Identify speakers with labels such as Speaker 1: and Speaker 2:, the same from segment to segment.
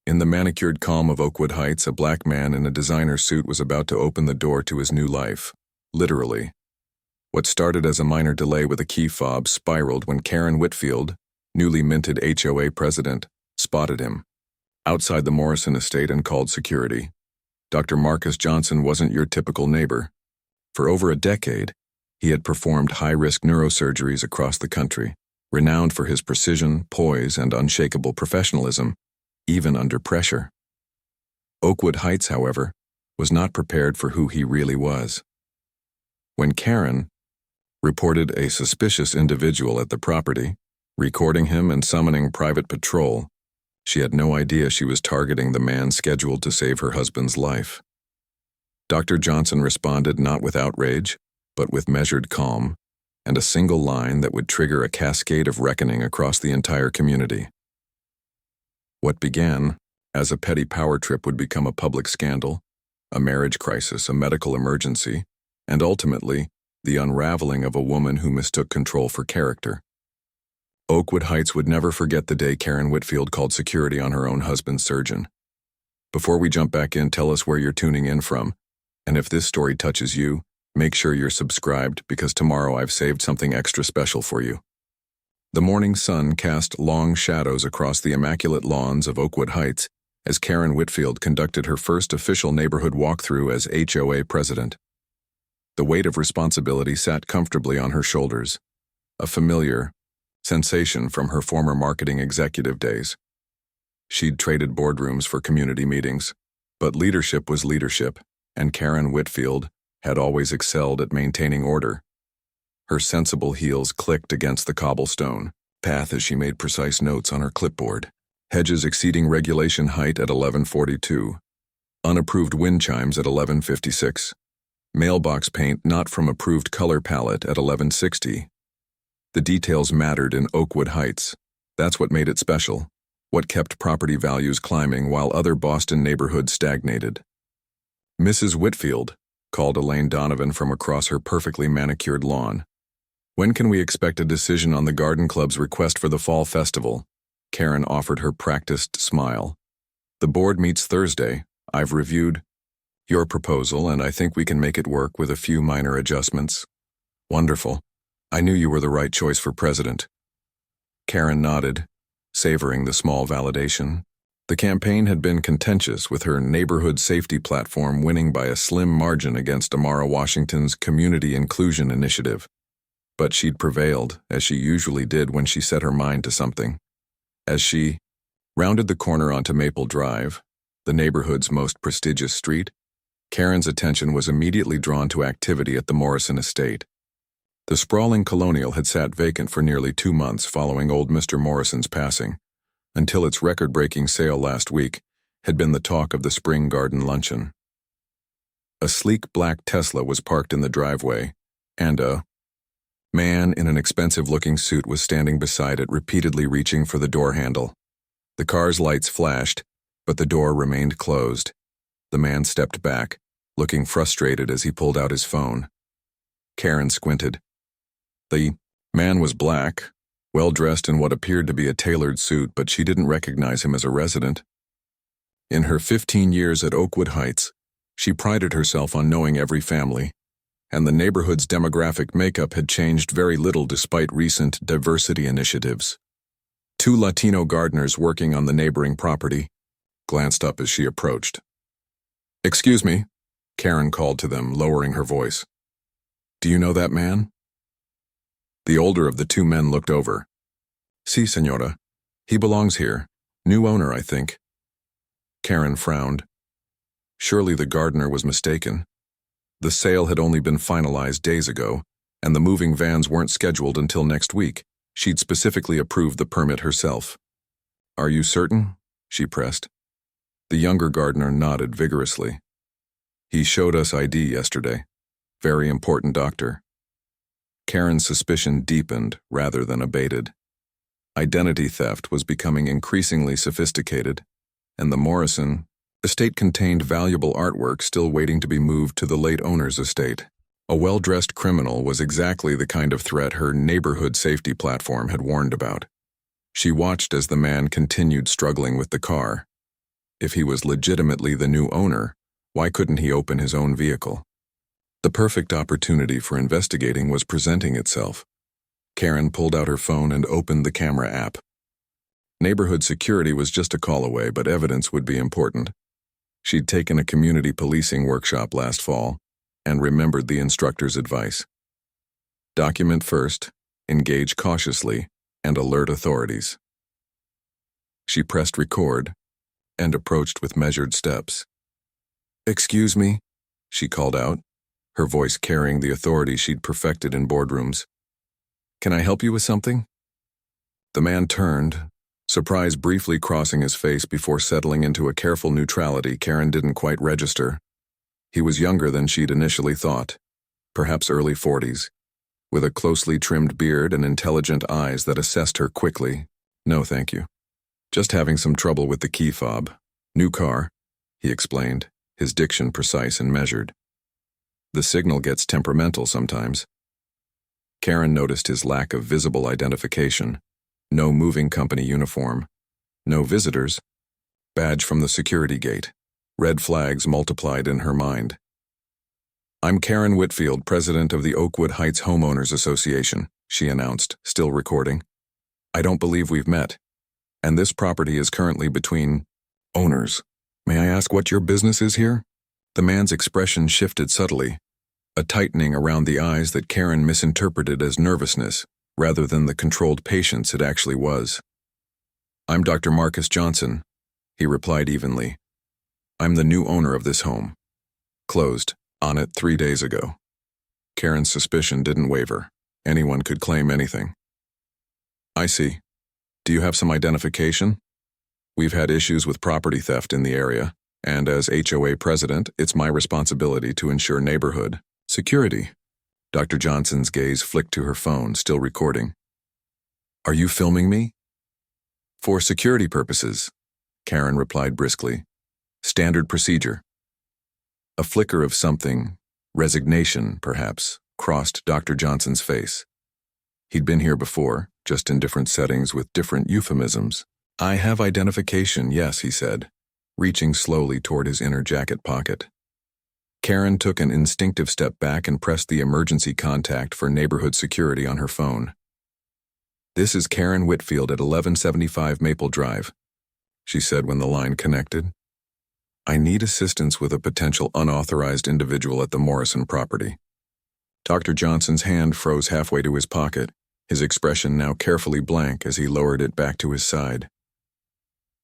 Speaker 1: In the manicured calm of Oakwood Heights, a black man in a designer suit was about to open the door to his new life. Literally. What started as a minor delay with a key fob spiraled when Karen Whitfield, newly minted HOA president, spotted him outside the Morrison estate and called security. Dr. Marcus Johnson wasn't your typical neighbor. For over a decade, he had performed high-risk neurosurgeries across the country, renowned for his precision, poise, and unshakable professionalism, even under pressure. Oakwood Heights, however, was not prepared for who he really was. When Karen reported a suspicious individual at the property, recording him and summoning private patrol, she had no idea she was targeting the man scheduled to save her husband's life. Dr. Johnson responded not with outrage, but with measured calm, and a single line that would trigger a cascade of reckoning across the entire community. What began as a petty power trip would become a public scandal, a marriage crisis, a medical emergency, and ultimately, the unraveling of a woman who mistook control for character. Oakwood Heights would never forget the day Karen Whitfield called security on her own husband's surgeon. Before we jump back in, tell us where you're tuning in from, and if this story touches you, make sure you're subscribed because tomorrow I've saved something extra special for you. The morning sun cast long shadows across the immaculate lawns of Oakwood Heights as Karen Whitfield conducted her first official neighborhood walkthrough as HOA president. The weight of responsibility sat comfortably on her shoulders, a familiar sensation from her former marketing executive days. She'd traded boardrooms for community meetings, but leadership was leadership, and Karen Whitfield had always excelled at maintaining order. Her sensible heels clicked against the cobblestone path as she made precise notes on her clipboard. Hedges exceeding regulation height at 1142. Unapproved wind chimes at 1156. Mailbox paint not from approved color palette at 1160. The details mattered in Oakwood Heights. That's what made it special, what kept property values climbing while other Boston neighborhoods stagnated. "Mrs. Whitfield," called Elaine Donovan from across her perfectly manicured lawn. "When can we expect a decision on the garden club's request for the fall festival?" Karen offered her practiced smile. "The board meets Thursday. I've reviewed your proposal and I think we can make it work with a few minor adjustments." "Wonderful. I knew you were the right choice for president." Karen nodded, savoring the small validation. The campaign had been contentious, with her neighborhood safety platform winning by a slim margin against Amara Washington's Community Inclusion Initiative. But she'd prevailed, as she usually did when she set her mind to something. As she rounded the corner onto Maple Drive, the neighborhood's most prestigious street, Karen's attention was immediately drawn to activity at the Morrison estate. The sprawling colonial had sat vacant for nearly 2 months following old Mr. Morrison's passing, until its record-breaking sale last week had been the talk of the spring garden luncheon. A sleek black Tesla was parked in the driveway, and a man in an expensive-looking suit was standing beside it, repeatedly reaching for the door handle. The car's lights flashed, but the door remained closed. The man stepped back, looking frustrated as he pulled out his phone. Karen squinted. The man was black, well-dressed in what appeared to be a tailored suit, but she didn't recognize him as a resident. In her 15 years at Oakwood Heights, she prided herself on knowing every family, and the neighborhood's demographic makeup had changed very little despite recent diversity initiatives. 2 Latino gardeners working on the neighboring property glanced up as she approached. "Excuse me," Karen called to them, lowering her voice. "Do you know that man?" The older of the 2 men looked over. "Si, señora. He belongs here. New owner, I think." Karen frowned. Surely the gardener was mistaken. The sale had only been finalized days ago, and the moving vans weren't scheduled until next week. She'd specifically approved the permit herself. "Are you certain?" she pressed. The younger gardener nodded vigorously. "He showed us ID yesterday. Very important doctor." Karen's suspicion deepened rather than abated. Identity theft was becoming increasingly sophisticated, and the Morrison estate contained valuable artwork still waiting to be moved to the late owner's estate. A well-dressed criminal was exactly the kind of threat her neighborhood safety platform had warned about. She watched as the man continued struggling with the car. If he was legitimately the new owner, why couldn't he open his own vehicle? The perfect opportunity for investigating was presenting itself. Karen pulled out her phone and opened the camera app. Neighborhood security was just a call away, but evidence would be important. She'd taken a community policing workshop last fall and remembered the instructor's advice. Document first, engage cautiously, and alert authorities. She pressed record and approached with measured steps. "Excuse me," she called out, her voice carrying the authority she'd perfected in boardrooms. "Can I help you with something?" The man turned, surprise briefly crossing his face before settling into a careful neutrality Karen didn't quite register. He was younger than she'd initially thought, perhaps early 40s, with a closely trimmed beard and intelligent eyes that assessed her quickly. "No, thank you. Just having some trouble with the key fob. New car," he explained, his diction precise and measured. "The signal gets temperamental sometimes." Karen noticed his lack of visible identification. No moving company uniform. No visitors. Badge from the security gate. Red flags multiplied in her mind. "I'm Karen Whitfield, president of the Oakwood Heights Homeowners Association," she announced, still recording. "I don't believe we've met. And this property is currently between owners. May I ask what your business is here?" The man's expression shifted subtly, a tightening around the eyes that Karen misinterpreted as nervousness, rather than the controlled patience it actually was. "I'm Dr. Marcus Johnson," he replied evenly. "I'm the new owner of this home. Closed on it 3 days ago." Karen's suspicion didn't waver. Anyone could claim anything. "I see. Do you have some identification? We've had issues with property theft in the area, and as HOA president, it's my responsibility to ensure neighborhood security." Dr. Johnson's gaze flicked to her phone, still recording. "Are you filming me?" "For security purposes," Karen replied briskly. "Standard procedure." A flicker of something, resignation, perhaps, crossed Dr. Johnson's face. He'd been here before, just in different settings with different euphemisms. "I have identification, yes," he said, reaching slowly toward his inner jacket pocket. Karen took an instinctive step back and pressed the emergency contact for neighborhood security on her phone. "This is Karen Whitfield at 1175 Maple Drive," she said when the line connected. "I need assistance with a potential unauthorized individual at the Morrison property." Dr. Johnson's hand froze halfway to his pocket, his expression now carefully blank as he lowered it back to his side.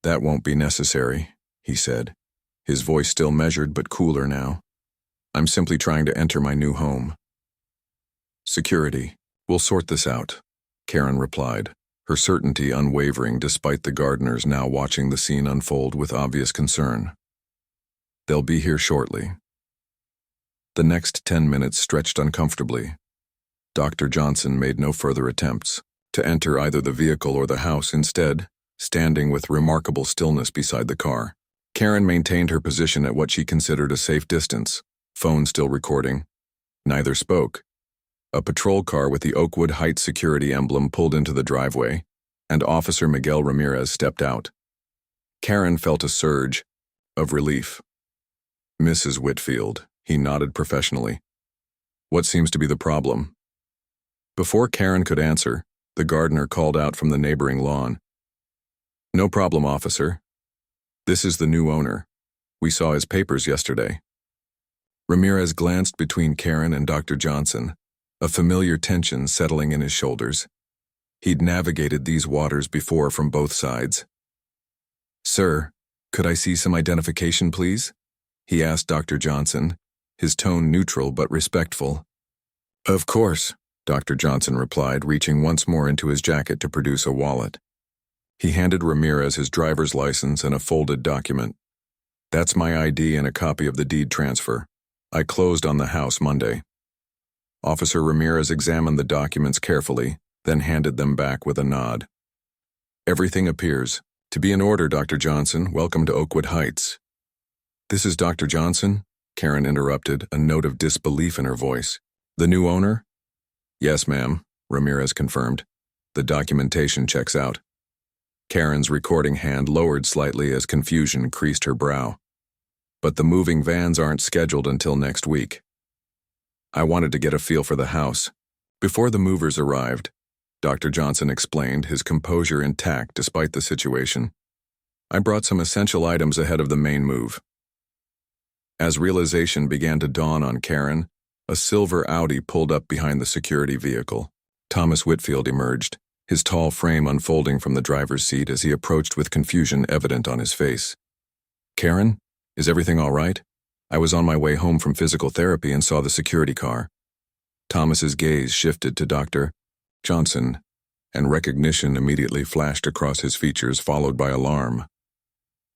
Speaker 1: "That won't be necessary," he said, his voice still measured but cooler now. "I'm simply trying to enter my new home." "Security. We'll sort this out," Karen replied, her certainty unwavering despite the gardeners now watching the scene unfold with obvious concern. "They'll be here shortly." The next 10 minutes stretched uncomfortably. Dr. Johnson made no further attempts to enter either the vehicle or the house, instead, standing with remarkable stillness beside the car. Karen maintained her position at what she considered a safe distance, phone still recording. Neither spoke. A patrol car with the Oakwood Heights security emblem pulled into the driveway, and Officer Miguel Ramirez stepped out. Karen felt a surge of relief. "Mrs. Whitfield," he nodded professionally. "What seems to be the problem?" Before Karen could answer, the gardener called out from the neighboring lawn. "No problem, officer. This is the new owner. We saw his papers yesterday." Ramirez glanced between Karen and Dr. Johnson, a familiar tension settling in his shoulders. He'd navigated these waters before from both sides. "Sir, could I see some identification, please?" he asked Dr. Johnson, his tone neutral but respectful. "Of course," Dr. Johnson replied, reaching once more into his jacket to produce a wallet. He handed Ramirez his driver's license and a folded document. "That's my ID and a copy of the deed transfer. I closed on the house Monday." Officer Ramirez examined the documents carefully, then handed them back with a nod. "Everything appears to be in order, Dr. Johnson. Welcome to Oakwood Heights." "This is Dr. Johnson?" Karen interrupted, a note of disbelief in her voice. "The new owner?" "Yes, ma'am," Ramirez confirmed. "The documentation checks out." Karen's recording hand lowered slightly as confusion creased her brow. But the moving vans aren't scheduled until next week. I wanted to get a feel for the house. Before the movers arrived, Dr. Johnson explained, his composure intact despite the situation. I brought some essential items ahead of the main move. As realization began to dawn on Karen, a silver Audi pulled up behind the security vehicle. Thomas Whitfield emerged, his tall frame unfolding from the driver's seat as he approached with confusion evident on his face. "Karen, is everything all right? I was on my way home from physical therapy and saw the security car." Thomas's gaze shifted to Dr. Johnson, and recognition immediately flashed across his features, followed by alarm.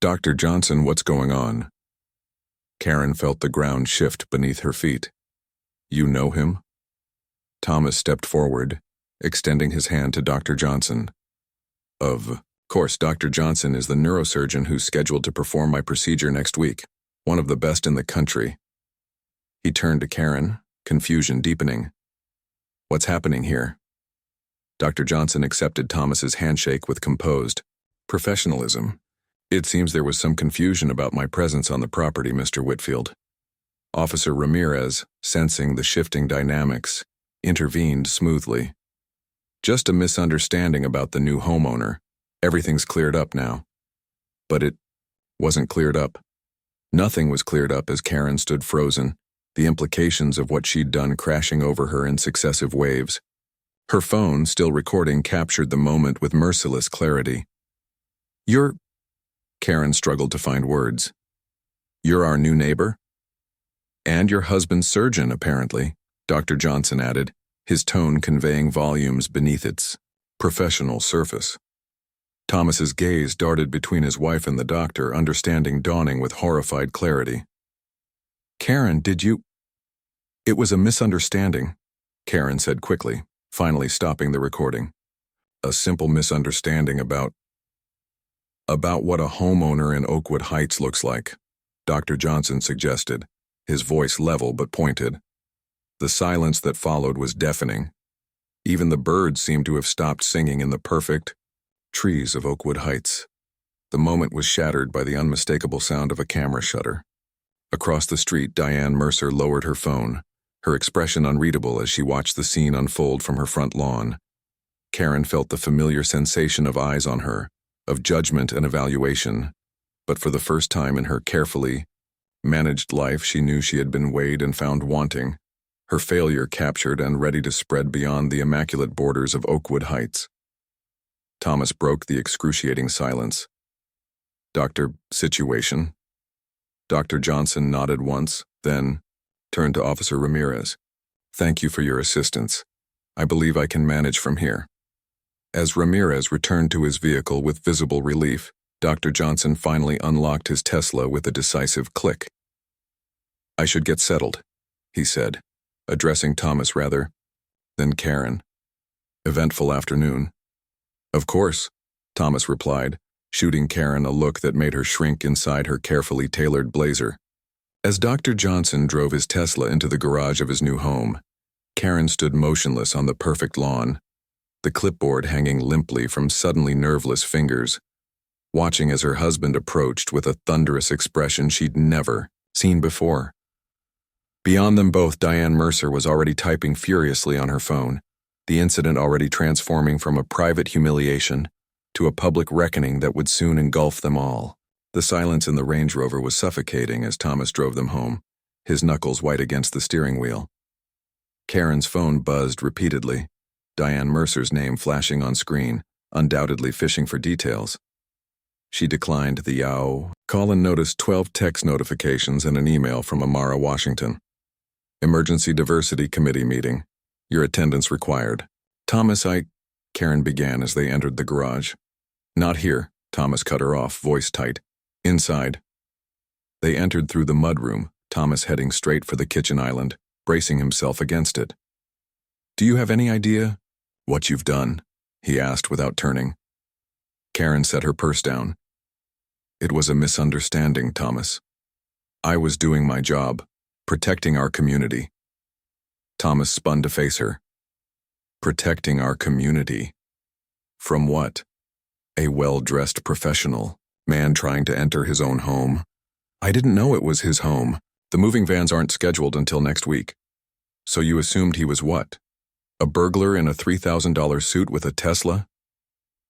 Speaker 1: "Dr. Johnson, what's going on?" Karen felt the ground shift beneath her feet. "You know him?" Thomas stepped forward, extending his hand to Dr. Johnson. "Of course, Dr. Johnson is the neurosurgeon who's scheduled to perform my procedure next week, one of the best in the country." He turned to Karen, confusion deepening. "What's happening here?" Dr. Johnson accepted Thomas's handshake with composed professionalism. "It seems there was some confusion about my presence on the property, Mr. Whitfield." Officer Ramirez, sensing the shifting dynamics, intervened smoothly. "Just a misunderstanding about the new homeowner. Everything's cleared up now." But it wasn't cleared up. Nothing was cleared up as Karen stood frozen, the implications of what she'd done crashing over her in successive waves. Her phone, still recording, captured the moment with merciless clarity. "You're..." Karen struggled to find words. "You're our new neighbor?" "And your husband's surgeon, apparently," Dr. Johnson added, his tone conveying volumes beneath its professional surface. Thomas's gaze darted between his wife and the doctor, understanding dawning with horrified clarity. "Karen, did you..." "It was a misunderstanding," Karen said quickly, finally stopping the recording. "A simple misunderstanding about what a homeowner in Oakwood Heights looks like," Dr. Johnson suggested, his voice level but pointed. The silence that followed was deafening. Even the birds seemed to have stopped singing in the perfect trees of Oakwood Heights. The moment was shattered by the unmistakable sound of a camera shutter. Across the street, Diane Mercer lowered her phone, her expression unreadable as she watched the scene unfold from her front lawn. Karen felt the familiar sensation of eyes on her, of judgment and evaluation, but for the first time in her carefully managed life, she knew she had been weighed and found wanting, her failure captured and ready to spread beyond the immaculate borders of Oakwood Heights. Thomas broke the excruciating silence. "Doctor, situation?" Dr. Johnson nodded once, then turned to Officer Ramirez. "Thank you for your assistance. I believe I can manage from here." As Ramirez returned to his vehicle with visible relief, Dr. Johnson finally unlocked his Tesla with a decisive click. "I should get settled," he said, addressing Thomas rather than Karen. "Eventful afternoon." "Of course," Thomas replied, shooting Karen a look that made her shrink inside her carefully tailored blazer. As Dr. Johnson drove his Tesla into the garage of his new home, Karen stood motionless on the perfect lawn, the clipboard hanging limply from suddenly nerveless fingers, watching as her husband approached with a thunderous expression she'd never seen before. Beyond them both, Diane Mercer was already typing furiously on her phone, the incident already transforming from a private humiliation to a public reckoning that would soon engulf them all. The silence in the Range Rover was suffocating as Thomas drove them home, his knuckles white against the steering wheel. Karen's phone buzzed repeatedly, Diane Mercer's name flashing on screen, undoubtedly fishing for details. She declined the call and noticed 12 text notifications and an email from Amara, Washington. "Emergency Diversity Committee meeting. Your attendance required." "Thomas, Karen began as they entered the garage. "Not here," Thomas cut her off, voice tight. "Inside." They entered through the mudroom, Thomas heading straight for the kitchen island, bracing himself against it. "Do you have any idea what you've done?" he asked without turning. Karen set her purse down. "It was a misunderstanding, Thomas. I was doing my job, protecting our community." Thomas spun to face her. "Protecting our community? From what?" A well-dressed professional, man trying to enter his own home. I didn't know it was his home. The moving vans aren't scheduled until next week. So you assumed he was what? A burglar in a $3,000 suit with a Tesla?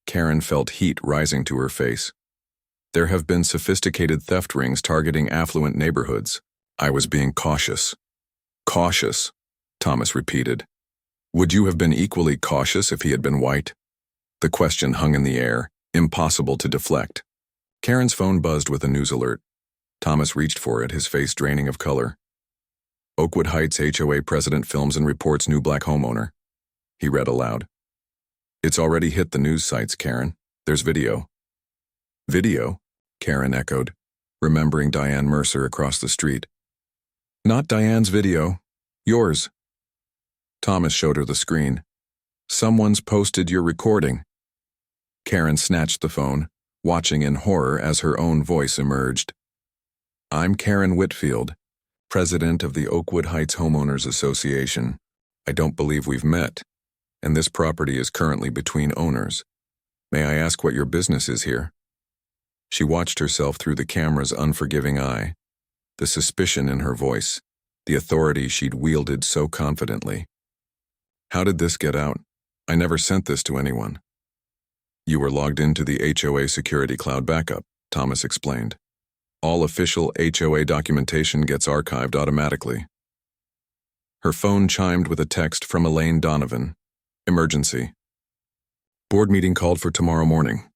Speaker 1: Karen felt heat rising to her face. There have been sophisticated theft rings targeting affluent neighborhoods. I was being cautious. Cautious, Thomas repeated. Would you have been equally cautious if he had been white? The question hung in the air, impossible to deflect. Karen's phone buzzed with a news alert. Thomas reached for it, his face draining of color. Oakwood Heights HOA president films and reports new black homeowner. He read aloud. It's already hit the news sites, Karen. There's video. Video? Karen echoed, remembering Diane Mercer across the street. Not Diane's video. Yours. Thomas showed her the screen. Someone's posted your recording. Karen snatched the phone, watching in horror as her own voice emerged. I'm Karen Whitfield, president of the Oakwood Heights Homeowners Association. I don't believe we've met, and this property is currently between owners. May I ask what your business is here? She watched herself through the camera's unforgiving eye, the suspicion in her voice, the authority she'd wielded so confidently. How did this get out? I never sent this to anyone. You were logged into the HOA security cloud backup, Thomas explained. All official HOA documentation gets archived automatically. Her phone chimed with a text from Elaine Donovan. Emergency. Board meeting called for tomorrow morning.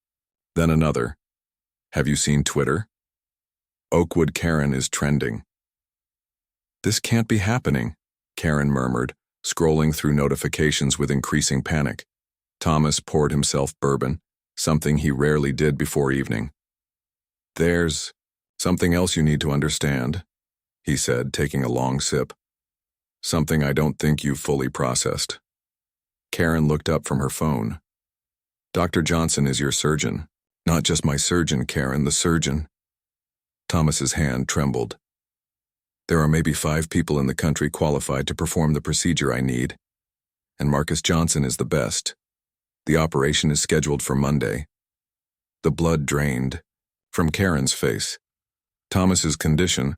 Speaker 1: Then another. Have you seen Twitter? Oakwood Karen is trending. This can't be happening, Karen murmured, scrolling through notifications with increasing panic. Thomas poured himself bourbon, something he rarely did before evening. There's something else you need to understand, he said, taking a long sip. Something I don't think you've fully processed. Karen looked up from her phone. Dr. Johnson is your surgeon. Not just my surgeon, Karen, the surgeon. Thomas's hand trembled. There are maybe 5 people in the country qualified to perform the procedure I need, and Marcus Johnson is the best. The operation is scheduled for Monday. The blood drained from Karen's face. Thomas's condition,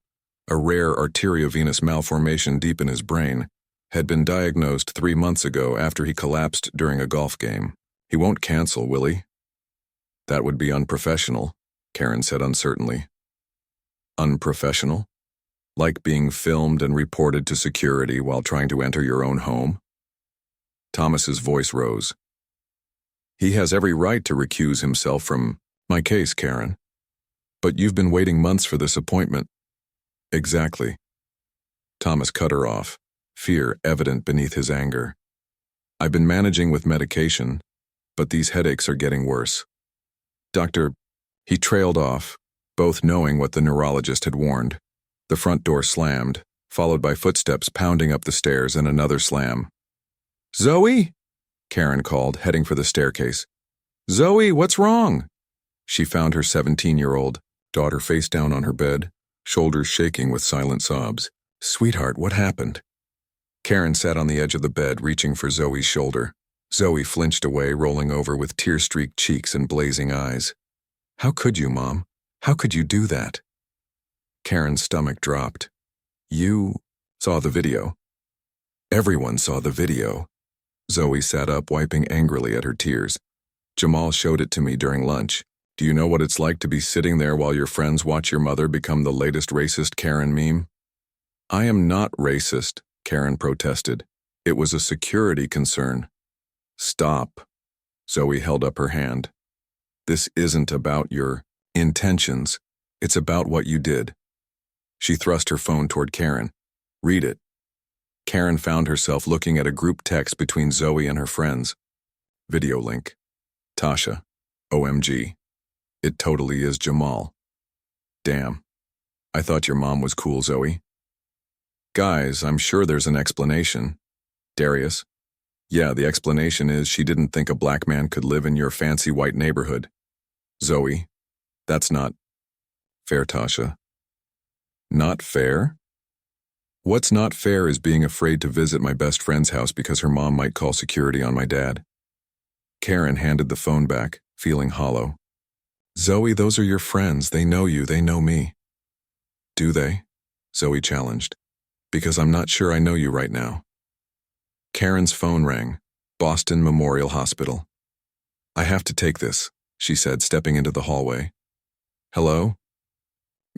Speaker 1: a rare arteriovenous malformation deep in his brain, had been diagnosed 3 months ago after he collapsed during a golf game. He won't cancel, will he? That would be unprofessional, Karen said uncertainly. Unprofessional? Like being filmed and reported to security while trying to enter your own home? Thomas's voice rose. He has every right to recuse himself from my case, Karen. But you've been waiting months for this appointment. Exactly. Thomas cut her off, fear evident beneath his anger. I've been managing with medication, but these headaches are getting worse. Doctor, he trailed off, both knowing what the neurologist had warned. The front door slammed, followed by footsteps pounding up the stairs and another slam. Zoe? Karen called, heading for the staircase. Zoe, what's wrong? She found her 17-year-old daughter face down on her bed, shoulders shaking with silent sobs. Sweetheart, what happened? Karen sat on the edge of the bed, reaching for Zoe's shoulder. Zoe flinched away, rolling over with tear-streaked cheeks and blazing eyes. How could you, Mom? How could you do that? Karen's stomach dropped. You saw the video. Everyone saw the video. Zoe sat up, wiping angrily at her tears. Jamal showed it to me during lunch. Do you know what it's like to be sitting there while your friends watch your mother become the latest racist Karen meme? I am not racist, Karen protested. It was a security concern. Stop. Zoe held up her hand. This isn't about your intentions. It's about what you did. She thrust her phone toward Karen. Read it. Karen found herself looking at a group text between Zoe and her friends. Video link. Tasha. OMG. It totally is Jamal. Damn. I thought your mom was cool, Zoe. Guys, I'm sure there's an explanation. Darius. Yeah, the explanation is she didn't think a black man could live in your fancy white neighborhood. Zoe. That's not fair, Tasha. Not fair? What's not fair is being afraid to visit my best friend's house because her mom might call security on my dad. Karen handed the phone back, feeling hollow. Zoe, those are your friends. They know you, they know me. Do they? Zoe challenged. Because I'm not sure I know you right now. Karen's phone rang. Boston Memorial Hospital. I have to take this, she said, stepping into the hallway. Hello?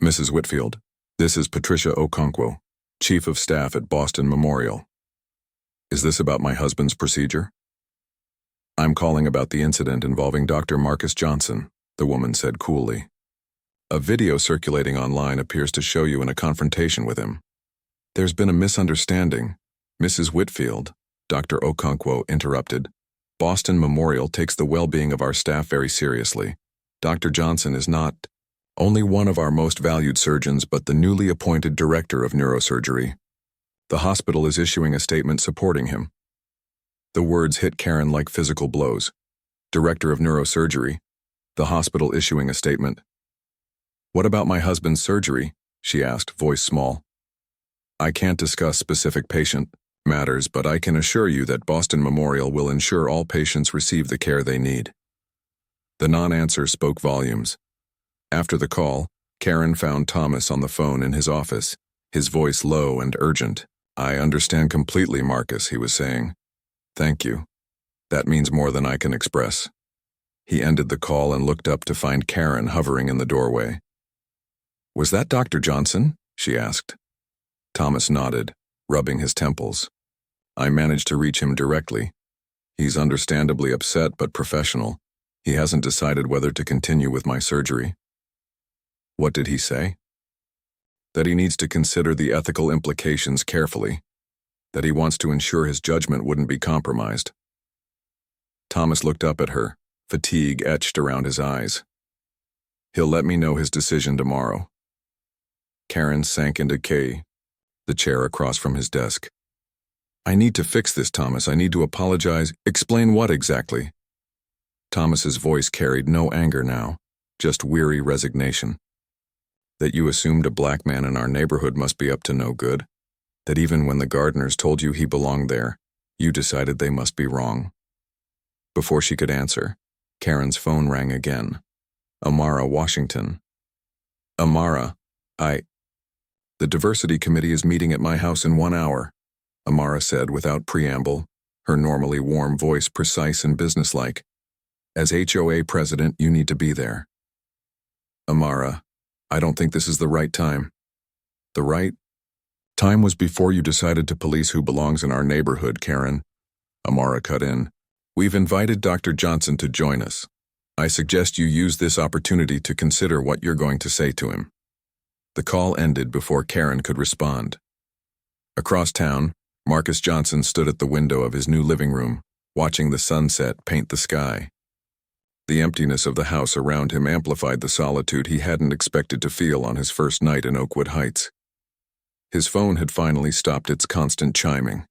Speaker 1: Mrs. Whitfield, this is Patricia Okonkwo, Chief of Staff at Boston Memorial. Is this about my husband's procedure? I'm calling about the incident involving Dr. Marcus Johnson, the woman said coolly. A video circulating online appears to show you in a confrontation with him. There's been a misunderstanding. Mrs. Whitfield, Dr. Okonkwo interrupted. Boston Memorial takes the well-being of our staff very seriously. Dr. Johnson is not only one of our most valued surgeons, but the newly appointed director of neurosurgery. The hospital is issuing a statement supporting him. The words hit Karen like physical blows. Director of neurosurgery. The hospital issuing a statement. What about my husband's surgery? She asked, voice small. I can't discuss specific patient matters, but I can assure you that Boston Memorial will ensure all patients receive the care they need. The non-answer spoke volumes. After the call, Karen found Thomas on the phone in his office, his voice low and urgent. I understand completely, Marcus, he was saying. Thank you. That means more than I can express. He ended the call and looked up to find Karen hovering in the doorway. Was that Dr. Johnson? She asked. Thomas nodded, rubbing his temples. I managed to reach him directly. He's understandably upset but professional. He hasn't decided whether to continue with my surgery. What did he say? That he needs to consider the ethical implications carefully. That he wants to ensure his judgment wouldn't be compromised. Thomas looked up at her, fatigue etched around his eyes. He'll let me know his decision tomorrow. Karen sank into the chair across from his desk. I need to fix this, Thomas. I need to apologize. Explain what exactly? Thomas's voice carried no anger now, just weary resignation. That you assumed a black man in our neighborhood must be up to no good. That even when the gardeners told you he belonged there, you decided they must be wrong. Before she could answer, Karen's phone rang again. Amara, Washington. Amara, The diversity committee is meeting at my house in 1 hour, Amara said without preamble, her normally warm voice precise and businesslike. As HOA president, you need to be there. Amara, I don't think this is the right time. The right time was before you decided to police who belongs in our neighborhood, Karen. Amara cut in. We've invited Dr. Johnson to join us. I suggest you use this opportunity to consider what you're going to say to him. The call ended before Karen could respond. Across town, Marcus Johnson stood at the window of his new living room, watching the sunset paint the sky. The emptiness of the house around him amplified the solitude he hadn't expected to feel on his first night in Oakwood Heights. His phone had finally stopped its constant chiming.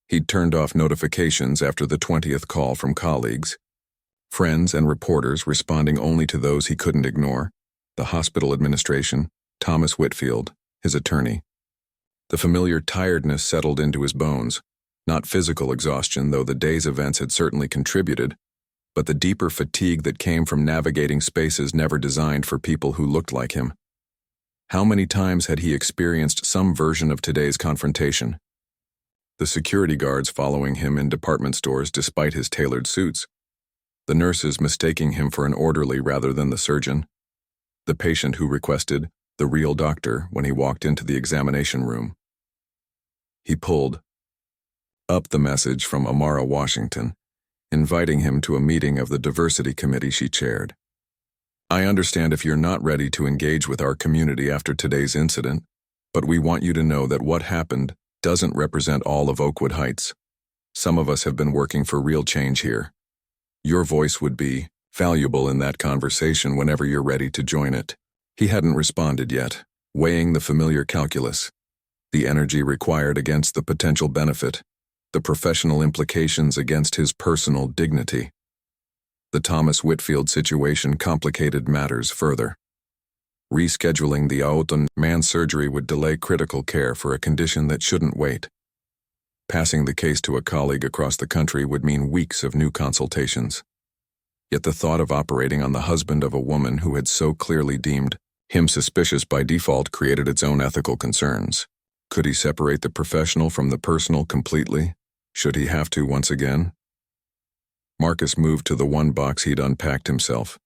Speaker 1: He'd turned off notifications after the 20th call from colleagues, friends and reporters responding only to those he couldn't ignore, the hospital administration, Thomas Whitfield, his attorney. The familiar tiredness settled into his bones, not physical exhaustion, though the day's events had certainly contributed, but the deeper fatigue that came from navigating spaces never designed for people who looked like him. How many times had he experienced some version of today's confrontation? The security guards following him in department stores despite his tailored suits. The nurses mistaking him for an orderly rather than the surgeon. The patient who requested the real doctor when he walked into the examination room. He pulled up the message from Amara, Washington, inviting him to a meeting of the diversity committee she chaired. I understand if you're not ready to engage with our community after today's incident, but we want you to know that what happened doesn't represent all of Oakwood Heights. Some of us have been working for real change here. Your voice would be valuable in that conversation whenever you're ready to join it. He hadn't responded yet, weighing the familiar calculus, the energy required against the potential benefit, the professional implications against his personal dignity. The Thomas Whitfield situation complicated matters further. Rescheduling the outrage man surgery would delay critical care for a condition that shouldn't wait. Passing the case to a colleague across the country would mean weeks of new consultations. Yet the thought of operating on the husband of a woman who had so clearly deemed him suspicious by default created its own ethical concerns. Could he separate the professional from the personal completely? Should he have to once again? Marcus moved to the one box he'd unpacked himself,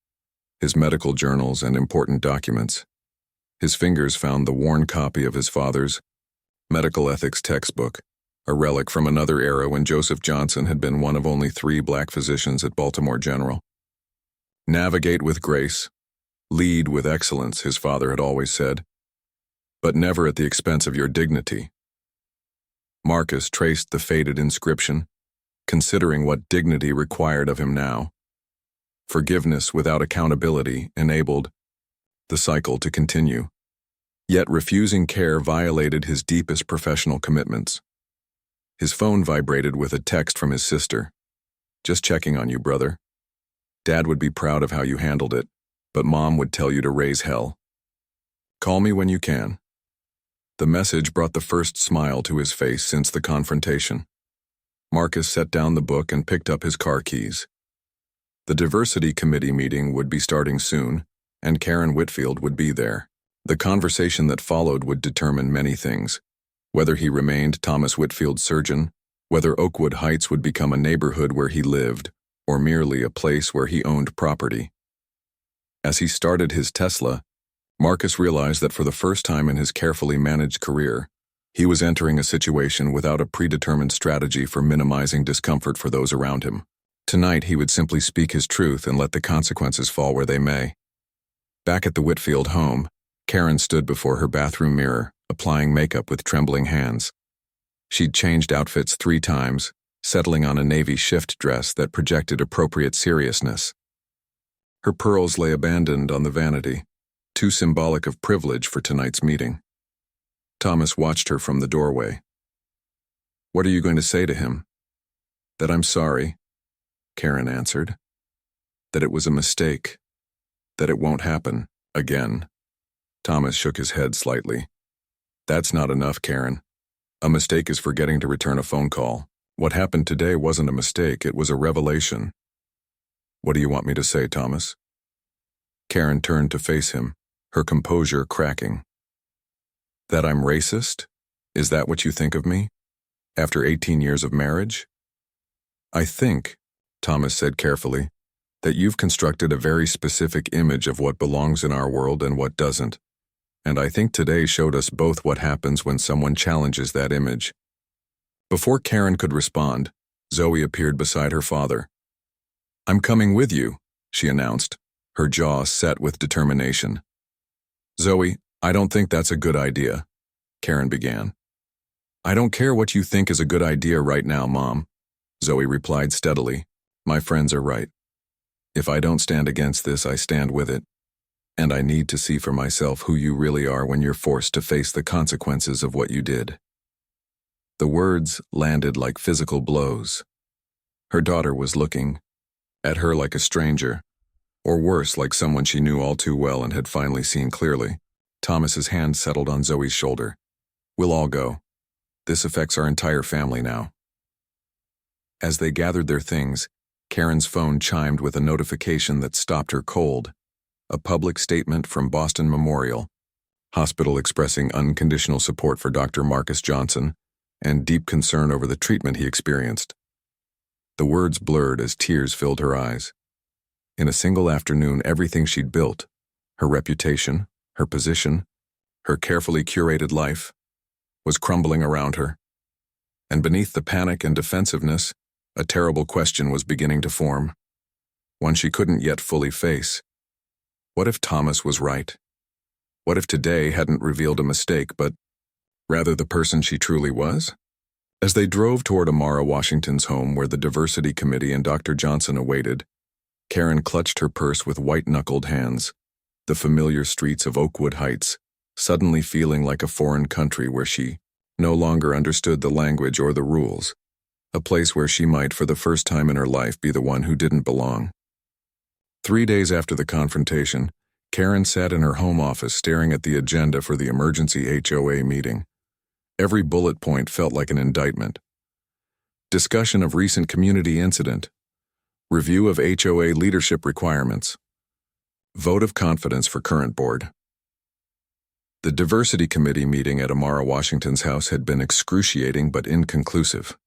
Speaker 1: his medical journals and important documents. His fingers found the worn copy of his father's medical ethics textbook, a relic from another era when Joseph Johnson had been one of only 3 black physicians at Baltimore General. Navigate with grace, lead with excellence, his father had always said, but never at the expense of your dignity. Marcus traced the faded inscription, considering what dignity required of him now. Forgiveness without accountability enabled the cycle to continue. Yet refusing care violated his deepest professional commitments. His phone vibrated with a text from his sister. Just checking on you, brother. Dad would be proud of how you handled it, but Mom would tell you to raise hell. Call me when you can. The message brought the first smile to his face since the confrontation. Marcus set down the book and picked up his car keys. The diversity committee meeting would be starting soon, and Karen Whitfield would be there. The conversation that followed would determine many things. Whether he remained Thomas Whitfield's surgeon, whether Oakwood Heights would become a neighborhood where he lived, or merely a place where he owned property. As he started his Tesla, Marcus realized that for the first time in his carefully managed career, he was entering a situation without a predetermined strategy for minimizing discomfort for those around him. Tonight he would simply speak his truth and let the consequences fall where they may. Back at the Whitfield home, Karen stood before her bathroom mirror, applying makeup with trembling hands. She'd changed outfits 3 times, settling on a navy shift dress that projected appropriate seriousness. Her pearls lay abandoned on the vanity, too symbolic of privilege for tonight's meeting. Thomas watched her from the doorway. What are you going to say to him? That I'm sorry, Karen answered. That it was a mistake. That it won't happen again. Thomas shook his head slightly. That's not enough, Karen. A mistake is forgetting to return a phone call. What happened today wasn't a mistake, it was a revelation. What do you want me to say, Thomas? Karen turned to face him, her composure cracking. That I'm racist? Is that what you think of me? After 18 years of marriage? I think, Thomas said carefully, that you've constructed a very specific image of what belongs in our world and what doesn't. And I think today showed us both what happens when someone challenges that image. Before Karen could respond, Zoe appeared beside her father. I'm coming with you, she announced, her jaw set with determination. Zoe, I don't think that's a good idea, Karen began. I don't care what you think is a good idea right now, Mom, Zoe replied steadily. My friends are right. If I don't stand against this, I stand with it. And I need to see for myself who you really are when you're forced to face the consequences of what you did. The words landed like physical blows. Her daughter was looking at her like a stranger, or worse, like someone she knew all too well and had finally seen clearly. Thomas's hand settled on Zoe's shoulder. We'll all go. This affects our entire family now. As they gathered their things, Karen's phone chimed with a notification that stopped her cold. A public statement from Boston Memorial Hospital expressing unconditional support for Dr. Marcus Johnson and deep concern over the treatment he experienced. The words blurred as tears filled her eyes. In a single afternoon, everything she'd built, her reputation, her position, her carefully curated life, was crumbling around her. And beneath the panic and defensiveness, a terrible question was beginning to form, one she couldn't yet fully face. What if Thomas was right? What if today hadn't revealed a mistake, but rather the person she truly was? As they drove toward Amara Washington's home where the Diversity Committee and Dr. Johnson awaited, Karen clutched her purse with white-knuckled hands, the familiar streets of Oakwood Heights, suddenly feeling like a foreign country where she no longer understood the language or the rules, a place where she might for the first time in her life be the one who didn't belong. 3 days after the confrontation, Karen sat in her home office staring at the agenda for the emergency HOA meeting. Every bullet point felt like an indictment. Discussion of recent community incident. Review of HOA leadership requirements. Vote of confidence for current board. The diversity committee meeting at Amara Washington's house had been excruciating but inconclusive.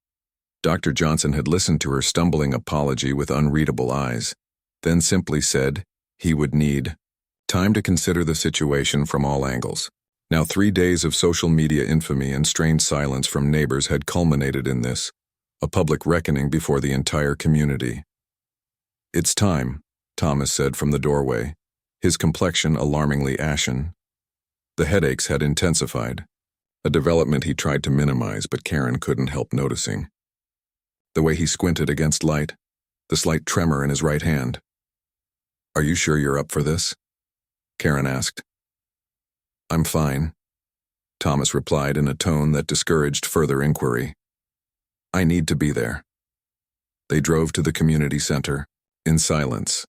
Speaker 1: Dr. Johnson had listened to her stumbling apology with unreadable eyes, then simply said he would need time to consider the situation from all angles. Now 3 days of social media infamy and strained silence from neighbors had culminated in this, a public reckoning before the entire community. "It's time," Thomas said from the doorway, his complexion alarmingly ashen. The headaches had intensified, a development he tried to minimize but Karen couldn't help noticing. The way he squinted against light, the slight tremor in his right hand. "Are you sure you're up for this?" Karen asked. "I'm fine," Thomas replied in a tone that discouraged further inquiry. "I need to be there." They drove to the community center, in silence.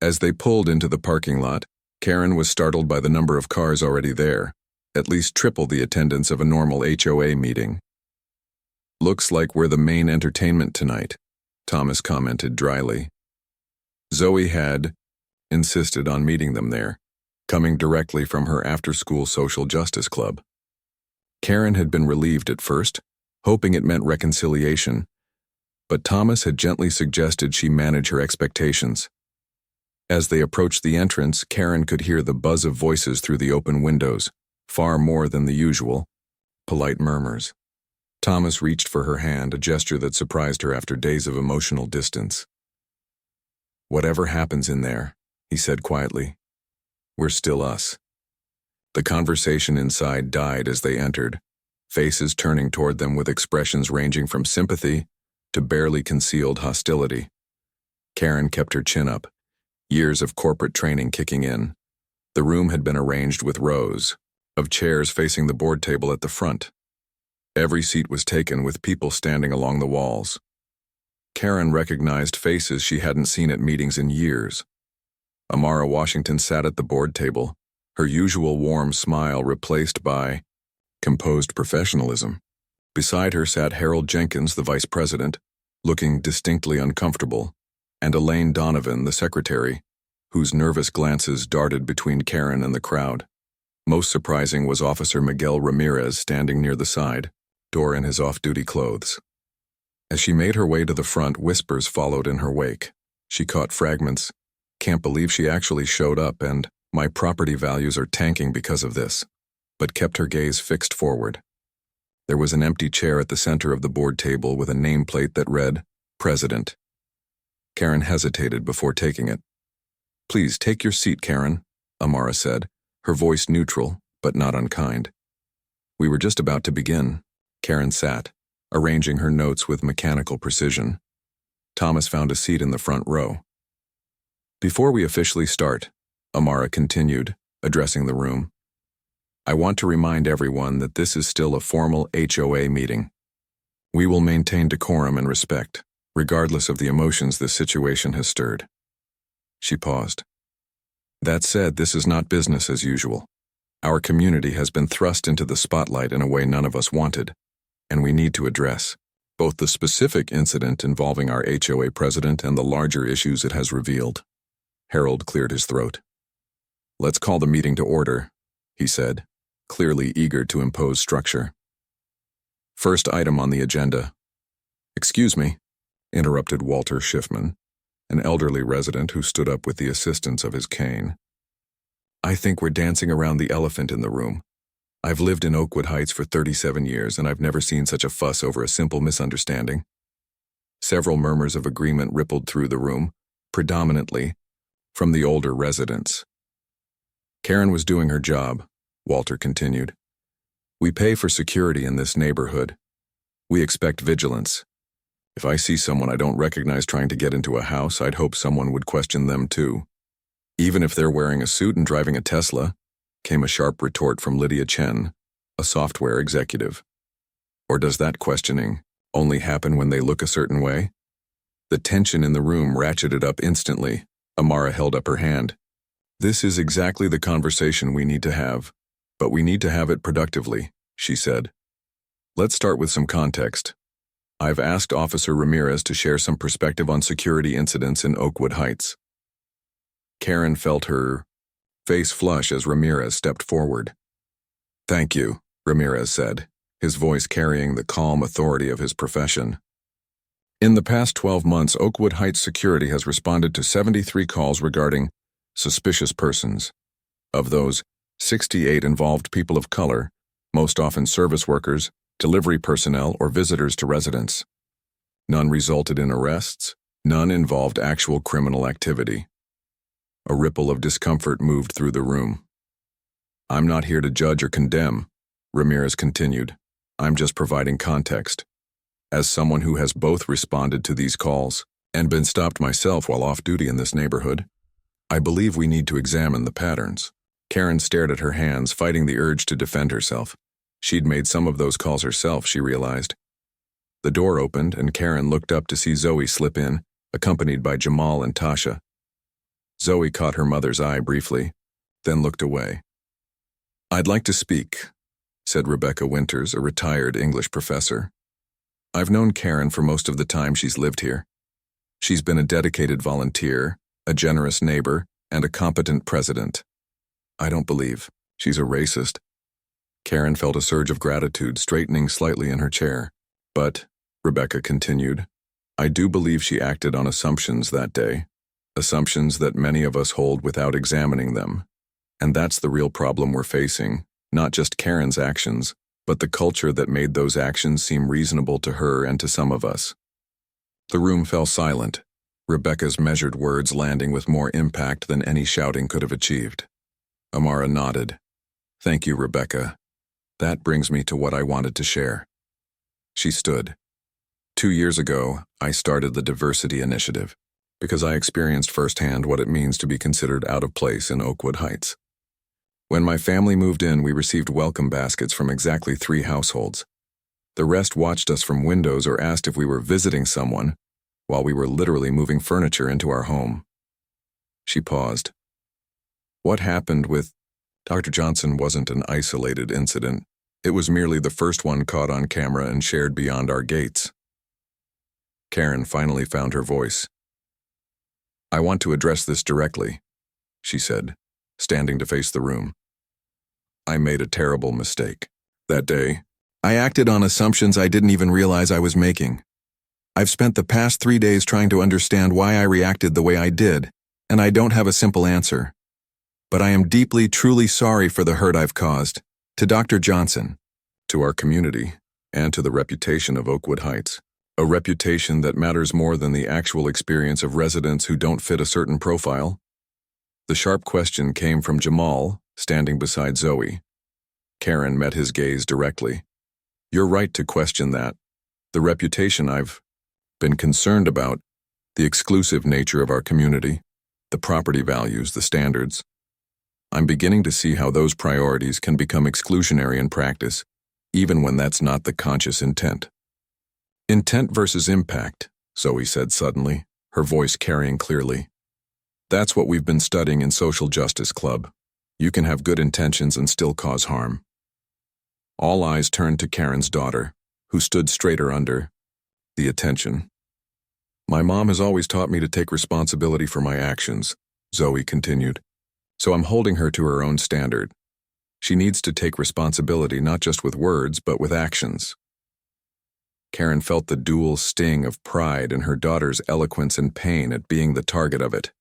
Speaker 1: As they pulled into the parking lot, Karen was startled by the number of cars already there, at least triple the attendance of a normal HOA meeting. "Looks like we're the main entertainment tonight," Thomas commented dryly. Zoe had insisted on meeting them there, coming directly from her after-school social justice club. Karen had been relieved at first, hoping it meant reconciliation, but Thomas had gently suggested she manage her expectations. As they approached the entrance, Karen could hear the buzz of voices through the open windows, far more than the usual, polite murmurs. Thomas reached for her hand, a gesture that surprised her after days of emotional distance. "Whatever happens in there," he said quietly, "we're still us." The conversation inside died as they entered, faces turning toward them with expressions ranging from sympathy to barely concealed hostility. Karen kept her chin up, years of corporate training kicking in. The room had been arranged with rows of chairs facing the board table at the front. Every seat was taken with people standing along the walls. Karen recognized faces she hadn't seen at meetings in years. Amara Washington sat at the board table, her usual warm smile replaced by composed professionalism. Beside her sat Harold Jenkins, the vice president, looking distinctly uncomfortable, and Elaine Donovan, the secretary, whose nervous glances darted between Karen and the crowd. Most surprising was Officer Miguel Ramirez standing near the side door in his off-duty clothes. As she made her way to the front, whispers followed in her wake. She caught fragments, "Can't believe she actually showed up," and "My property values are tanking because of this," but kept her gaze fixed forward. There was an empty chair at the center of the board table with a nameplate that read, "President." Karen hesitated before taking it. "Please take your seat, Karen," Amara said, her voice neutral but not unkind. "We were just about to begin." Karen sat, arranging her notes with mechanical precision. Thomas found a seat in the front row. "Before we officially start," Amara continued, addressing the room, "I want to remind everyone that this is still a formal HOA meeting. We will maintain decorum and respect, regardless of the emotions this situation has stirred." She paused. "That said, this is not business as usual. Our community has been thrust into the spotlight in a way none of us wanted, and we need to address both the specific incident involving our HOA president and the larger issues it has revealed." Harold cleared his throat. "Let's call the meeting to order," he said, clearly eager to impose structure. "First item on the agenda." "Excuse me," interrupted Walter Schiffman, an elderly resident who stood up with the assistance of his cane. "I think we're dancing around the elephant in the room. I've lived in Oakwood Heights for 37 years, and I've never seen such a fuss over a simple misunderstanding." Several murmurs of agreement rippled through the room, predominantly from the older residents. "Karen was doing her job," Walter continued. "We pay for security in this neighborhood. We expect vigilance. If I see someone I don't recognize trying to get into a house, I'd hope someone would question them too. Even if they're wearing a suit and driving a Tesla," came a sharp retort from Lydia Chen, a software executive. "Or does that questioning only happen when they look a certain way?" The tension in the room ratcheted up instantly. Amara held up her hand. "This is exactly the conversation we need to have, but we need to have it productively," she said. "Let's start with some context. I've asked Officer Ramirez to share some perspective on security incidents in Oakwood Heights. Karen felt her face flush as Ramirez stepped forward. Thank you, Ramirez said, his voice carrying the calm authority of his profession. In the past 12 months, Oakwood Heights security has responded to 73 calls regarding suspicious persons. Of those, 68 involved people of color, most often service workers, delivery personnel, or visitors to residents. None resulted in arrests, none involved actual criminal activity. A ripple of discomfort moved through the room. I'm not here to judge or condemn, Ramirez continued. I'm just providing context. As someone who has both responded to these calls and been stopped myself while off duty in this neighborhood, I believe we need to examine the patterns. Karen stared at her hands, fighting the urge to defend herself. She'd made some of those calls herself, she realized. The door opened, and Karen looked up to see Zoe slip in, accompanied by Jamal and Tasha. Zoe caught her mother's eye briefly, then looked away. I'd like to speak, said Rebecca Winters, a retired English professor. I've known Karen for most of the time she's lived here. She's been a dedicated volunteer, a generous neighbor, and a competent president. I don't believe she's a racist. Karen felt a surge of gratitude, straightening slightly in her chair. But, Rebecca continued, I do believe she acted on assumptions that day, assumptions that many of us hold without examining them. And that's the real problem we're facing, not just Karen's actions, but the culture that made those actions seem reasonable to her and to some of us. The room fell silent, Rebecca's measured words landing with more impact than any shouting could have achieved. Amara nodded. Thank you, Rebecca. That brings me to what I wanted to share. She stood. 2 years ago, I started the Diversity Initiative because I experienced firsthand what it means to be considered out of place in Oakwood Heights. When my family moved in, we received welcome baskets from exactly 3 households. The rest watched us from windows or asked if we were visiting someone, while we were literally moving furniture into our home. She paused. What happened with Dr. Johnson wasn't an isolated incident. It was merely the first one caught on camera and shared beyond our gates. Karen finally found her voice. I want to address this directly, she said, standing to face the room. I made a terrible mistake. That day, I acted on assumptions I didn't even realize I was making. I've spent the past 3 days trying to understand why I reacted the way I did, and I don't have a simple answer. But I am deeply, truly sorry for the hurt I've caused, to Dr. Johnson, to our community, and to the reputation of Oakwood Heights. A reputation that matters more than the actual experience of residents who don't fit a certain profile. The sharp question came from Jamal, standing beside Zoe. Karen met his gaze directly. You're right to question that. The reputation I've been concerned about, the exclusive nature of our community, the property values, the standards. I'm beginning to see how those priorities can become exclusionary in practice, even when that's not the conscious intent. Intent versus impact, Zoe said suddenly, her voice carrying clearly. That's what we've been studying in Social Justice Club. You can have good intentions and still cause harm. All eyes turned to Karen's daughter, who stood straighter under the attention. My mom has always taught me to take responsibility for my actions, Zoe continued. So I'm holding her to her own standard. She needs to take responsibility not just with words, but with actions. Karen felt the dual sting of pride in her daughter's eloquence and pain at being the target of it.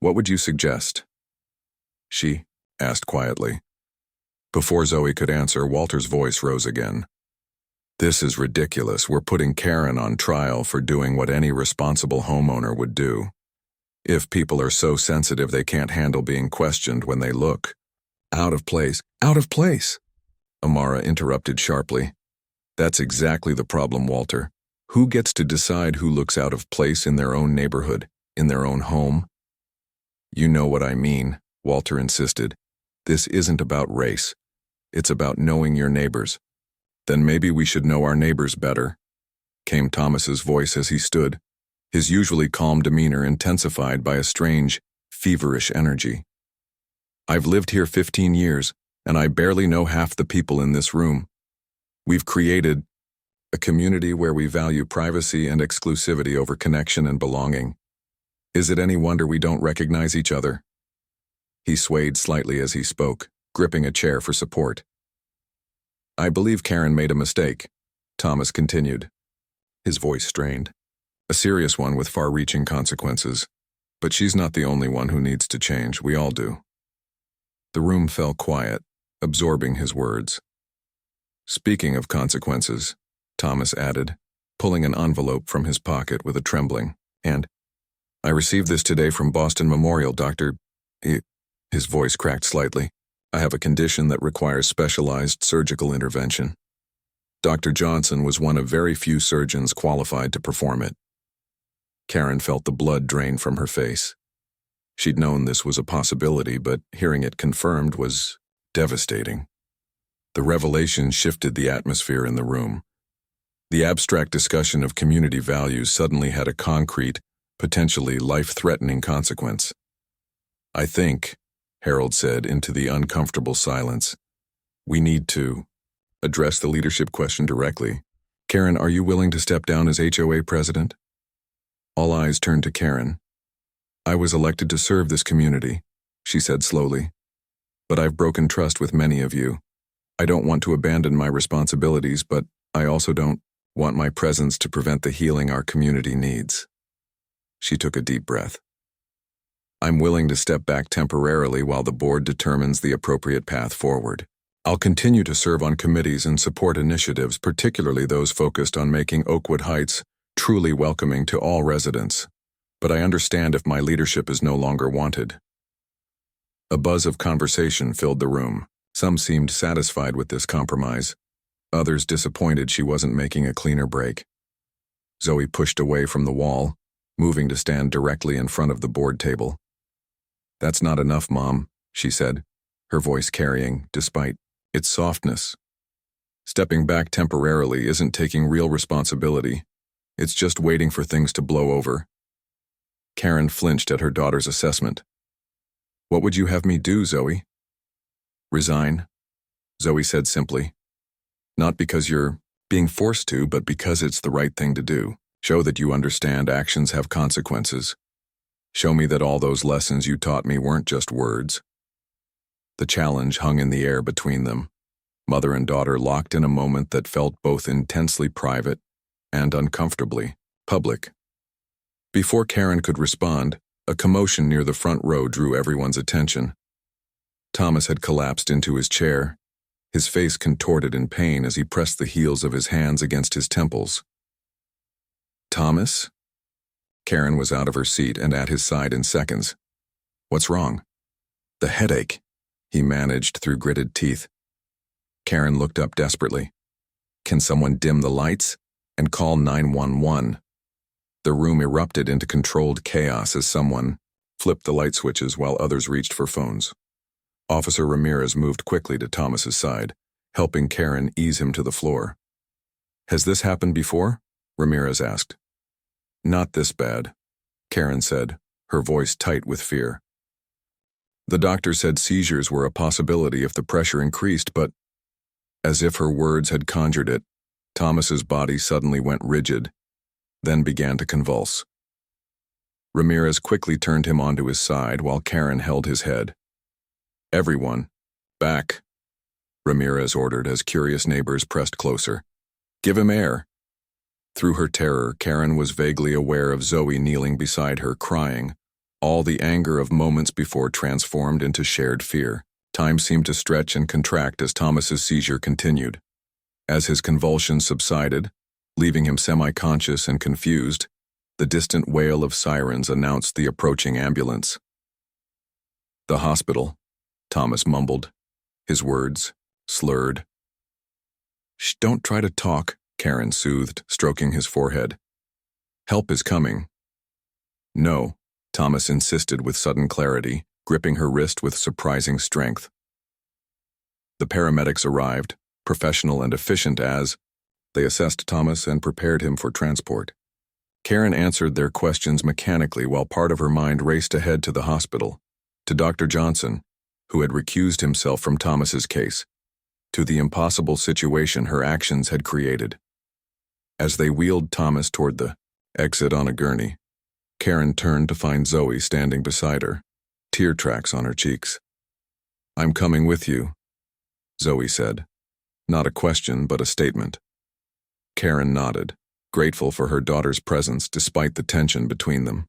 Speaker 1: What would you suggest? She asked quietly. Before Zoe could answer, Walter's voice rose again. This is ridiculous. We're putting Karen on trial for doing what any responsible homeowner would do. If people are so sensitive they can't handle being questioned when they look out of place. Out of place, Amara interrupted sharply. That's exactly the problem, Walter. Who gets to decide who looks out of place in their own neighborhood, in their own home? You know what I mean, Walter insisted. This isn't about race. It's about knowing your neighbors. Then maybe we should know our neighbors better, came Thomas's voice as he stood, his usually calm demeanor intensified by a strange, feverish energy. I've lived here 15 years, and I barely know half the people in this room. We've created A community where we value privacy and exclusivity over connection and belonging. Is it any wonder we don't recognize each other? He swayed slightly as he spoke, gripping a chair for support. I believe Karen made a mistake, Thomas continued, his voice strained. A serious one with far-reaching consequences. But she's not the only one who needs to change, we all do. The room fell quiet, absorbing his words. Speaking of consequences, Thomas added, pulling an envelope from his pocket with a trembling hand. I received this today from Boston Memorial, Dr. His voice cracked slightly. I have a condition that requires specialized surgical intervention. Dr. Johnson was one of very few surgeons qualified to perform it. Karen felt the blood drain from her face. She'd known this was a possibility, but hearing it confirmed was devastating. The revelation shifted the atmosphere in the room. The abstract discussion of community values suddenly had a concrete, potentially life-threatening consequence. I think, Harold said into the uncomfortable silence, we need to address the leadership question directly. Karen, are you willing to step down as HOA president? All eyes turned to Karen. I was elected to serve this community, she said slowly. But I've broken trust with many of you. I don't want to abandon my responsibilities, but I also don't want my presence to prevent the healing our community needs. She took a deep breath. I'm willing to step back temporarily while the board determines the appropriate path forward. I'll continue to serve on committees and support initiatives, particularly those focused on making Oakwood Heights truly welcoming to all residents, but I understand if my leadership is no longer wanted. A buzz of conversation filled the room. Some seemed satisfied with this compromise, others disappointed she wasn't making a cleaner break. Zoe pushed away from the wall, moving to stand directly in front of the board table. That's not enough, Mom, she said, her voice carrying, despite its softness. Stepping back temporarily isn't taking real responsibility. It's just waiting for things to blow over. Karen flinched at her daughter's assessment. What would you have me do, Zoe? Resign, Zoe said simply. Not because you're being forced to, but because it's the right thing to do. Show that you understand actions have consequences. Show me that all those lessons you taught me weren't just words. The challenge hung in the air between them, mother and daughter locked in a moment that felt both intensely private and uncomfortably public. Before Karen could respond, a commotion near the front row drew everyone's attention. Thomas had collapsed into his chair, his face contorted in pain as he pressed the heels of his hands against his temples. Thomas? Karen was out of her seat and at his side in seconds. What's wrong? The headache, he managed through gritted teeth. Karen looked up desperately. Can someone dim the lights and call 911? The room erupted into controlled chaos as someone flipped the light switches while others reached for phones. Officer Ramirez moved quickly to Thomas's side, helping Karen ease him to the floor. Has this happened before? Ramirez asked. Not this bad, Karen said, her voice tight with fear. The doctor said seizures were a possibility if the pressure increased, but as if her words had conjured it, Thomas's body suddenly went rigid, then began to convulse. Ramirez quickly turned him onto his side while Karen held his head. Everyone, back, Ramirez ordered as curious neighbors pressed closer. Give him air. Through her terror, Karen was vaguely aware of Zoe kneeling beside her, crying, all the anger of moments before transformed into shared fear. Time seemed to stretch and contract as Thomas's seizure continued. As his convulsions subsided, leaving him semi-conscious and confused, the distant wail of sirens announced the approaching ambulance. The hospital, Thomas mumbled, his words slurred. Shh, don't try to talk, Karen soothed, stroking his forehead. Help is coming. No, Thomas insisted with sudden clarity, gripping her wrist with surprising strength. The paramedics arrived, professional and efficient as they assessed Thomas and prepared him for transport. Karen answered their questions mechanically while part of her mind raced ahead to the hospital, to Dr. Johnson, who had recused himself from Thomas's case, to the impossible situation her actions had created. As they wheeled Thomas toward the exit on a gurney, Karen turned to find Zoe standing beside her, tear tracks on her cheeks. "I'm coming with you," Zoe said. Not a question, but a statement. Karen nodded, grateful for her daughter's presence despite the tension between them.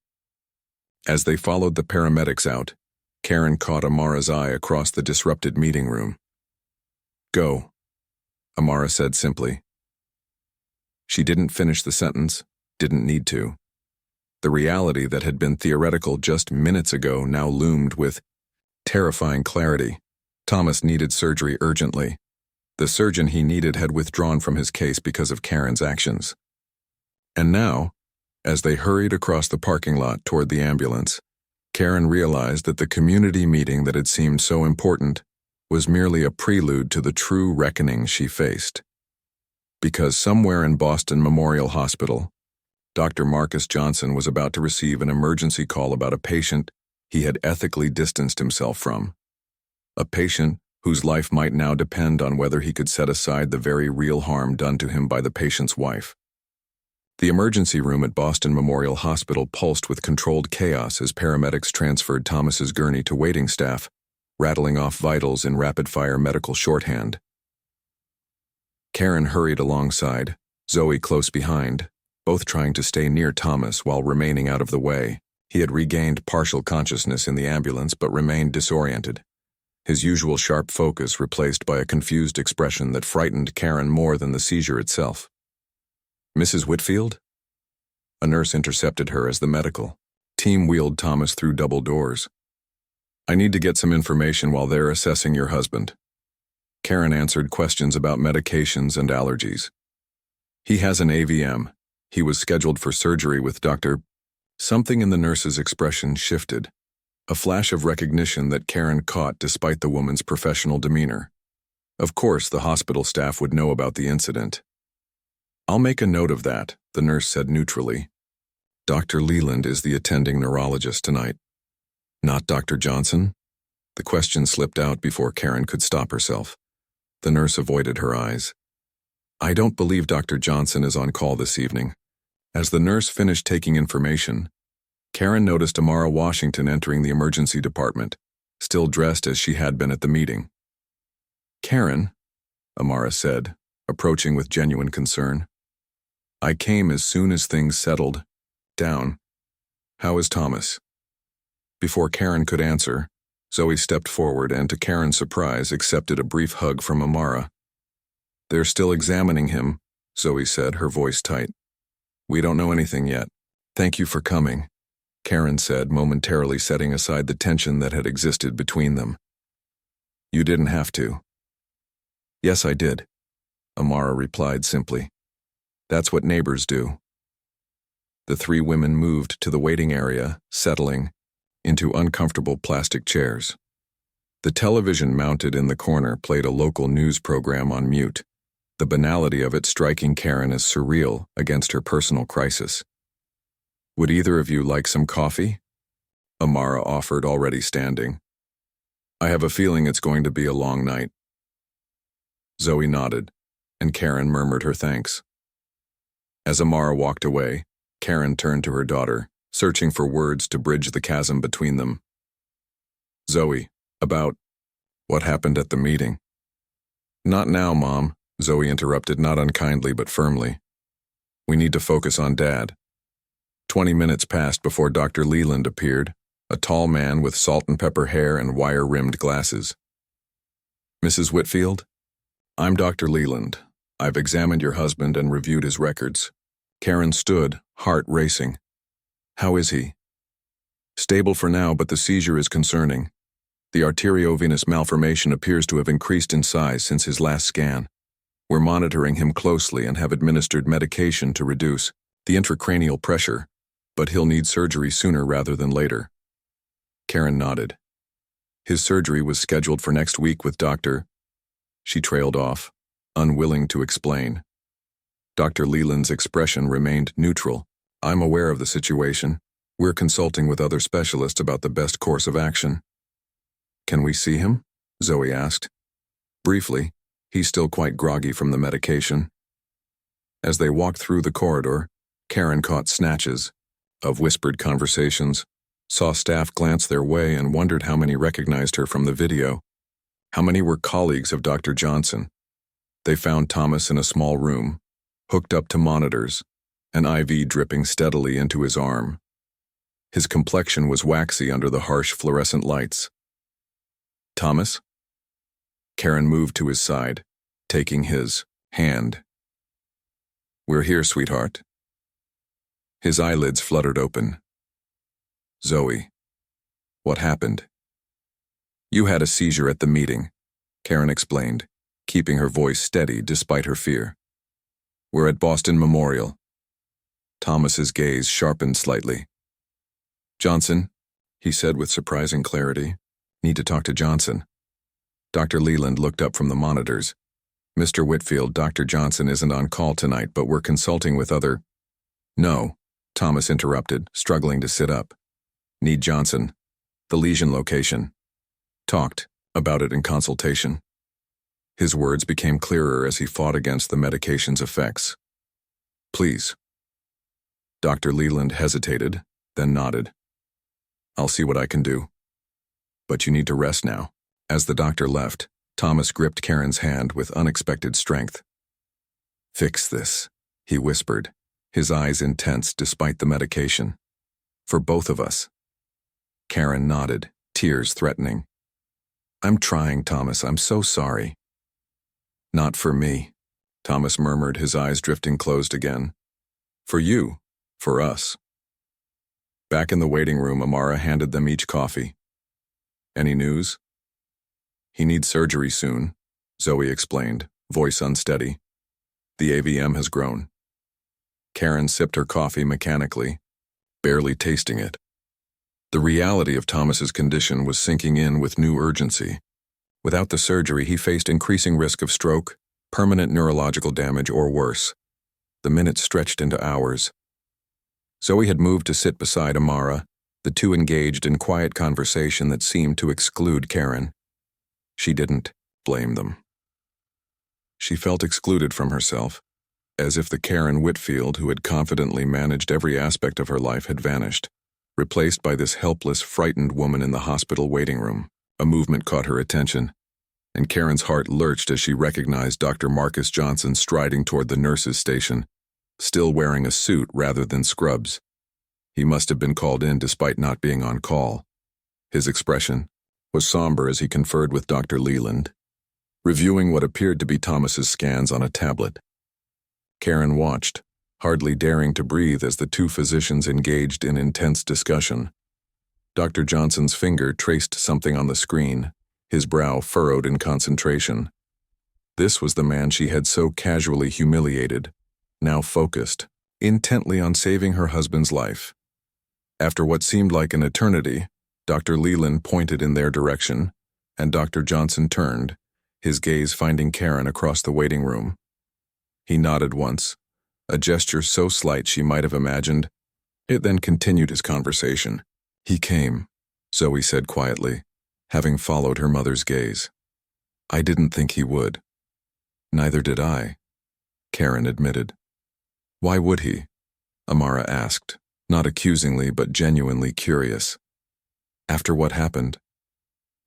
Speaker 1: As they followed the paramedics out, Karen caught Amara's eye across the disrupted meeting room. "Go," Amara said simply. She didn't finish the sentence, didn't need to. The reality that had been theoretical just minutes ago now loomed with terrifying clarity. Thomas needed surgery urgently. The surgeon he needed had withdrawn from his case because of Karen's actions. And now, as they hurried across the parking lot toward the ambulance, Karen realized that the community meeting that had seemed so important was merely a prelude to the true reckoning she faced. Because somewhere in Boston Memorial Hospital, Dr. Marcus Johnson was about to receive an emergency call about a patient he had ethically distanced himself from. A patient whose life might now depend on whether he could set aside the very real harm done to him by the patient's wife. The emergency room at Boston Memorial Hospital pulsed with controlled chaos as paramedics transferred Thomas's gurney to waiting staff, rattling off vitals in rapid-fire medical shorthand. Karen hurried alongside, Zoe close behind, both trying to stay near Thomas while remaining out of the way. He had regained partial consciousness in the ambulance but remained disoriented, his usual sharp focus replaced by a confused expression that frightened Karen more than the seizure itself. "Mrs. Whitfield?" A nurse intercepted her as the medical team wheeled Thomas through double doors. "I need to get some information while they're assessing your husband." Karen answered questions about medications and allergies. "He has an AVM. He was scheduled for surgery with Dr. Something in the nurse's expression shifted, a flash of recognition that Karen caught despite the woman's professional demeanor. Of course, the hospital staff would know about the incident. "I'll make a note of that," the nurse said neutrally. "Dr. Leland is the attending neurologist tonight." "Not Dr. Johnson?" The question slipped out before Karen could stop herself. The nurse avoided her eyes. "I don't believe Dr. Johnson is on call this evening." As the nurse finished taking information, Karen noticed Amara Washington entering the emergency department, still dressed as she had been at the meeting. "Karen," Amara said, approaching with genuine concern. "I came as soon as things settled down. How is Thomas?" Before Karen could answer, Zoe stepped forward and, to Karen's surprise, accepted a brief hug from Amara. "They're still examining him," Zoe said, her voice tight. "We don't know anything yet." "Thank you for coming," Karen said, momentarily setting aside the tension that had existed between them. "You didn't have to." "Yes, I did," Amara replied simply. "That's what neighbors do." The three women moved to the waiting area, settling into uncomfortable plastic chairs. The television mounted in the corner played a local news program on mute, the banality of it striking Karen as surreal against her personal crisis. "Would either of you like some coffee?" Amara offered, already standing. "I have a feeling it's going to be a long night." Zoe nodded, and Karen murmured her thanks. As Amara walked away, Karen turned to her daughter, searching for words to bridge the chasm between them. "Zoe, about what happened at the meeting?" "Not now, Mom," Zoe interrupted, not unkindly but firmly. "We need to focus on Dad." 20 minutes passed before Dr. Leland appeared, a tall man with salt and pepper hair and wire-rimmed glasses. "Mrs. Whitfield? I'm Dr. Leland. I've examined your husband and reviewed his records." Karen stood, heart racing. "How is he?" "Stable for now, but the seizure is concerning. The arteriovenous malformation appears to have increased in size since his last scan. We're monitoring him closely and have administered medication to reduce the intracranial pressure, but he'll need surgery sooner rather than later." Karen nodded. "His surgery was scheduled for next week with Dr." She trailed off, unwilling to explain. Dr. Leland's expression remained neutral. "I'm aware of the situation. We're consulting with other specialists about the best course of action." "Can we see him?" Zoe asked. "Briefly. He's still quite groggy from the medication." As they walked through the corridor, Karen caught snatches of whispered conversations, saw staff glance their way and wondered how many recognized her from the video. How many were colleagues of Dr. Johnson? They found Thomas in a small room, hooked up to monitors, an IV dripping steadily into his arm. His complexion was waxy under the harsh fluorescent lights. "Thomas?" Karen moved to his side, taking his hand. "We're here, sweetheart." His eyelids fluttered open. "Zoe, what happened?" "You had a seizure at the meeting," Karen explained, keeping her voice steady despite her fear. "We're at Boston Memorial." Thomas's gaze sharpened slightly. "Johnson," he said with surprising clarity. "Need to talk to Johnson." Dr. Leland looked up from the monitors. "Mr. Whitfield, Dr. Johnson isn't on call tonight, but we're consulting with other—" "No," Thomas interrupted, struggling to sit up. "Need Johnson. The lesion location. Talked about it in consultation." His words became clearer as he fought against the medication's effects. "Please." Dr. Leland hesitated, then nodded. "I'll see what I can do. But you need to rest now." As the doctor left, Thomas gripped Karen's hand with unexpected strength. "Fix this," he whispered, his eyes intense despite the medication. "For both of us." Karen nodded, tears threatening. "I'm trying, Thomas. I'm so sorry." "Not for me," Thomas murmured, his eyes drifting closed again. "For you. For us." Back in the waiting room, Amara handed them each coffee. "Any news?" "He needs surgery soon," Zoe explained, voice unsteady. "The AVM has grown." Karen sipped her coffee mechanically, barely tasting it. The reality of Thomas's condition was sinking in with new urgency. Without the surgery, he faced increasing risk of stroke, permanent neurological damage, or worse. The minutes stretched into hours. Zoe had moved to sit beside Amara, the two engaged in quiet conversation that seemed to exclude Karen. She didn't blame them. She felt excluded from herself, as if the Karen Whitfield who had confidently managed every aspect of her life had vanished, replaced by this helpless, frightened woman in the hospital waiting room. A movement caught her attention, and Karen's heart lurched as she recognized Dr. Marcus Johnson striding toward the nurse's station, still wearing a suit rather than scrubs. He must have been called in despite not being on call. His expression was somber as he conferred with Dr. Leland, reviewing what appeared to be Thomas's scans on a tablet. Karen watched, hardly daring to breathe as the two physicians engaged in intense discussion. Dr. Johnson's finger traced something on the screen, his brow furrowed in concentration. This was the man she had so casually humiliated, now focused, intently on saving her husband's life. After what seemed like an eternity, Dr. Leland pointed in their direction, and Dr. Johnson turned, his gaze finding Karen across the waiting room. He nodded once, a gesture so slight she might have imagined. It then continued his conversation. "He came," Zoe said quietly, having followed her mother's gaze. "I didn't think he would." "Neither did I," Karen admitted. "Why would he?" Amara asked, not accusingly but genuinely curious. "After what happened?"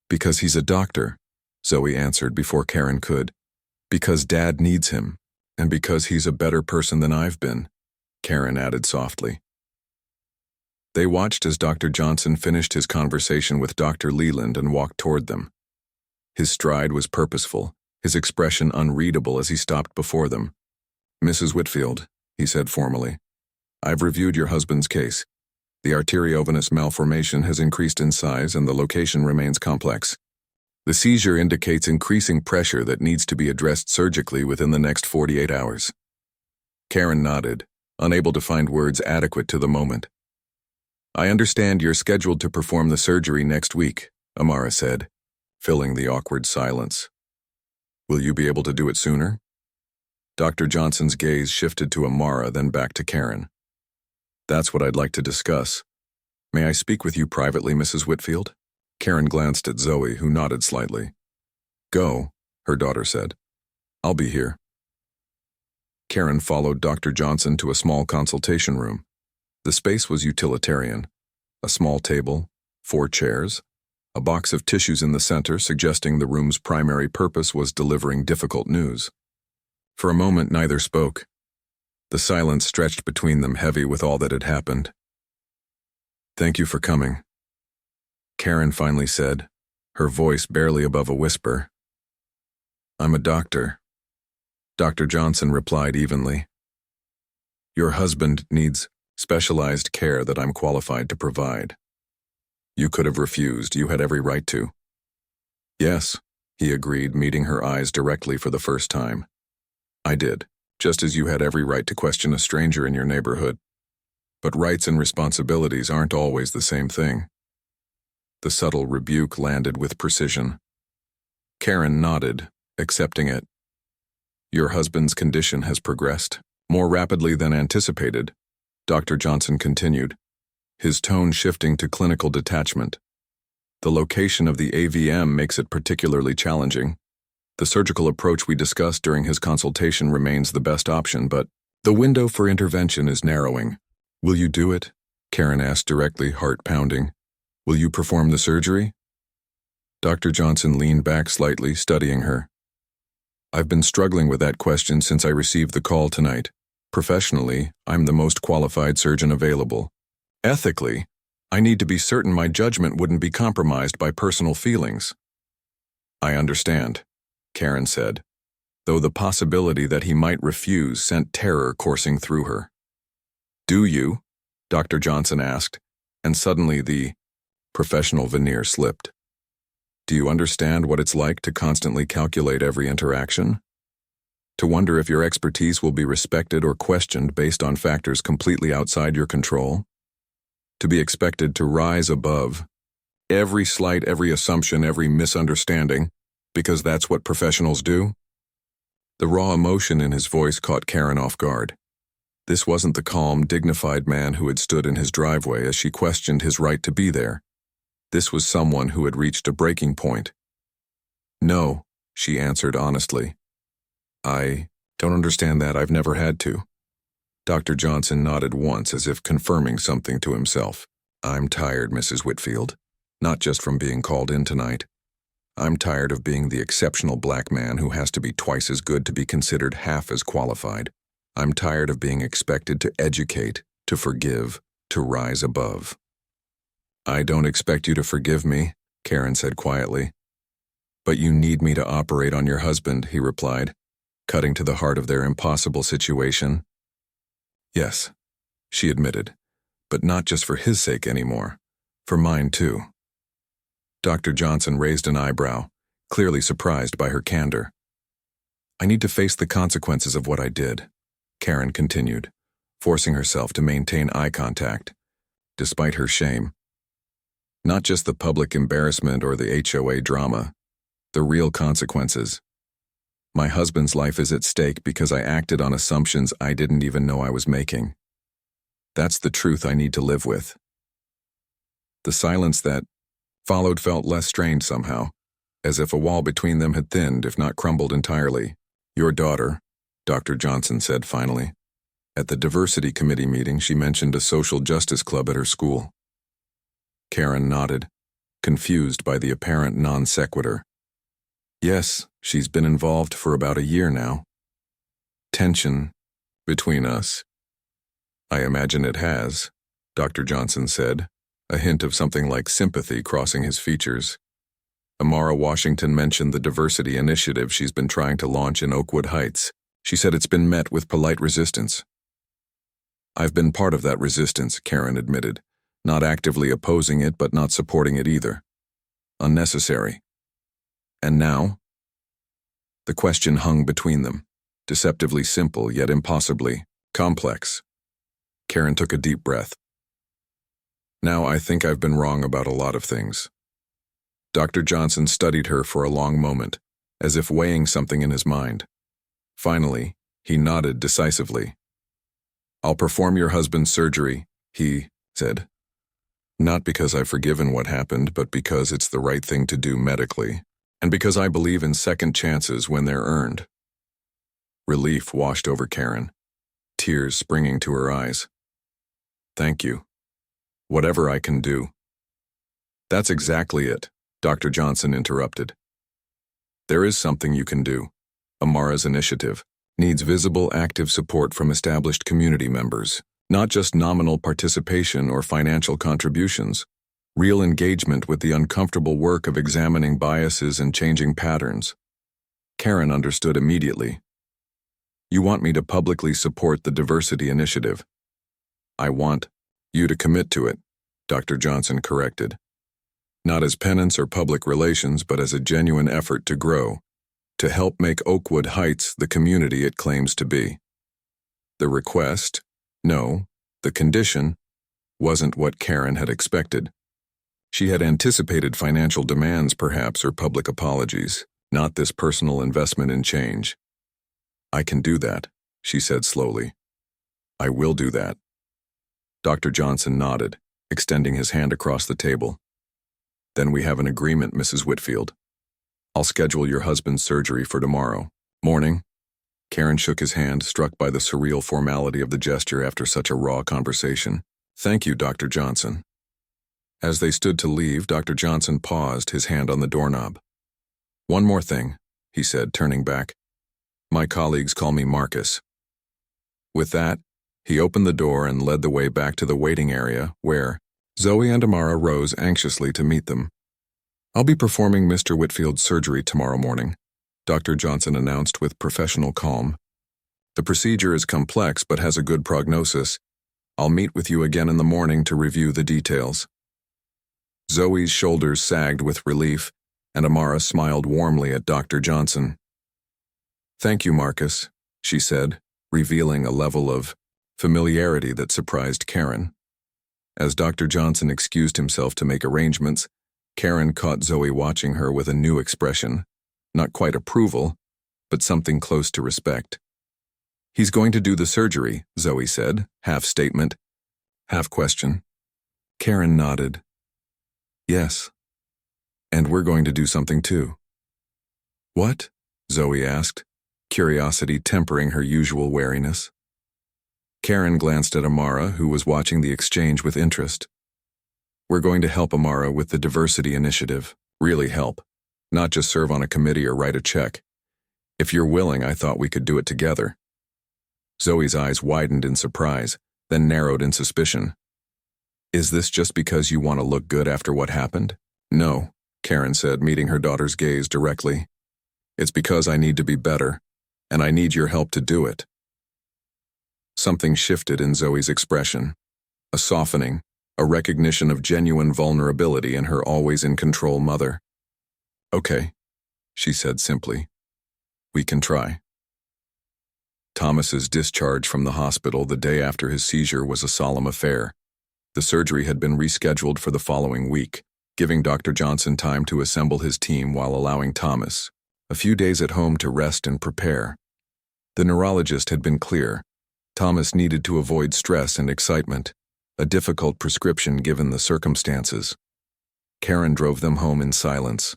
Speaker 1: "Because he's a doctor," Zoe answered before Karen could. "Because Dad needs him, and because he's a better person than I've been," Karen added softly. They watched as Dr. Johnson finished his conversation with Dr. Leland and walked toward them. His stride was purposeful, his expression unreadable as he stopped before them. "Mrs. Whitfield," he said formally, "I've reviewed your husband's case. The arteriovenous malformation has increased in size and the location remains complex. The seizure indicates increasing pressure that needs to be addressed surgically within the next 48 hours. Karen nodded, unable to find words adequate to the moment. "I understand you're scheduled to perform the surgery next week," Amara said, filling the awkward silence. "Will you be able to do it sooner?" Dr. Johnson's gaze shifted to Amara, then back to Karen. "That's what I'd like to discuss. May I speak with you privately, Mrs. Whitfield?" Karen glanced at Zoe, who nodded slightly. "Go," her daughter said. "I'll be here." Karen followed Dr. Johnson to a small consultation room. The space was utilitarian. A small table, 4 chairs, a box of tissues in the center suggesting the room's primary purpose was delivering difficult news. For a moment, neither spoke. The silence stretched between them, heavy with all that had happened. "Thank you for coming," Karen finally said, her voice barely above a whisper. "I'm a doctor," Dr. Johnson replied evenly. "Your husband needs specialized care that I'm qualified to provide. You could have refused. You had every right to." "Yes," he agreed, meeting her eyes directly for the first time. "I did, just as you had every right to question a stranger in your neighborhood. But rights and responsibilities aren't always the same thing." The subtle rebuke landed with precision. Karen nodded, accepting it. "Your husband's condition has progressed more rapidly than anticipated," Dr. Johnson continued, his tone shifting to clinical detachment. "The location of the AVM makes it particularly challenging. The surgical approach we discussed during his consultation remains the best option, but the window for intervention is narrowing." "Will you do it?" Karen asked directly, heart pounding. "Will you perform the surgery?" Dr. Johnson leaned back slightly, studying her. "I've been struggling with that question since I received the call tonight. Professionally, I'm the most qualified surgeon available. Ethically, I need to be certain my judgment wouldn't be compromised by personal feelings." "I understand," Karen said, though the possibility that he might refuse sent terror coursing through her. "Do you?" Dr. Johnson asked, and suddenly the professional veneer slipped. "Do you understand what it's like to constantly calculate every interaction? To wonder if your expertise will be respected or questioned based on factors completely outside your control? To be expected to rise above every slight, every assumption, every misunderstanding, because that's what professionals do?" The raw emotion in his voice caught Karen off guard. This wasn't the calm, dignified man who had stood in his driveway as she questioned his right to be there. This was someone who had reached a breaking point. "No," she answered honestly. "I don't understand that. I've never had to." Dr. Johnson nodded once as if confirming something to himself. "I'm tired, Mrs. Whitfield. Not just from being called in tonight. I'm tired of being the exceptional black man who has to be twice as good to be considered half as qualified. I'm tired of being expected to educate, to forgive, to rise above." "I don't expect you to forgive me," Karen said quietly. "But you need me to operate on your husband," he replied, cutting to the heart of their impossible situation. "Yes," she admitted, "but not just for his sake anymore. For mine too." Dr. Johnson raised an eyebrow, clearly surprised by her candor. "I need to face the consequences of what I did," Karen continued, forcing herself to maintain eye contact, despite her shame. "Not just the public embarrassment or the HOA drama, the real consequences. My husband's life is at stake because I acted on assumptions I didn't even know I was making. That's the truth I need to live with." The silence that followed felt less strained somehow, as if a wall between them had thinned, if not crumbled entirely. "Your daughter," Dr. Johnson said finally. At the diversity committee meeting, she mentioned a social justice club at her school. Karen nodded, confused by the apparent non sequitur. "Yes, she's been involved for about a year now." "Tension between us." "I imagine it has," Dr. Johnson said, a hint of something like sympathy crossing his features. "Amara Washington mentioned the diversity initiative she's been trying to launch in Oakwood Heights. She said it's been met with polite resistance." "I've been part of that resistance," Karen admitted, not actively opposing it but not supporting it either. "Unnecessary." "And now?" The question hung between them, deceptively simple yet impossibly complex. Karen took a deep breath. "Now I think I've been wrong about a lot of things." Dr. Johnson studied her for a long moment, as if weighing something in his mind. Finally, he nodded decisively. "I'll perform your husband's surgery," he said. "Not because I've forgiven what happened, but because it's the right thing to do medically, and because I believe in second chances when they're earned." Relief washed over Karen, tears springing to her eyes. Thank you. Whatever I can do. That's exactly it, Dr. Johnson interrupted. There is something you can do. Amara's initiative needs visible, active support from established community members, not just nominal participation or financial contributions. Real engagement with the uncomfortable work of examining biases and changing patterns. Karen understood immediately. You want me to publicly support the diversity initiative. I want you to commit to it, Dr. Johnson corrected. Not as penance or public relations, but as a genuine effort to grow, to help make Oakwood Heights the community it claims to be. The request, no, the condition, wasn't what Karen had expected. She had anticipated financial demands, perhaps, or public apologies, not this personal investment in change. I can do that, she said slowly. I will do that. Dr. Johnson nodded, extending his hand across the table. Then we have an agreement, Mrs. Whitfield. I'll schedule your husband's surgery for tomorrow morning. Karen shook his hand, struck by the surreal formality of the gesture after such a raw conversation. Thank you, Dr. Johnson. As they stood to leave, Dr. Johnson paused, his hand on the doorknob. One more thing, he said, turning back. My colleagues call me Marcus. With that, he opened the door and led the way back to the waiting area where Zoe and Amara rose anxiously to meet them. I'll be performing Mr. Whitfield's surgery tomorrow morning, Dr. Johnson announced with professional calm. The procedure is complex but has a good prognosis. I'll meet with you again in the morning to review the details. Zoe's shoulders sagged with relief, and Amara smiled warmly at Dr. Johnson. Thank you, Marcus, she said, revealing a level of familiarity that surprised Karen. As Dr. Johnson excused himself to make arrangements, Karen caught Zoe watching her with a new expression, not quite approval, but something close to respect. He's going to do the surgery, Zoe said, half statement, half question. Karen nodded. Yes. And we're going to do something too. What? Zoe asked, curiosity tempering her usual wariness. Karen glanced at Amara, who was watching the exchange with interest. We're going to help Amara with the diversity initiative. Really help. Not just serve on a committee or write a check. If you're willing, I thought we could do it together. Zoe's eyes widened in surprise, then narrowed in suspicion. Is this just because you want to look good after what happened? No, Karen said, meeting her daughter's gaze directly. It's because I need to be better, and I need your help to do it. Something shifted in Zoe's expression. A softening, a recognition of genuine vulnerability in her always-in-control mother. Okay, she said simply. We can try. Thomas's discharge from the hospital the day after his seizure was a solemn affair. The surgery had been rescheduled for the following week, giving Dr. Johnson time to assemble his team while allowing Thomas a few days at home to rest and prepare. The neurologist had been clear. Thomas needed to avoid stress and excitement, a difficult prescription given the circumstances. Karen drove them home in silence,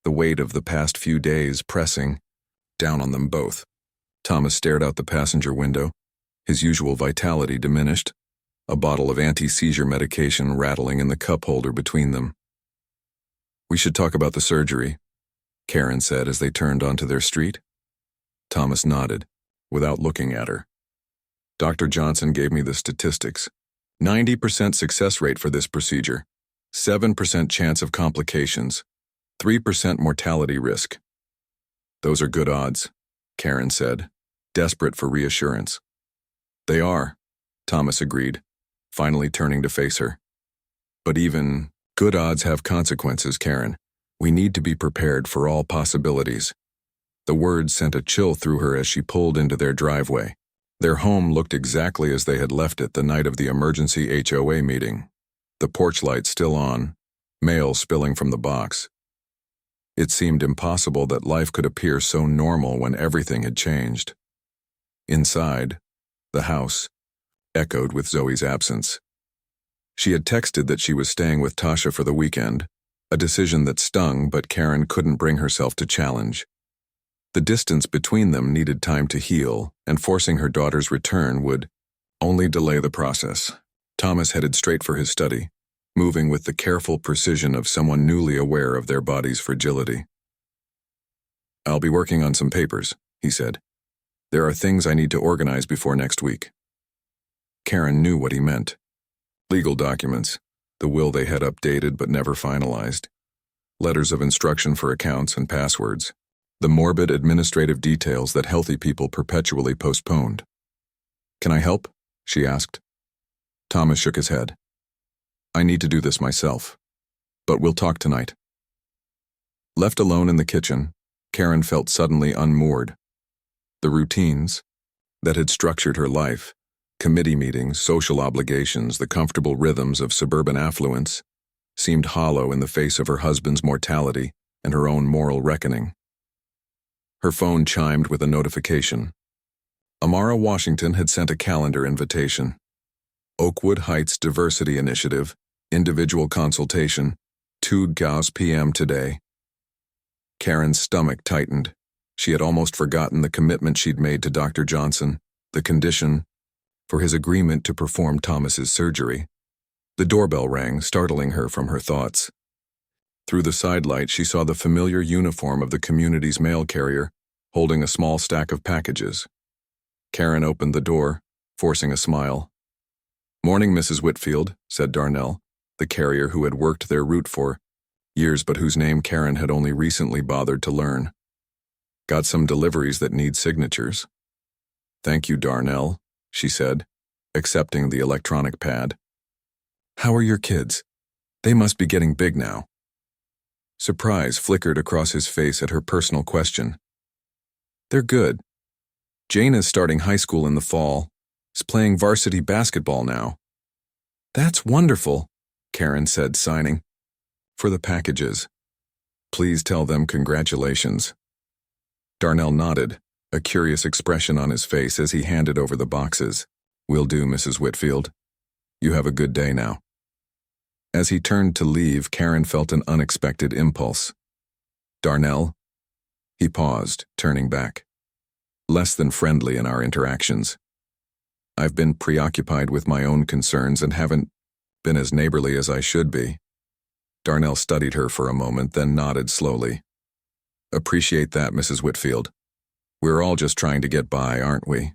Speaker 1: the weight of the past few days pressing down on them both. Thomas stared out the passenger window, his usual vitality diminished, a bottle of anti-seizure medication rattling in the cup holder between them. We should talk about the surgery, Karen said as they turned onto their street. Thomas nodded, without looking at her. Dr. Johnson gave me the statistics. 90% success rate for this procedure, 7% chance of complications, 3% mortality risk. Those are good odds, Karen said, desperate for reassurance. They are, Thomas agreed, finally turning to face her. But even good odds have consequences, Karen. We need to be prepared for all possibilities. The words sent a chill through her as she pulled into their driveway. Their home looked exactly as they had left it the night of the emergency HOA meeting. The porch light still on, mail spilling from the box. It seemed impossible that life could appear so normal when everything had changed. Inside, the house echoed with Zoe's absence. She had texted that she was staying with Tasha for the weekend, a decision that stung but Karen couldn't bring herself to challenge. The distance between them needed time to heal, and forcing her daughter's return would only delay the process. Thomas headed straight for his study, moving with the careful precision of someone newly aware of their body's fragility. "I'll be working on some papers," he said. "There are things I need to organize before next week." Karen knew what he meant. Legal documents, the will they had updated but never finalized, letters of instruction for accounts and passwords, the morbid administrative details that healthy people perpetually postponed. "Can I help?" she asked. Thomas shook his head. "I need to do this myself, but we'll talk tonight." Left alone in the kitchen, Karen felt suddenly unmoored. The routines that had structured her life, committee meetings, social obligations, the comfortable rhythms of suburban affluence, seemed hollow in the face of her husband's mortality and her own moral reckoning. Her phone chimed with a notification. Amara Washington had sent a calendar invitation. Oakwood Heights Diversity Initiative, individual consultation, 2 p.m. today. Karen's stomach tightened. She had almost forgotten the commitment she'd made to Dr. Johnson, the condition for his agreement to perform Thomas's surgery. The doorbell rang, startling her from her thoughts. Through the sidelight, she saw the familiar uniform of the community's mail carrier, holding a small stack of packages. Karen opened the door, forcing a smile. "Morning, Mrs. Whitfield," said Darnell, the carrier who had worked their route for years but whose name Karen had only recently bothered to learn. "Got some deliveries that need signatures." "Thank you, Darnell," she said, accepting the electronic pad. "How are your kids? They must be getting big now." Surprise flickered across his face at her personal question. "They're good. Jane is starting high school in the fall, is playing varsity basketball now." "That's wonderful," Karen said, signing. "For the packages. Please tell them congratulations." Darnell nodded, a curious expression on his face as he handed over the boxes. "Will do, Mrs. Whitfield. You have a good day now." As he turned to leave, Karen felt an unexpected impulse. "Darnell?" He paused, turning back. "Less than friendly in our interactions. I've been preoccupied with my own concerns and haven't been as neighborly as I should be." Darnell studied her for a moment, then nodded slowly. "Appreciate that, Mrs. Whitfield. We're all just trying to get by, aren't we?"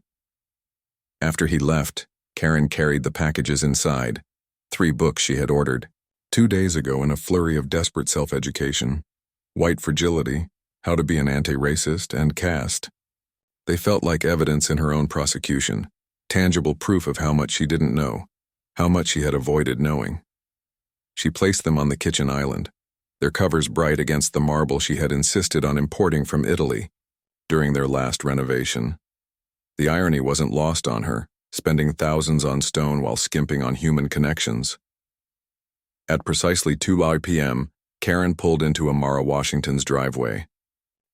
Speaker 1: After he left, Karen carried the packages inside, 3 books she had ordered 2 days ago in a flurry of desperate self-education: White Fragility, How to Be an Anti-Racist, and Caste. They felt like evidence in her own prosecution, tangible proof of how much she didn't know, how much she had avoided knowing. She placed them on the kitchen island, their covers bright against the marble she had insisted on importing from Italy during their last renovation. The irony wasn't lost on her, spending thousands on stone while skimping on human connections. At precisely 2 p.m., Karen pulled into Amara Washington's driveway.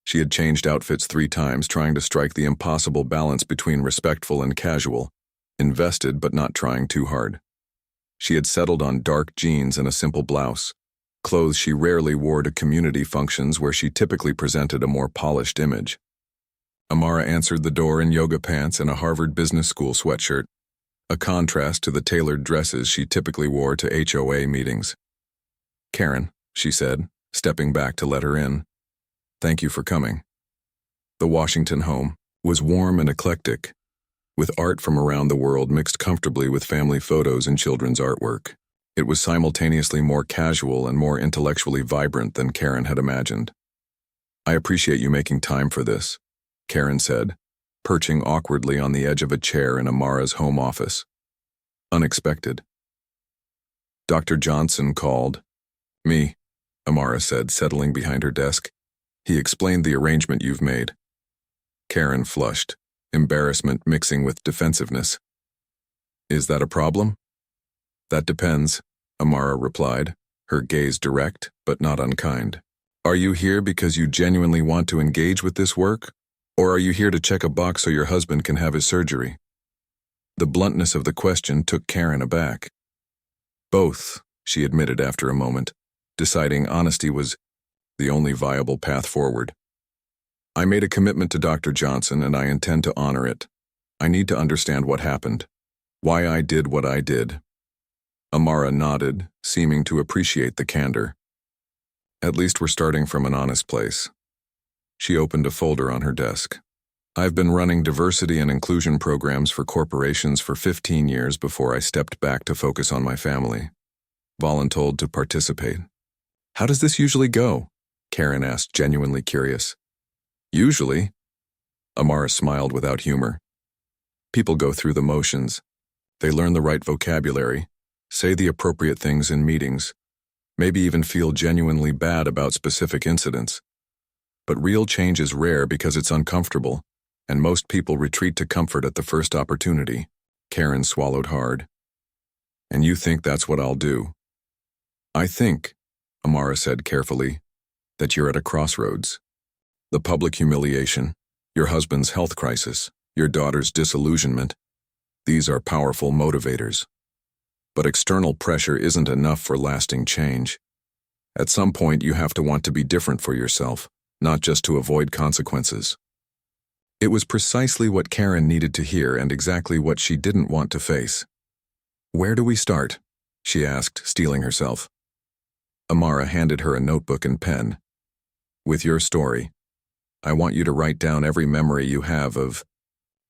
Speaker 1: She had changed outfits 3 times, trying to strike the impossible balance between respectful and casual, invested but not trying too hard. She had settled on dark jeans and a simple blouse, clothes she rarely wore to community functions where she typically presented a more polished image. Amara answered the door in yoga pants and a Harvard Business School sweatshirt, a contrast to the tailored dresses she typically wore to HOA meetings. "Karen," she said, stepping back to let her in. "Thank you for coming." The Washington home was warm and eclectic, with art from around the world mixed comfortably with family photos and children's artwork. It was simultaneously more casual and more intellectually vibrant than Karen had imagined. "I appreciate you making time for this," Karen said, perching awkwardly on the edge of a chair in Amara's home office. "Unexpected." "Dr. Johnson called." "Me," Amara said, settling behind her desk. "He explained the arrangement you've made." Karen flushed, embarrassment mixing with defensiveness. "Is that a problem?" "That depends," Amara replied, her gaze direct but not unkind. "Are you here because you genuinely want to engage with this work, or are you here to check a box so your husband can have his surgery?" The bluntness of the question took Karen aback. "Both," she admitted after a moment, deciding honesty was the only viable path forward. I made a commitment to Dr. Johnson and I intend to honor it. I need to understand what happened. Why I did what I did. Amara nodded, seeming to appreciate the candor. At least we're starting from an honest place. She opened a folder on her desk. I've been running diversity and inclusion programs for corporations for 15 years before I stepped back to focus on my family. Voluntold to participate. How does this usually go? Karen asked, genuinely curious. Usually? Amara smiled without humor. People go through the motions. They learn the right vocabulary, say the appropriate things in meetings, maybe even feel genuinely bad about specific incidents. But real change is rare because it's uncomfortable, and most people retreat to comfort at the first opportunity. Karen swallowed hard. And you think that's what I'll do? I think, Amara said carefully, that you're at a crossroads. The public humiliation, your husband's health crisis, your daughter's disillusionment, these are powerful motivators. But external pressure isn't enough for lasting change. At some point, you have to want to be different for yourself, not just to avoid consequences. It was precisely what Karen needed to hear and exactly what she didn't want to face. Where do we start? She asked, steeling herself. Amara handed her a notebook and pen. With your story. I want you to write down every memory you have of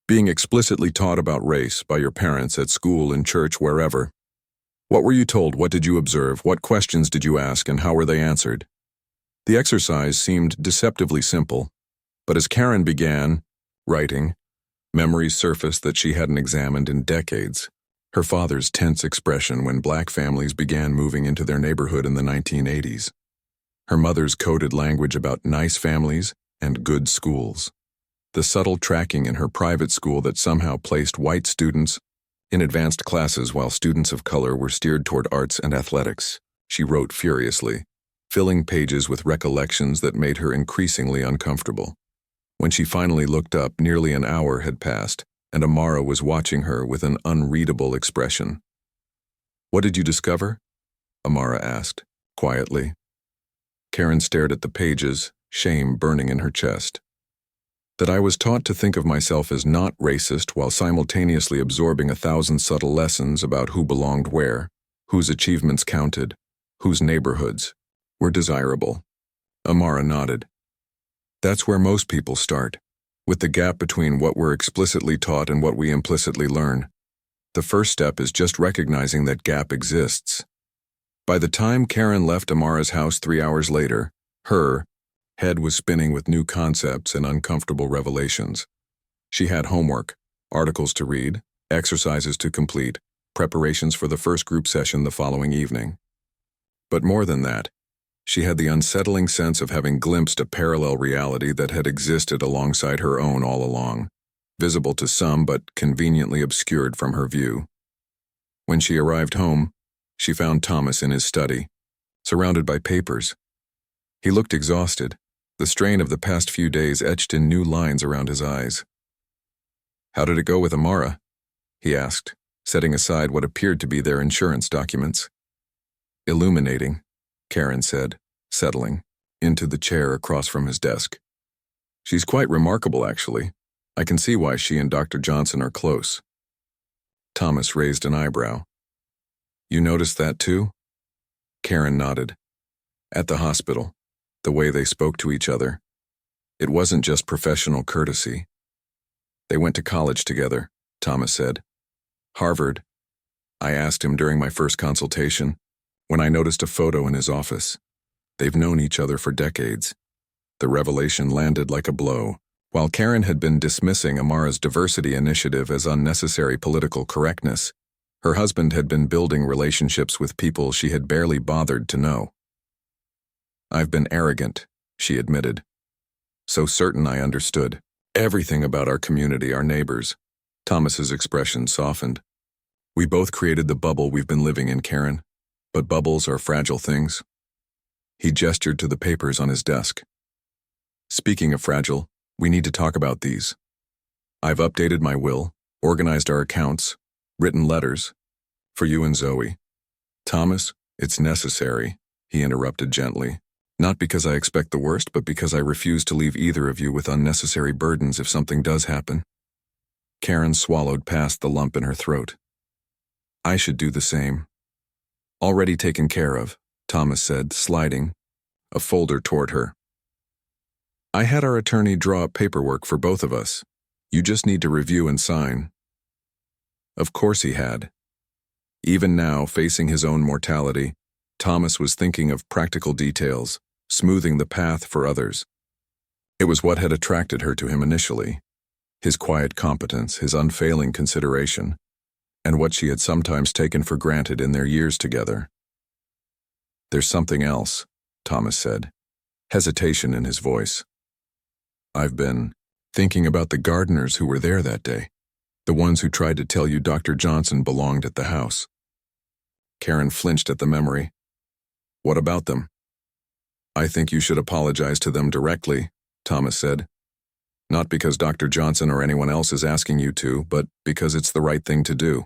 Speaker 1: being explicitly taught about race by your parents at school, in church, wherever. What were you told? What did you observe? What questions did you ask, and how were they answered? The exercise seemed deceptively simple, but as Karen began writing, memories surfaced that she hadn't examined in decades. Her father's tense expression when black families began moving into their neighborhood in the 1980s. Her mother's coded language about nice families and good schools. The subtle tracking in her private school that somehow placed white students in advanced classes while students of color were steered toward arts and athletics. She wrote furiously, filling pages with recollections that made her increasingly uncomfortable. When she finally looked up, nearly an hour had passed, and Amara was watching her with an unreadable expression. What did you discover? Amara asked, quietly. Karen stared at the pages, shame burning in her chest. That I was taught to think of myself as not racist while simultaneously absorbing 1,000 subtle lessons about who belonged where, whose achievements counted, whose neighborhoods were desirable. Amara nodded. That's where most people start, with the gap between what we're explicitly taught and what we implicitly learn. The first step is just recognizing that gap exists. By the time Karen left Amara's house 3 hours later, her head was spinning with new concepts and uncomfortable revelations. She had homework, articles to read, exercises to complete, preparations for the first group session the following evening. But more than that, she had the unsettling sense of having glimpsed a parallel reality that had existed alongside her own all along, visible to some but conveniently obscured from her view. When she arrived home, she found Thomas in his study, surrounded by papers. He looked exhausted, the strain of the past few days etched in new lines around his eyes. How did it go with Amara? He asked, setting aside what appeared to be their insurance documents. Illuminating, Karen said, settling into the chair across from his desk. She's quite remarkable, actually. I can see why she and Dr. Johnson are close. Thomas raised an eyebrow. You noticed that too? Karen nodded. At the hospital, the way they spoke to each other. It wasn't just professional courtesy. They went to college together, Thomas said. Harvard. I asked him during my first consultation, when I noticed a photo in his office. They've known each other for decades. The revelation landed like a blow. While Karen had been dismissing Amara's diversity initiative as unnecessary political correctness, her husband had been building relationships with people she had barely bothered to know. I've been arrogant, she admitted. So certain I understood everything about our community, our neighbors. Thomas's expression softened. We both created the bubble we've been living in, Karen. But bubbles are fragile things. He gestured to the papers on his desk. Speaking of fragile, we need to talk about these. I've updated my will, organized our accounts, written letters. For you and Zoe. Thomas, it's necessary, he interrupted gently. Not because I expect the worst, but because I refuse to leave either of you with unnecessary burdens if something does happen. Karen swallowed past the lump in her throat. I should do the same. Already taken care of, Thomas said, sliding a folder toward her. I had our attorney draw up paperwork for both of us. You just need to review and sign. Of course he had. Even now, facing his own mortality, Thomas was thinking of practical details, smoothing the path for others. It was what had attracted her to him initially, his quiet competence, his unfailing consideration, and what she had sometimes taken for granted in their years together. There's something else, Thomas said, hesitation in his voice. I've been thinking about the gardeners who were there that day, the ones who tried to tell you Dr. Johnson belonged at the house. Karen flinched at the memory. What about them? I think you should apologize to them directly, Thomas said. Not because Dr. Johnson or anyone else is asking you to, but because it's the right thing to do.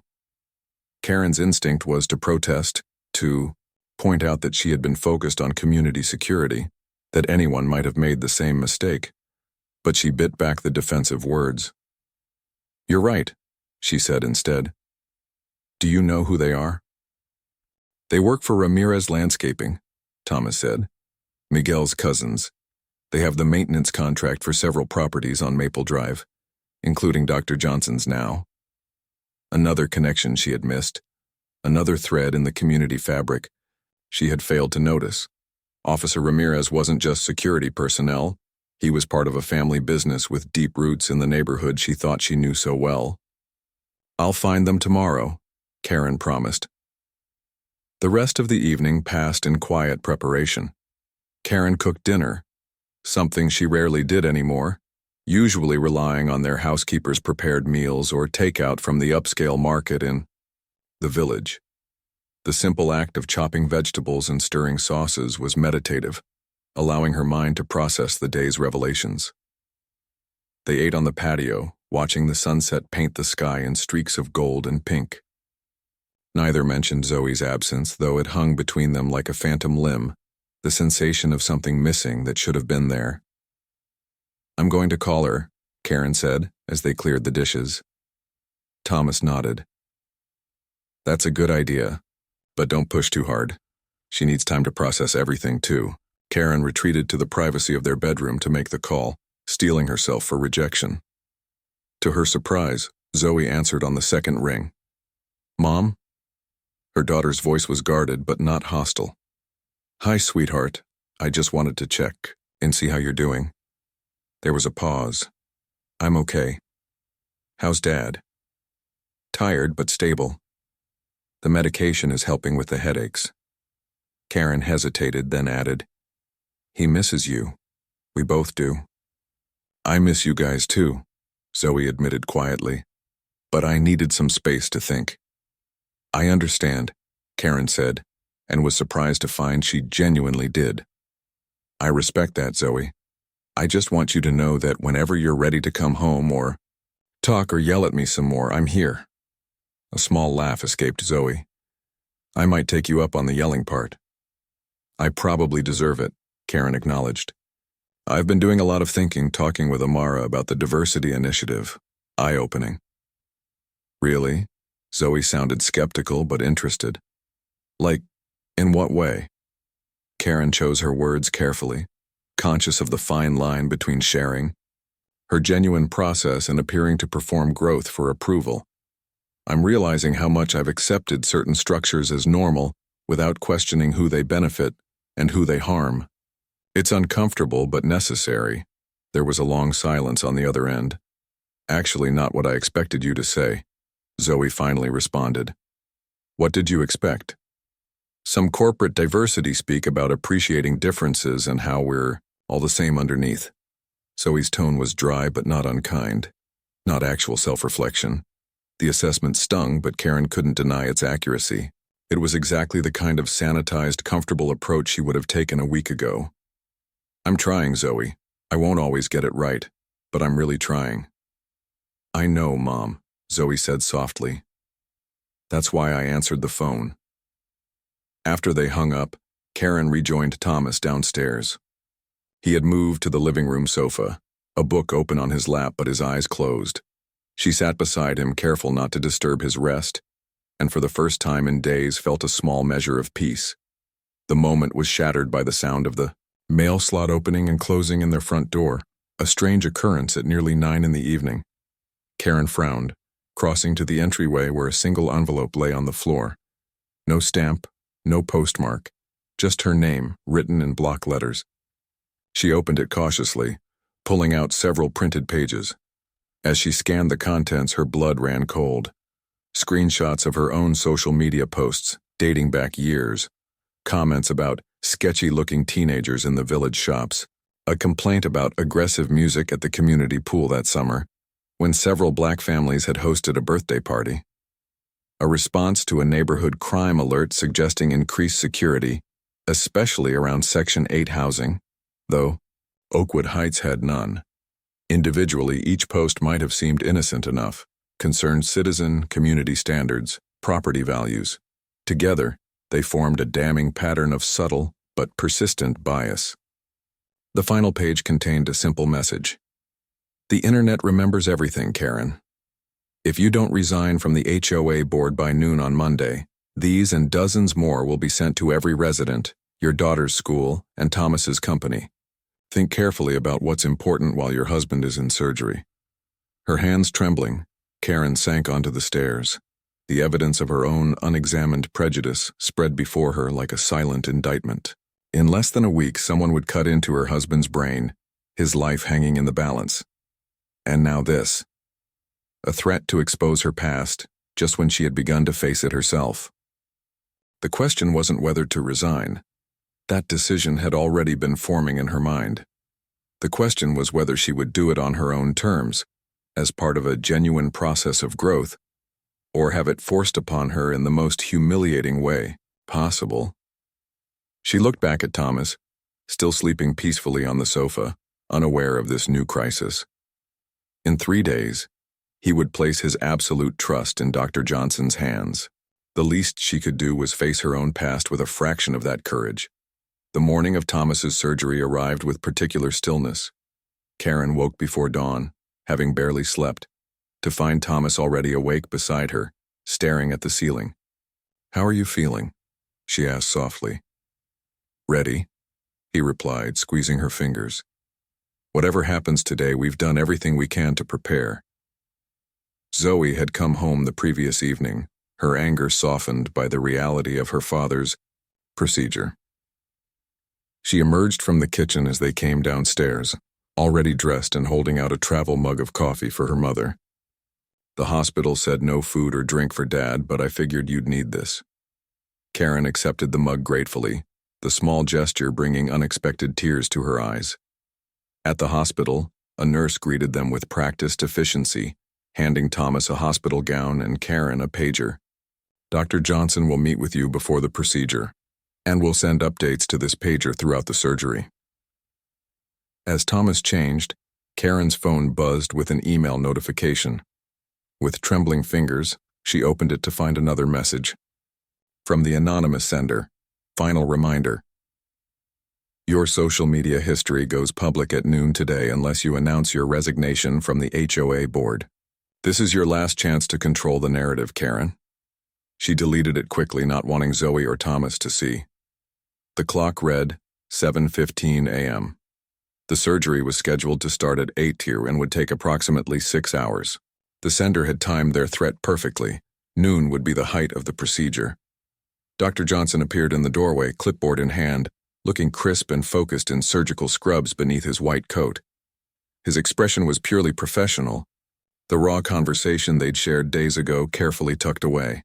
Speaker 1: Karen's instinct was to protest, to point out that she had been focused on community security, that anyone might have made the same mistake. But she bit back the defensive words. You're right, she said instead. Do you know who they are? They work for Ramirez Landscaping, Thomas said. Miguel's cousins. They have the maintenance contract for several properties on Maple Drive, including Dr. Johnson's now. Another connection she had missed, another thread in the community fabric she had failed to notice. Officer Ramirez wasn't just security personnel. He was part of a family business with deep roots in the neighborhood she thought she knew so well. I'll find them tomorrow, Karen promised. The rest of the evening passed in quiet preparation. Karen cooked dinner, something she rarely did anymore, usually relying on their housekeeper's prepared meals or takeout from the upscale market in the village. The simple act of chopping vegetables and stirring sauces was meditative, allowing her mind to process the day's revelations. They ate on the patio, watching the sunset paint the sky in streaks of gold and pink. Neither mentioned Zoe's absence, though it hung between them like a phantom limb, the sensation of something missing that should have been there. I'm going to call her, Karen said, as they cleared the dishes. Thomas nodded. That's a good idea, but don't push too hard. She needs time to process everything, too. Karen retreated to the privacy of their bedroom to make the call, steeling herself for rejection. To her surprise, Zoe answered on the second ring. Mom? Her daughter's voice was guarded but not hostile. Hi, sweetheart. I just wanted to check and see how you're doing. There was a pause. I'm okay. How's Dad? Tired but stable. The medication is helping with the headaches. Karen hesitated, then added, He misses you. We both do. I miss you guys too, Zoe admitted quietly. But I needed some space to think. I understand, Karen said, and was surprised to find she genuinely did. I respect that, Zoe. I just want you to know that whenever you're ready to come home or talk or yell at me some more, I'm here. A small laugh escaped Zoe. I might take you up on the yelling part. I probably deserve it, Karen acknowledged. I've been doing a lot of thinking, talking with Amara about the diversity initiative. Eye-opening. Really? Zoe sounded skeptical but interested. Like, in what way? Karen chose her words carefully, conscious of the fine line between sharing, her genuine process, and appearing to perform growth for approval. I'm realizing how much I've accepted certain structures as normal without questioning who they benefit and who they harm. It's uncomfortable but necessary. There was a long silence on the other end. Actually, not what I expected you to say, Zoe finally responded. What did you expect? Some corporate diversity speak about appreciating differences and how we're all the same underneath. Zoe's tone was dry but not unkind, not actual self-reflection. The assessment stung, but Karen couldn't deny its accuracy. It was exactly the kind of sanitized, comfortable approach she would have taken a week ago. I'm trying, Zoe. I won't always get it right, but I'm really trying. I know, Mom, Zoe said softly. That's why I answered the phone. After they hung up, Karen rejoined Thomas downstairs. He had moved to the living room sofa, a book open on his lap but his eyes closed. She sat beside him, careful not to disturb his rest, and for the first time in days felt a small measure of peace. The moment was shattered by the sound of the mail slot opening and closing in their front door, a strange occurrence at nearly 9 in the evening. Karen frowned, crossing to the entryway where a single envelope lay on the floor. No stamp, no postmark, just her name written in block letters. She opened it cautiously, pulling out several printed pages. As she scanned the contents, her blood ran cold. Screenshots of her own social media posts, dating back years. Comments about sketchy-looking teenagers in the village shops. A complaint about aggressive music at the community pool that summer, when several black families had hosted a birthday party. A response to a neighborhood crime alert suggesting increased security, especially around Section 8 housing, though Oakwood Heights had none. Individually, each post might have seemed innocent enough, concerned citizen, community standards, property values. Together, they formed a damning pattern of subtle but persistent bias. The final page contained a simple message. The internet remembers everything, Karen. If you don't resign from the HOA board by noon on Monday, these and dozens more will be sent to every resident, your daughter's school, and Thomas's company. Think carefully about what's important while your husband is in surgery. Her hands trembling, Karen sank onto the stairs. The evidence of her own unexamined prejudice spread before her like a silent indictment. In less than a week, someone would cut into her husband's brain, his life hanging in the balance. And now this. A threat to expose her past, just when she had begun to face it herself. The question wasn't whether to resign. That decision had already been forming in her mind. The question was whether she would do it on her own terms, as part of a genuine process of growth, or have it forced upon her in the most humiliating way possible. She looked back at Thomas, still sleeping peacefully on the sofa, unaware of this new crisis. In 3 days, he would place his absolute trust in Dr. Johnson's hands. The least she could do was face her own past with a fraction of that courage. The morning of Thomas's surgery arrived with particular stillness. Karen woke before dawn, having barely slept, to find Thomas already awake beside her, staring at the ceiling. "How are you feeling?" she asked softly. "Ready," he replied, squeezing her fingers. "Whatever happens today, we've done everything we can to prepare." Zoe had come home the previous evening, her anger softened by the reality of her father's procedure. She emerged from the kitchen as they came downstairs, already dressed and holding out a travel mug of coffee for her mother. "The hospital said no food or drink for Dad, but I figured you'd need this." Karen accepted the mug gratefully, the small gesture bringing unexpected tears to her eyes. At the hospital, a nurse greeted them with practiced efficiency, handing Thomas a hospital gown and Karen a pager. "Dr. Johnson will meet with you before the procedure, and will send updates to this pager throughout the surgery." As Thomas changed, Karen's phone buzzed with an email notification. With trembling fingers, she opened it to find another message. From the anonymous sender, final reminder. "Your social media history goes public at noon today unless you announce your resignation from the HOA board. This is your last chance to control the narrative, Karen." She deleted it quickly, not wanting Zoe or Thomas to see. The clock read 7:15 a.m. The surgery was scheduled to start at 8 here and would take approximately 6 hours. The sender had timed their threat perfectly. Noon would be the height of the procedure. Dr. Johnson appeared in the doorway, clipboard in hand, looking crisp and focused in surgical scrubs beneath his white coat. His expression was purely professional, the raw conversation they'd shared days ago carefully tucked away.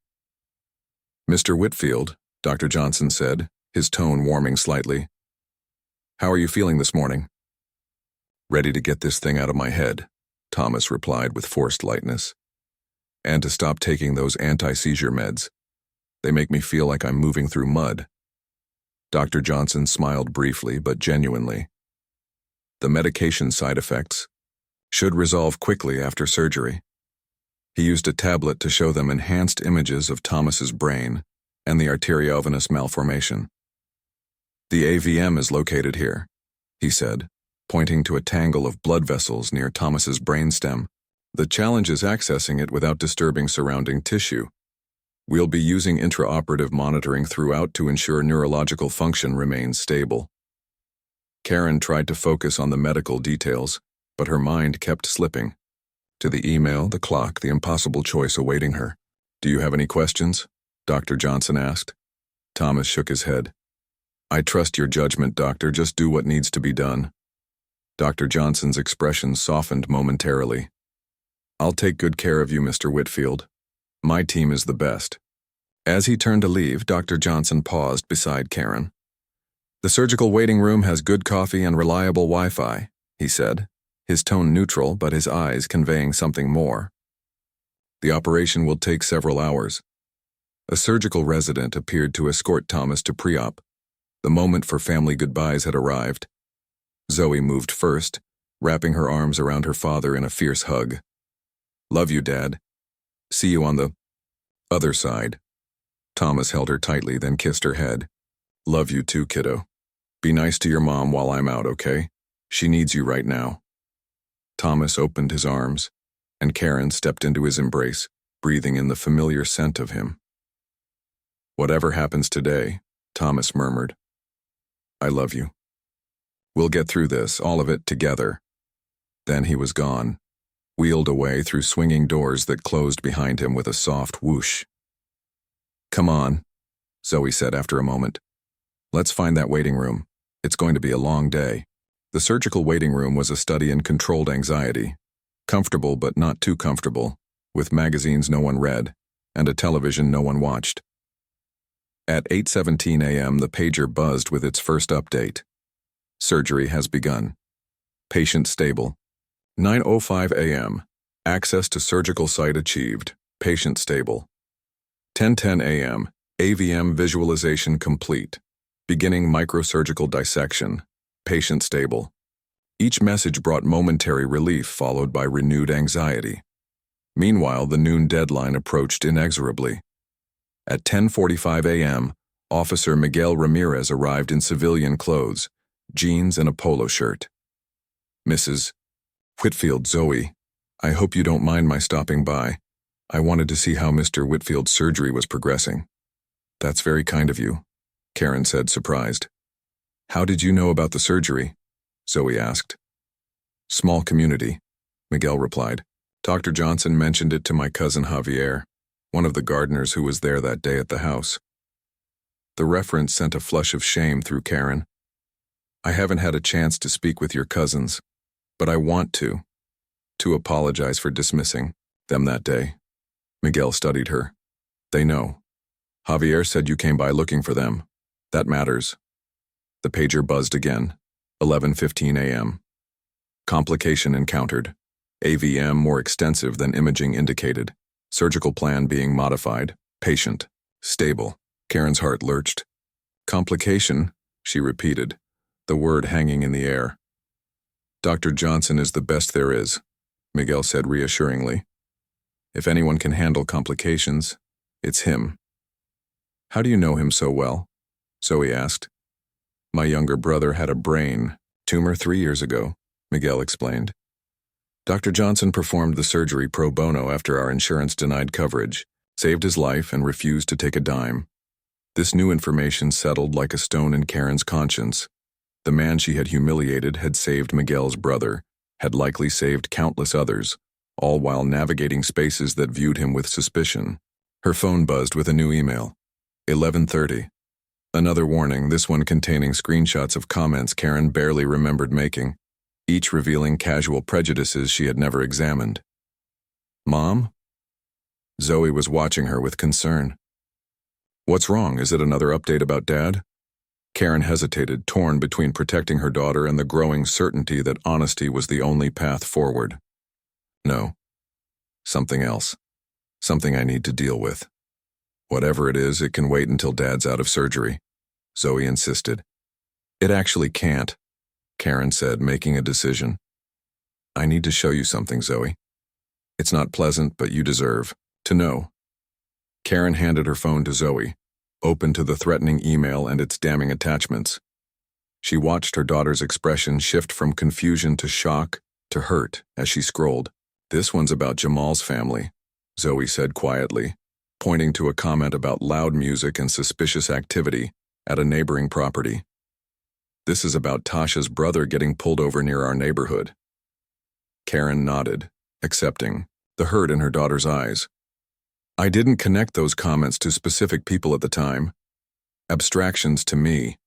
Speaker 1: "Mr. Whitfield," Dr. Johnson said, his tone warming slightly. "How are you feeling this morning?" "Ready to get this thing out of my head," Thomas replied with forced lightness. "And to stop taking those anti-seizure meds. They make me feel like I'm moving through mud." Dr. Johnson smiled briefly but genuinely. "The medication side effects should resolve quickly after surgery." He used a tablet to show them enhanced images of Thomas's brain and the arteriovenous malformation. The AVM is located here, he said, pointing to a tangle of blood vessels near Thomas's brainstem. The challenge is accessing it without disturbing surrounding tissue. We'll be using intraoperative monitoring throughout to ensure neurological function remains stable. Karen tried to focus on the medical details, but her mind kept slipping. To the email, the clock, the impossible choice awaiting her. "Do you have any questions?" Dr. Johnson asked. Thomas shook his head. "I trust your judgment, doctor. Just do what needs to be done." Dr. Johnson's expression softened momentarily. "I'll take good care of you, Mr. Whitfield. My team is the best." As he turned to leave, Dr. Johnson paused beside Karen. "The surgical waiting room has good coffee and reliable Wi-Fi," he said, his tone neutral but his eyes conveying something more. "The operation will take several hours." A surgical resident appeared to escort Thomas to pre-op. The moment for family goodbyes had arrived. Zoe moved first, wrapping her arms around her father in a fierce hug. "Love you, Dad. See you on the other side." Thomas held her tightly, then kissed her head. "Love you too, kiddo. Be nice to your mom while I'm out, okay? She needs you right now." Thomas opened his arms, and Karen stepped into his embrace, breathing in the familiar scent of him. "Whatever happens today," Thomas murmured, "I love you. We'll get through this, all of it together." Then he was gone, wheeled away through swinging doors that closed behind him with a soft whoosh. "Come on," Zoe said after a moment. "Let's find that waiting room. It's going to be a long day." The surgical waiting room was a study in controlled anxiety. Comfortable but not too comfortable, with magazines no one read, and a television no one watched. At 8:17 a.m., the pager buzzed with its first update. "Surgery has begun. Patient stable." 9:05 a.m., access to surgical site achieved. Patient stable. 10:10 a.m., AVM visualization complete. Beginning microsurgical dissection. Patient stable. Each message brought momentary relief followed by renewed anxiety. Meanwhile, the noon deadline approached inexorably. At 10:45 a.m., Officer Miguel Ramirez arrived in civilian clothes, jeans and a polo shirt. "Mrs. Whitfield, Zoe, I hope you don't mind my stopping by. I wanted to see how Mr. Whitfield's surgery was progressing." "That's very kind of you," Karen said, surprised. "How did you know about the surgery?" Zoe asked. "Small community," Miguel replied. "Dr. Johnson mentioned it to my cousin Javier, one of the gardeners who was there that day at the house." The reference sent a flush of shame through Karen. "I haven't had a chance to speak with your cousins, but I want to apologize for dismissing them that day." Miguel studied her. "They know. Javier said you came by looking for them. That matters." The pager buzzed again. 11:15 a.m. Complication encountered. AVM more extensive than imaging indicated. Surgical plan being modified. Patient stable. Karen's heart lurched. "Complication," she repeated, the word hanging in the air. "Dr. Johnson is the best there is," Miguel said reassuringly. "If anyone can handle complications, it's him." "How do you know him so well?" Zoe asked. "My younger brother had a brain tumor 3 years ago," Miguel explained. "Dr. Johnson performed the surgery pro bono after our insurance denied coverage, saved his life, and refused to take a dime." This new information settled like a stone in Karen's conscience. The man she had humiliated had saved Miguel's brother, had likely saved countless others, all while navigating spaces that viewed him with suspicion. Her phone buzzed with a new email. 11:30. Another warning, this one containing screenshots of comments Karen barely remembered making, each revealing casual prejudices she had never examined. "Mom?" Zoe was watching her with concern. "What's wrong? Is it another update about Dad?" Karen hesitated, torn between protecting her daughter and the growing certainty that honesty was the only path forward. "No. Something else. Something I need to deal with. Whatever it is, it can wait until Dad's out of surgery," Zoe insisted. "It actually can't," Karen said, making a decision. "I need to show you something, Zoe. It's not pleasant, but you deserve to know." Karen handed her phone to Zoe, open to the threatening email and its damning attachments. She watched her daughter's expression shift from confusion to shock to hurt as she scrolled. "This one's about Jamal's family," Zoe said quietly, pointing to a comment about loud music and suspicious activity at a neighboring property. "This is about Tasha's brother getting pulled over near our neighborhood." Karen nodded, accepting, the hurt in her daughter's eyes. "I didn't connect those comments to specific people at the time. Abstractions to me.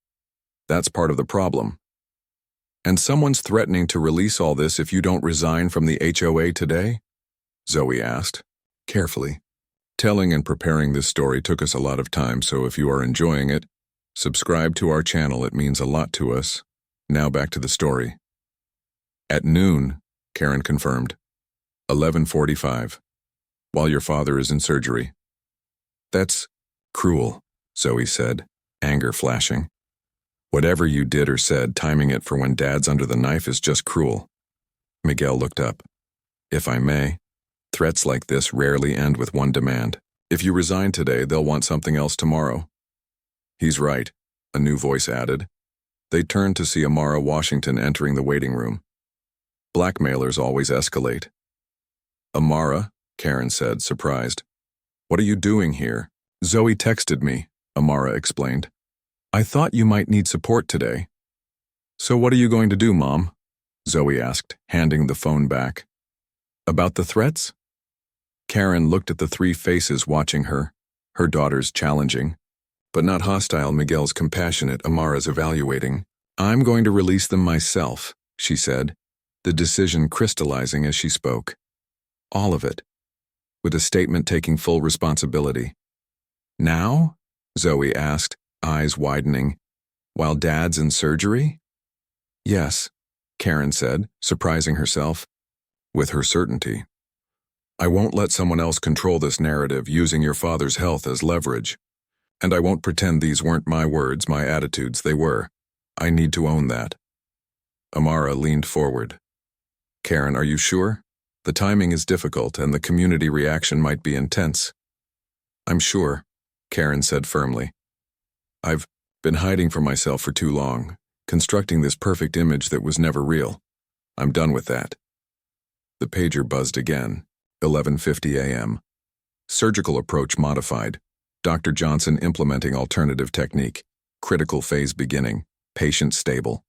Speaker 1: That's part of the problem. And someone's threatening to release all this if you don't resign from the HOA today?" Zoe asked, carefully. Telling and preparing this story took us a lot of time, so if you are enjoying it, subscribe to our channel. It means a lot to us. Now back to the story. "At noon," Karen confirmed. 11:45. "While your father is in surgery." "That's cruel," Zoe said, anger flashing. "Whatever you did or said, timing it for when Dad's under the knife is just cruel." Miguel looked up. "If I may, threats like this rarely end with one demand. If you resign today, they'll want something else tomorrow." "He's right," a new voice added. They turned to see Amara Washington entering the waiting room. Blackmailers always escalate. "Amara," Karen said, surprised. "What are you doing here?" "Zoe texted me," Amara explained. "I thought you might need support today." "So what are you going to do, Mom?" Zoe asked, handing the phone back. "About the threats?" Karen looked at the three faces watching her, her daughter's challenging, but not hostile, Miguel's compassionate, Amara's evaluating. "I'm going to release them myself," she said, the decision crystallizing as she spoke. All of it, with a statement taking full responsibility. "Now?" Zoe asked, eyes widening. "While Dad's in surgery?" "Yes," Karen said, surprising herself, with her certainty. "I won't let someone else control this narrative using your father's health as leverage. And I won't pretend these weren't my words, my attitudes. They were. I need to own that." Amara leaned forward. "Karen, are you sure? The timing is difficult and the community reaction might be intense." "I'm sure," Karen said firmly. "I've been hiding from myself for too long, constructing this perfect image that was never real. I'm done with that." The pager buzzed again. 11:50 a.m. Surgical approach modified. Dr. Johnson implementing alternative technique. Critical phase beginning. Patient stable.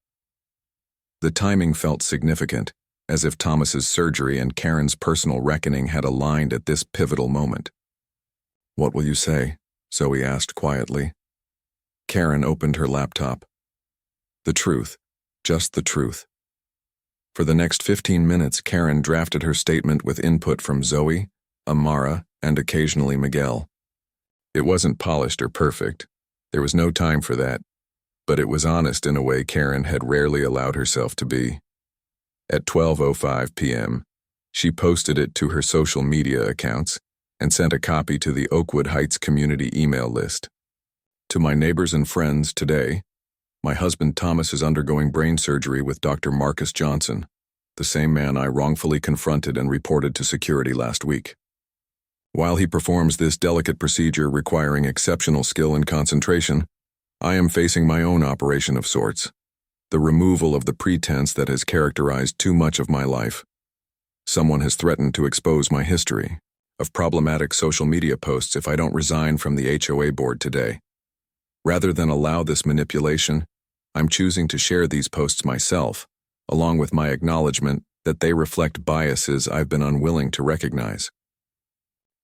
Speaker 1: The timing felt significant, as if Thomas's surgery and Karen's personal reckoning had aligned at this pivotal moment. "What will you say?" Zoe asked quietly. Karen opened her laptop. The truth. Just the truth. For the next 15 minutes, Karen drafted her statement with input from Zoe, Amara, and occasionally Miguel. It wasn't polished or perfect. There was no time for that. But it was honest in a way Karen had rarely allowed herself to be. At 12:05 p.m., she posted it to her social media accounts and sent a copy to the Oakwood Heights community email list. "To my neighbors and friends today, my husband Thomas is undergoing brain surgery with Dr. Marcus Johnson, the same man I wrongfully confronted and reported to security last week. While he performs this delicate procedure requiring exceptional skill and concentration, I am facing my own operation of sorts, the removal of the pretense that has characterized too much of my life. Someone has threatened to expose my history of problematic social media posts if I don't resign from the HOA board today. Rather than allow this manipulation, I'm choosing to share these posts myself, along with my acknowledgement that they reflect biases I've been unwilling to recognize.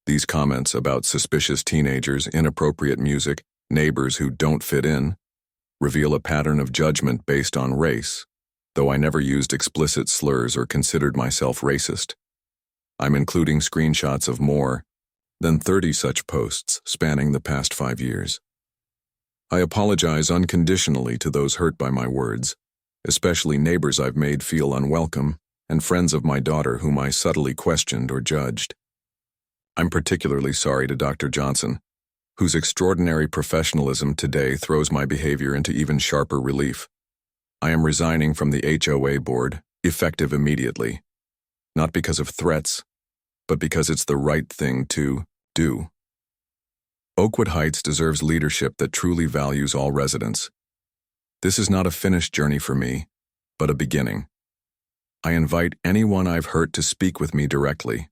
Speaker 1: These comments about suspicious teenagers, inappropriate music, neighbors who don't fit in, reveal a pattern of judgment based on race, though I never used explicit slurs or considered myself racist. I'm including screenshots of more than 30 such posts spanning the past 5 years. I apologize unconditionally to those hurt by my words, especially neighbors I've made feel unwelcome and friends of my daughter whom I subtly questioned or judged. I'm particularly sorry to Dr. Johnson, whose extraordinary professionalism today throws my behavior into even sharper relief. I am resigning from the HOA board, effective immediately, not because of threats, but because it's the right thing to do. Oakwood Heights deserves leadership that truly values all residents. This is not a finished journey for me, but a beginning. I invite anyone I've hurt to speak with me directly.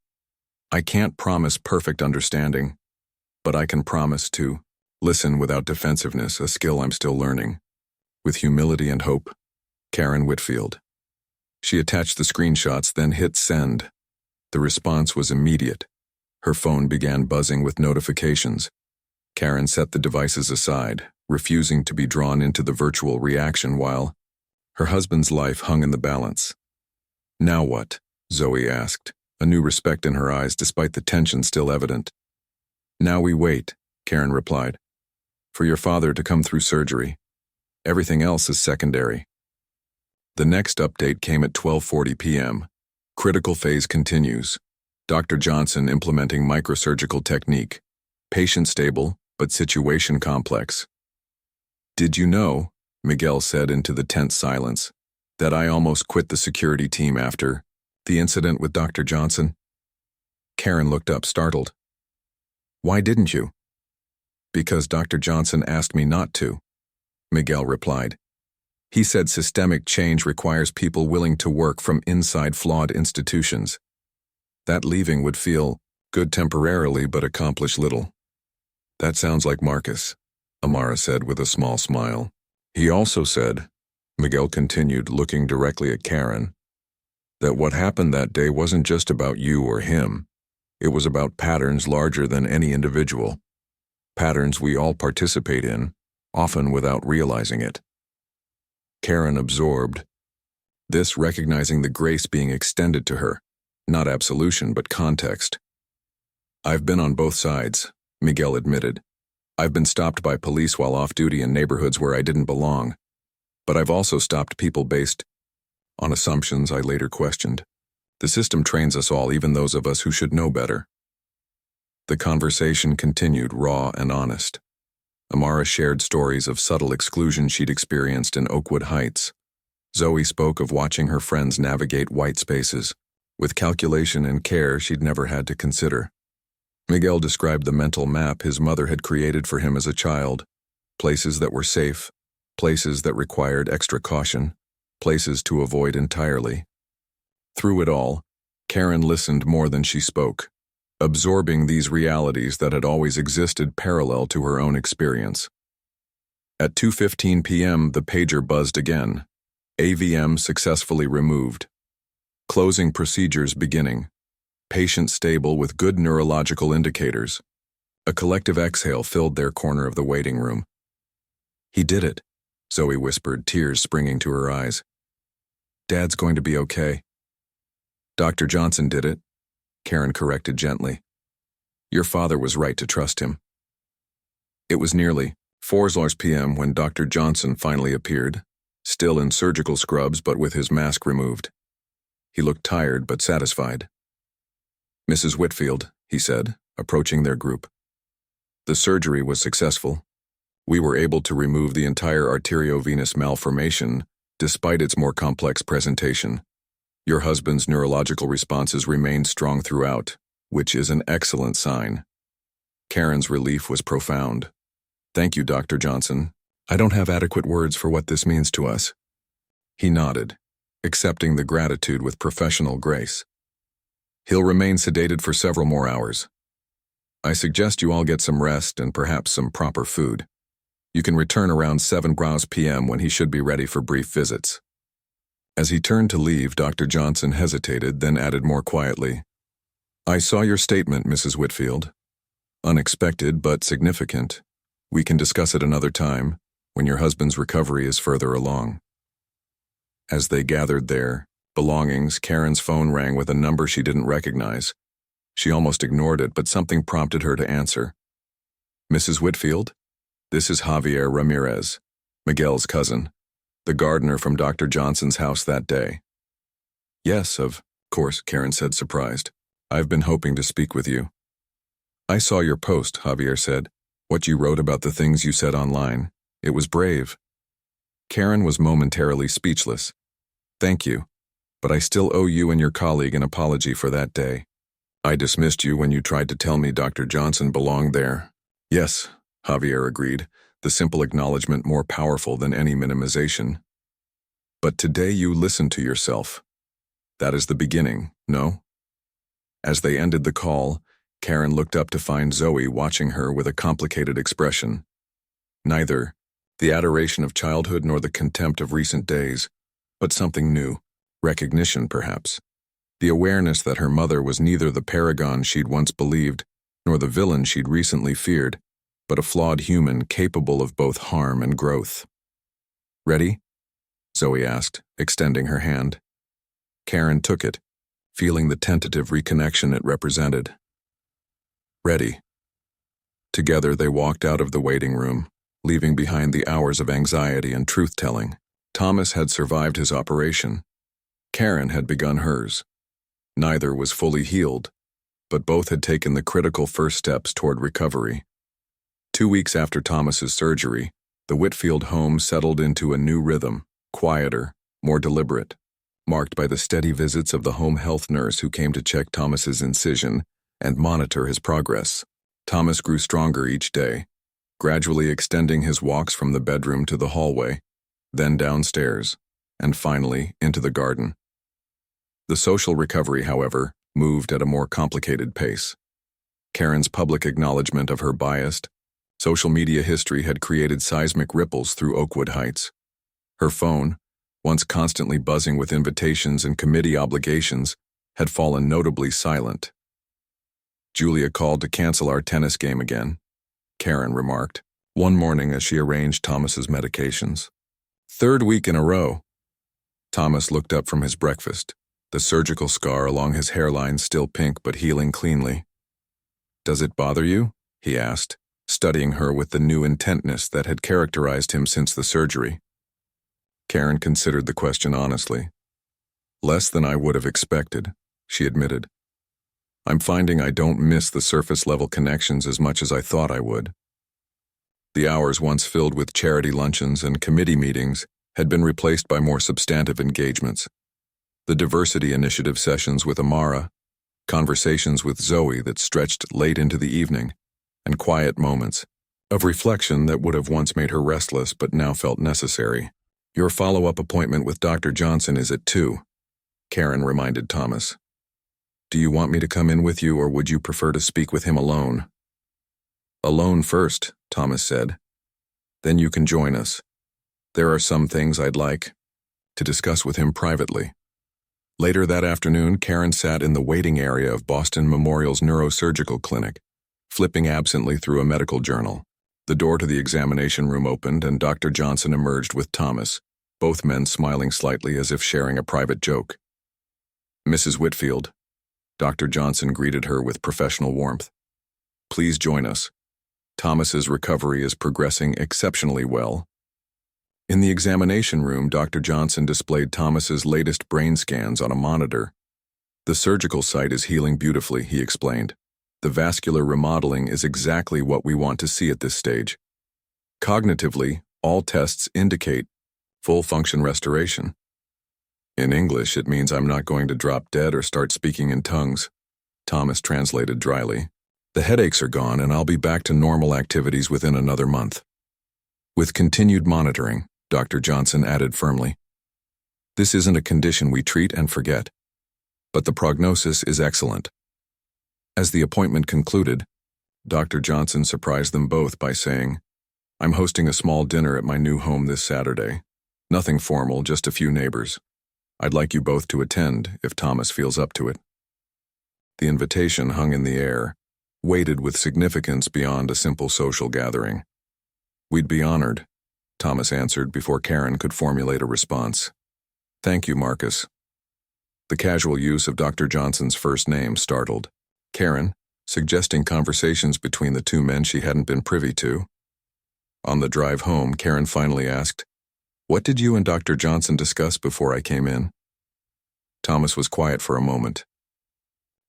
Speaker 1: I can't promise perfect understanding, but I can promise to listen without defensiveness, a skill I'm still learning. With humility and hope, Karen Whitfield. She attached the screenshots, then hit send. The response was immediate. Her phone began buzzing with notifications. Karen set the devices aside, refusing to be drawn into the virtual reaction while her husband's life hung in the balance. Now what? Zoe asked, a new respect in her eyes despite the tension still evident. Now we wait, Karen replied, for your father to come through surgery. Everything else is secondary. The next update came at 12:40 p.m. Critical phase continues. Dr. Johnson implementing microsurgical technique. Patient stable, but situation complex. Did you know, Miguel said into the tense silence, that I almost quit the security team after the incident with Dr. Johnson? Karen looked up, startled. Why didn't you? Because Dr. Johnson asked me not to, Miguel replied. He said systemic change requires people willing to work from inside flawed institutions. That leaving would feel good temporarily but accomplish little. That sounds like Marcus, Amara said with a small smile. He also said, Miguel continued, looking directly at Karen, that what happened that day wasn't just about you or him. It was about patterns larger than any individual. Patterns we all participate in, often without realizing it. Karen absorbed this, recognizing the grace being extended to her, not absolution but context. I've been on both sides, Miguel admitted. I've been stopped by police while off duty in neighborhoods where I didn't belong. But I've also stopped people based on assumptions I later questioned. The system trains us all, even those of us who should know better. The conversation continued, raw and honest. Amara shared stories of subtle exclusion she'd experienced in Oakwood Heights. Zoe spoke of watching her friends navigate white spaces, with calculation and care she'd never had to consider. Miguel described the mental map his mother had created for him as a child, places that were safe, places that required extra caution, places to avoid entirely. Through it all, Karen listened more than she spoke, absorbing these realities that had always existed parallel to her own experience. At 2:15 p.m., the pager buzzed again. AVM successfully removed. Closing procedures beginning. Patient stable with good neurological indicators. A collective exhale filled their corner of the waiting room. He did it, Zoe whispered, tears springing to her eyes. Dad's going to be okay. Dr. Johnson did it, Karen corrected gently. Your father was right to trust him. It was nearly 4 p.m. when Dr. Johnson finally appeared, still in surgical scrubs but with his mask removed. He looked tired but satisfied. Mrs. Whitfield, he said, approaching their group. The surgery was successful. We were able to remove the entire arteriovenous malformation despite its more complex presentation. Your husband's neurological responses remained strong throughout, which is an excellent sign. Karen's relief was profound. Thank you, Dr. Johnson. I don't have adequate words for what this means to us. He nodded, accepting the gratitude with professional grace. He'll remain sedated for several more hours. I suggest you all get some rest and perhaps some proper food. You can return around 7 p.m. when he should be ready for brief visits. As he turned to leave, Dr. Johnson hesitated, then added more quietly, I saw your statement, Mrs. Whitfield. Unexpected but significant. We can discuss it another time, when your husband's recovery is further along. As they gathered their belongings, Karen's phone rang with a number she didn't recognize. She almost ignored it, but something prompted her to answer. Mrs. Whitfield? This is Javier Ramirez, Miguel's cousin, the gardener from Dr. Johnson's house that day. Yes, of course, Karen said, surprised. I've been hoping to speak with you. I saw your post, Javier said. What you wrote about the things you said online. It was brave. Karen was momentarily speechless. Thank you, but I still owe you and your colleague an apology for that day. I dismissed you when you tried to tell me Dr. Johnson belonged there. Yes, Javier agreed. the simple acknowledgement more powerful than any minimization. But today you listen to yourself. That is the beginning, no? As they ended the call, Karen looked up to find Zoe watching her with a complicated expression. Neither the adoration of childhood nor the contempt of recent days, but something new, recognition perhaps. The awareness that her mother was neither the paragon she'd once believed, nor the villain she'd recently feared, but a flawed human capable of both harm and growth. "Ready?" Zoe asked, extending her hand. Karen took it, feeling the tentative reconnection it represented. "Ready." Together they walked out of the waiting room, leaving behind the hours of anxiety and truth-telling. Thomas had survived his operation. Karen had begun hers. Neither was fully healed, but both had taken the critical first steps toward recovery. 2 weeks after Thomas's surgery, the Whitfield home settled into a new rhythm, quieter, more deliberate, marked by the steady visits of the home health nurse who came to check Thomas's incision and monitor his progress. Thomas grew stronger each day, gradually extending his walks from the bedroom to the hallway, then downstairs, and finally into the garden. The social recovery, however, moved at a more complicated pace. Karen's public acknowledgement of her biased, social media history had created seismic ripples through Oakwood Heights. Her phone, once constantly buzzing with invitations and committee obligations, had fallen notably silent. "Julia called to cancel our tennis game again," Karen remarked, one morning as she arranged Thomas's medications. "Third week in a row." Thomas looked up from his breakfast, the surgical scar along his hairline still pink but healing cleanly. "Does it bother you?" he asked, studying her with the new intentness that had characterized him since the surgery. Karen considered the question honestly. "Less than I would have expected," she admitted. "I'm finding I don't miss the surface-level connections as much as I thought I would." The hours once filled with charity luncheons and committee meetings had been replaced by more substantive engagements. The diversity initiative sessions with Amara, conversations with Zoe that stretched late into the evening, and quiet moments of reflection that would have once made her restless but now felt necessary. "Your follow-up appointment with Dr. Johnson is at 2, Karen reminded Thomas. "Do you want me to come in with you, or would you prefer to speak with him alone?" "Alone first," Thomas said. "Then you can join us. There are some things I'd like to discuss with him privately." Later that afternoon, Karen sat in the waiting area of Boston Memorial's neurosurgical clinic, flipping absently through a medical journal. The door to the examination room opened and Dr. Johnson emerged with Thomas, both men smiling slightly as if sharing a private joke. "Mrs. Whitfield," Dr. Johnson greeted her with professional warmth. "Please join us. Thomas's recovery is progressing exceptionally well." In the examination room, Dr. Johnson displayed Thomas's latest brain scans on a monitor. "The surgical site is healing beautifully," he explained. "The vascular remodeling is exactly what we want to see at this stage. Cognitively, all tests indicate full function restoration." "In English, it means I'm not going to drop dead or start speaking in tongues," Thomas translated dryly. "The headaches are gone and I'll be back to normal activities within another month." "With continued monitoring," Dr. Johnson added firmly. "This isn't a condition we treat and forget, but the prognosis is excellent." As the appointment concluded, Dr. Johnson surprised them both by saying, "I'm hosting a small dinner at my new home this Saturday. Nothing formal, just a few neighbors. I'd like you both to attend if Thomas feels up to it." The invitation hung in the air, weighted with significance beyond a simple social gathering. "We'd be honored," Thomas answered before Karen could formulate a response. "Thank you, Marcus." The casual use of Dr. Johnson's first name startled Karen, suggesting conversations between the two men she hadn't been privy to. On the drive home, Karen finally asked, "What did you and Dr. Johnson discuss before I came in?" Thomas was quiet for a moment.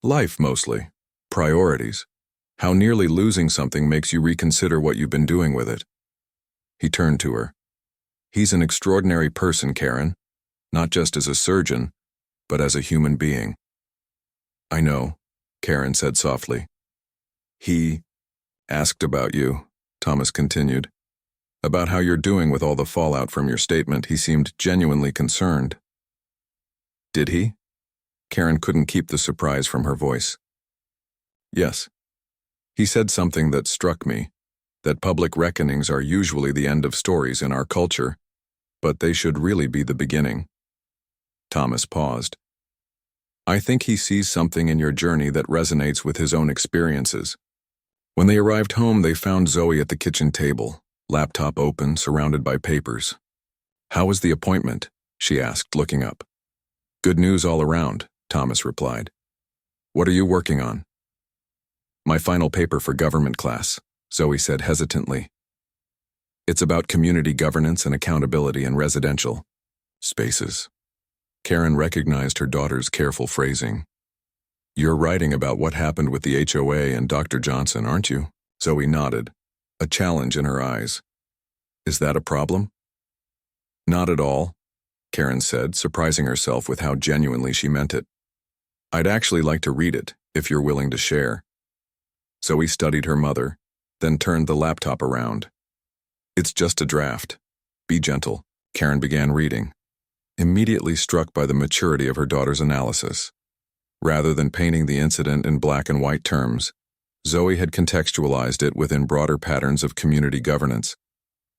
Speaker 1: "Life, mostly. Priorities. How nearly losing something makes you reconsider what you've been doing with it." He turned to her. "He's an extraordinary person, Karen, not just as a surgeon, but as a human being." "I know," Karen said softly. "He asked about you," Thomas continued. About how you're doing with all the fallout from your statement, he seemed genuinely concerned. Did he? Karen couldn't keep the surprise from her voice. Yes. He said something that struck me, that public reckonings are usually the end of stories in our culture, but they should really be the beginning. Thomas paused. I think he sees something in your journey that resonates with his own experiences. When they arrived home, they found Zoe at the kitchen table, laptop open, surrounded by papers. How was the appointment? She asked, looking up. Good news all around, Thomas replied. What are you working on? My final paper for government class, Zoe said hesitantly. It's about community governance and accountability in residential spaces. Karen recognized her daughter's careful phrasing. You're writing about what happened with the HOA and Dr. Johnson, aren't you? Zoe nodded, a challenge in her eyes. Is that a problem? Not at all, Karen said, surprising herself with how genuinely she meant it. I'd actually like to read it, if you're willing to share. Zoe studied her mother, then turned the laptop around. It's just a draft. Be gentle, Karen began reading, immediately struck by the maturity of her daughter's analysis. Rather than painting the incident in black and white terms, Zoe had contextualized it within broader patterns of community governance,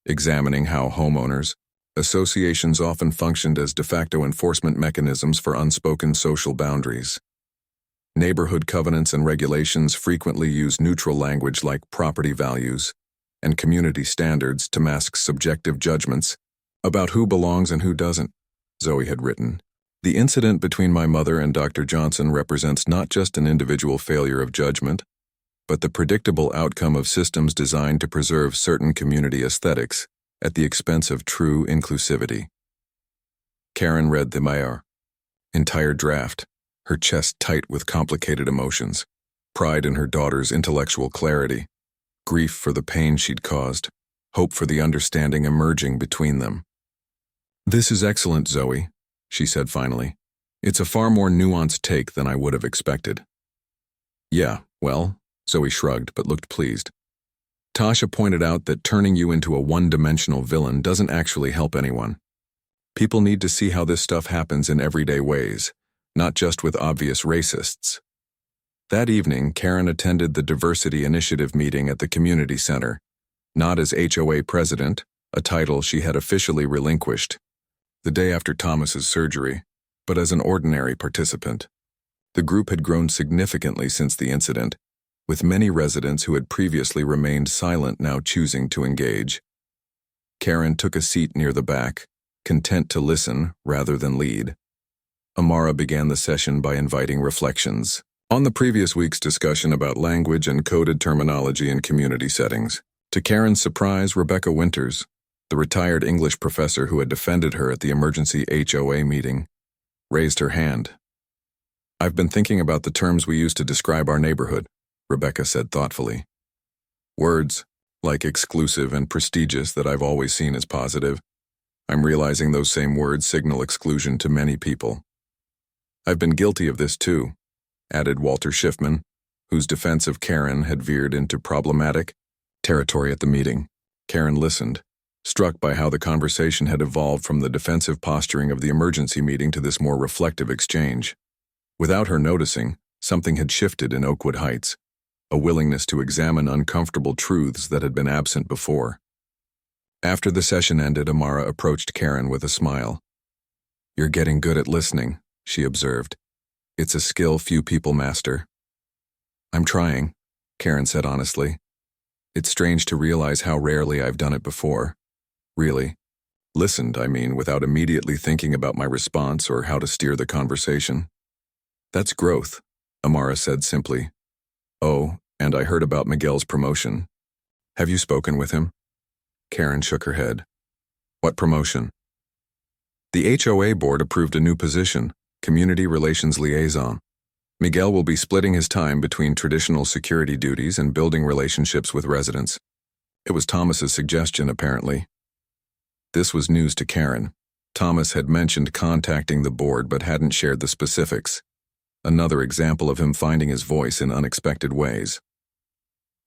Speaker 1: examining how homeowners, associations often functioned as de facto enforcement mechanisms for unspoken social boundaries. Neighborhood covenants and regulations frequently use neutral language like property values and community standards to mask subjective judgments about who belongs and who doesn't, Zoe had written. The incident between my mother and Dr. Johnson represents not just an individual failure of judgment, but the predictable outcome of systems designed to preserve certain community aesthetics at the expense of true inclusivity. Karen read the entire draft, her chest tight with complicated emotions, pride in her daughter's intellectual clarity, grief for the pain she'd caused, hope for the understanding emerging between them. This is excellent, Zoe, she said finally. It's a far more nuanced take than I would have expected. Yeah, well, Zoe shrugged but looked pleased. Tasha pointed out that turning you into a one-dimensional villain doesn't actually help anyone. People need to see how this stuff happens in everyday ways, not just with obvious racists. That evening, Karen attended the Diversity Initiative meeting at the community center, not as HOA president, a title she had officially relinquished, the day after Thomas's surgery, but as an ordinary participant. The group had grown significantly since the incident, with many residents who had previously remained silent now choosing to engage. Karen took a seat near the back, content to listen rather than lead. Amara began the session by inviting reflections on the previous week's discussion about language and coded terminology in community settings. To Karen's surprise, Rebecca Winters, the retired English professor who had defended her at the emergency HOA meeting, raised her hand. I've been thinking about the terms we use to describe our neighborhood, Rebecca said thoughtfully. Words, like exclusive and prestigious that I've always seen as positive, I'm realizing those same words signal exclusion to many people. I've been guilty of this too, added Walter Schiffman, whose defense of Karen had veered into problematic territory at the meeting. Karen listened, struck by how the conversation had evolved from the defensive posturing of the emergency meeting to this more reflective exchange. Without her noticing, something had shifted in Oakwood Heights, a willingness to examine uncomfortable truths that had been absent before. After the session ended, Amara approached Karen with a smile. You're getting good at listening, she observed. It's a skill few people master. I'm trying, Karen said honestly. It's strange to realize how rarely I've done it before. Really. Listened, I mean, without immediately thinking about my response or how to steer the conversation. That's growth, Amara said simply. Oh, and I heard about Miguel's promotion. Have you spoken with him? Karen shook her head. What promotion? The HOA board approved a new position, Community Relations Liaison. Miguel will be splitting his time between traditional security duties and building relationships with residents. It was Thomas's suggestion, apparently. This was news to Karen. Thomas had mentioned contacting the board but hadn't shared the specifics. Another example of him finding his voice in unexpected ways.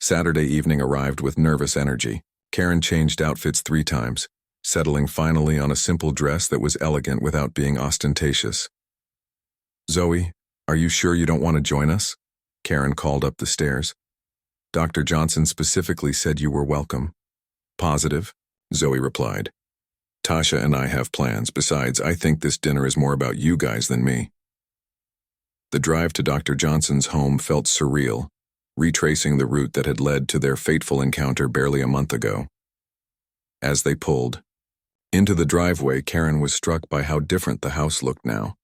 Speaker 1: Saturday evening arrived with nervous energy. Karen changed outfits 3 times, settling finally on a simple dress that was elegant without being ostentatious. "Zoe, are you sure you don't want to join us?" Karen called up the stairs. "Dr. Johnson specifically said you were welcome." "Positive," Zoe replied. "Tasha and I have plans. Besides, I think this dinner is more about you guys than me." The drive to Dr. Johnson's home felt surreal, retracing the route that had led to their fateful encounter barely a month ago. As they pulled into the driveway, Karen was struck by how different the house looked now.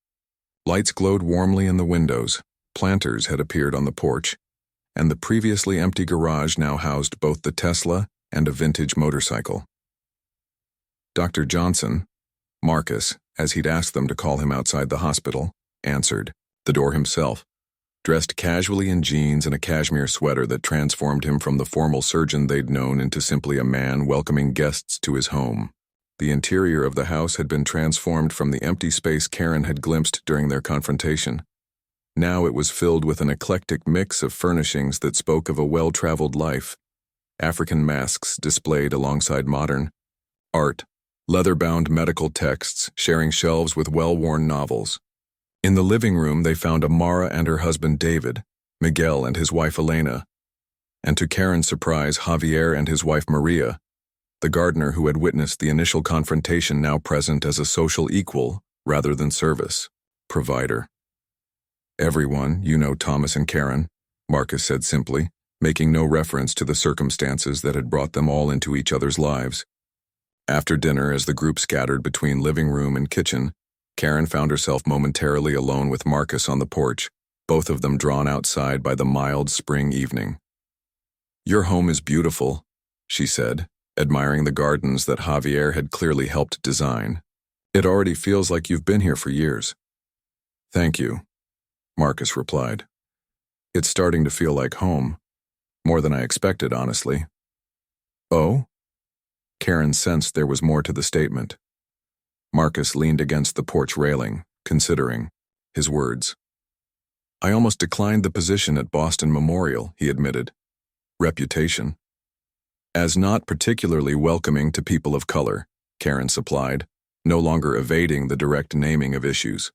Speaker 1: Lights glowed warmly in the windows, planters had appeared on the porch, and the previously empty garage now housed both the Tesla and a vintage motorcycle. Dr. Johnson, Marcus, as he'd asked them to call him outside the hospital, answered the door himself, dressed casually in jeans and a cashmere sweater that transformed him from the formal surgeon they'd known into simply a man welcoming guests to his home. The interior of the house had been transformed from the empty space Karen had glimpsed during their confrontation. Now it was filled with an eclectic mix of furnishings that spoke of a well-traveled life. African masks displayed alongside modern art, leather-bound medical texts sharing shelves with well-worn novels. In the living room they found Amara and her husband David, Miguel and his wife Elena, and to Karen's surprise, Javier and his wife Maria, the gardener who had witnessed the initial confrontation now present as a social equal rather than service provider. "Everyone, you know Thomas and Karen," Marcus said simply, making no reference to the circumstances that had brought them all into each other's lives. After dinner, as the group scattered between living room and kitchen, Karen found herself momentarily alone with Marcus on the porch, both of them drawn outside by the mild spring evening. "Your home is beautiful," she said, admiring the gardens that Javier had clearly helped design. "It already feels like you've been here for years." "Thank you," Marcus replied. "It's starting to feel like home. More than I expected, honestly." "Oh?" Karen sensed there was more to the statement. Marcus leaned against the porch railing, considering his words. "I almost declined the position at Boston Memorial," he admitted. "Reputation." "As not particularly welcoming to people of color," Karen supplied, no longer evading the direct naming of issues.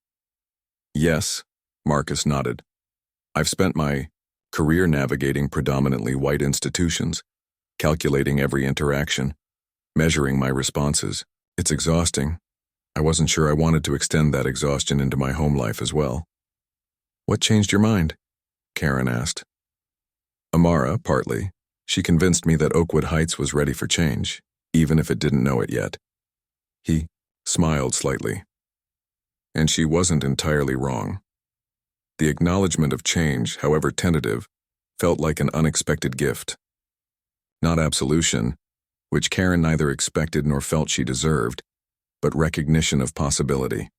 Speaker 1: "Yes," Marcus nodded. "I've spent my career navigating predominantly white institutions, calculating every interaction, measuring my responses. It's exhausting. I wasn't sure I wanted to extend that exhaustion into my home life as well." "What changed your mind?" Karen asked. "Amara, partly. She convinced me that Oakwood Heights was ready for change, even if it didn't know it yet." He smiled slightly. And she wasn't entirely wrong. The acknowledgement of change, however tentative, felt like an unexpected gift. Not absolution, which Karen neither expected nor felt she deserved, but recognition of possibility.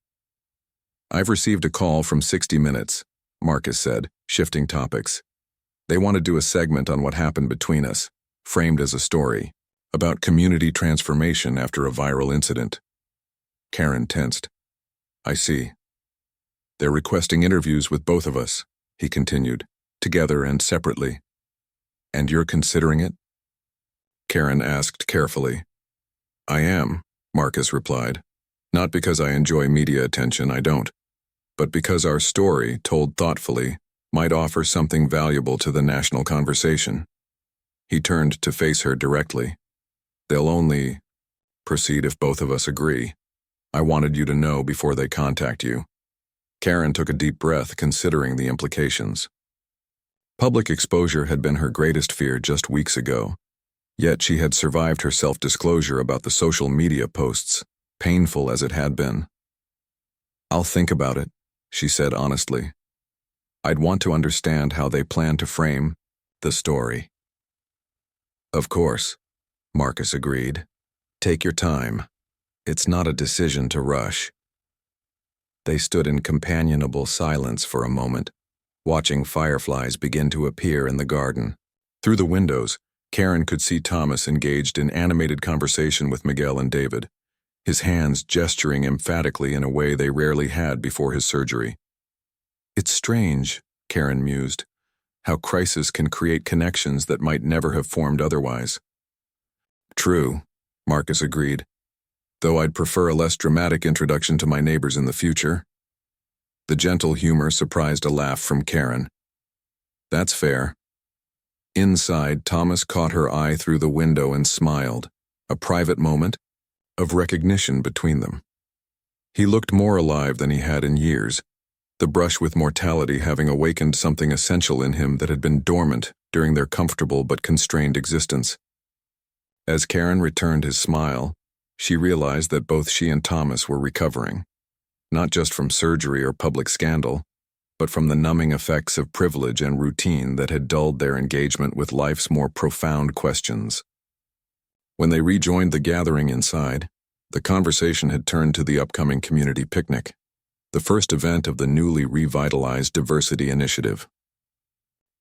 Speaker 1: "I've received a call from 60 Minutes, Marcus said, shifting topics. "They want to do a segment on what happened between us, framed as a story, about community transformation after a viral incident." Karen tensed. "I see. They're requesting interviews with both of us," he continued, "together and separately." "And you're considering it?" Karen asked carefully. "I am," Marcus replied. "Not because I enjoy media attention, I don't, but because our story, told thoughtfully, might offer something valuable to the national conversation." He turned to face her directly. "They'll only proceed if both of us agree. I wanted you to know before they contact you." Karen took a deep breath, considering the implications. Public exposure had been her greatest fear just weeks ago, yet she had survived her self-disclosure about the social media posts, painful as it had been. "I'll think about it," she said honestly. "I'd want to understand how they plan to frame the story." "Of course," Marcus agreed. "Take your time. It's not a decision to rush." They stood in companionable silence for a moment, watching fireflies begin to appear in the garden. Through the windows, Karen could see Thomas engaged in animated conversation with Miguel and David, his hands gesturing emphatically in a way they rarely had before his surgery. "It's strange," Karen mused, "how crisis can create connections that might never have formed otherwise." True, Marcus agreed, though I'd prefer a less dramatic introduction to my neighbors in the future. The gentle humor surprised a laugh from Karen. That's fair. Inside, Thomas caught her eye through the window and smiled, a private moment of recognition between them. He looked more alive than he had in years, the brush with mortality having awakened something essential in him that had been dormant during their comfortable but constrained existence. As Karen returned his smile, she realized that both she and Thomas were recovering, not just from surgery or public scandal, but from the numbing effects of privilege and routine that had dulled their engagement with life's more profound questions. When they rejoined the gathering inside, the conversation had turned to the upcoming community picnic, the first event of the newly revitalized diversity initiative.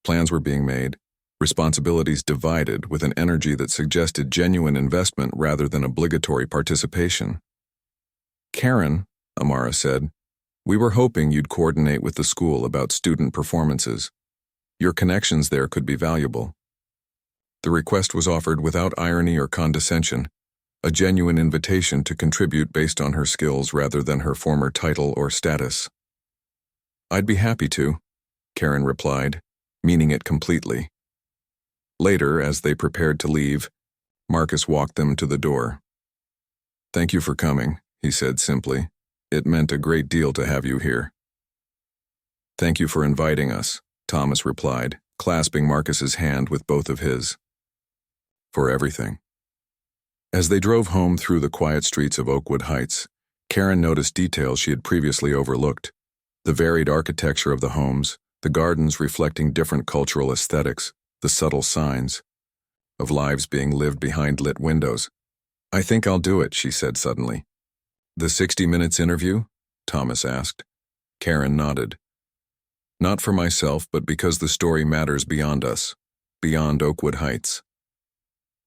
Speaker 1: Plans were being made, responsibilities divided with an energy that suggested genuine investment rather than obligatory participation. Karen, Amara said, we were hoping you'd coordinate with the school about student performances. Your connections there could be valuable. The request was offered without irony or condescension, a genuine invitation to contribute based on her skills rather than her former title or status. I'd be happy to, Karen replied, meaning it completely. Later, as they prepared to leave, Marcus walked them to the door. Thank you for coming, he said simply. It meant a great deal to have you here. Thank you for inviting us, Thomas replied, clasping Marcus's hand with both of his. For everything. As they drove home through the quiet streets of Oakwood Heights, Karen noticed details she had previously overlooked. The varied architecture of the homes, the gardens reflecting different cultural aesthetics, the subtle signs of lives being lived behind lit windows. I think I'll do it, she said suddenly. The 60 Minutes interview? Thomas asked. Karen nodded. Not for myself, but because the story matters beyond us, beyond Oakwood Heights.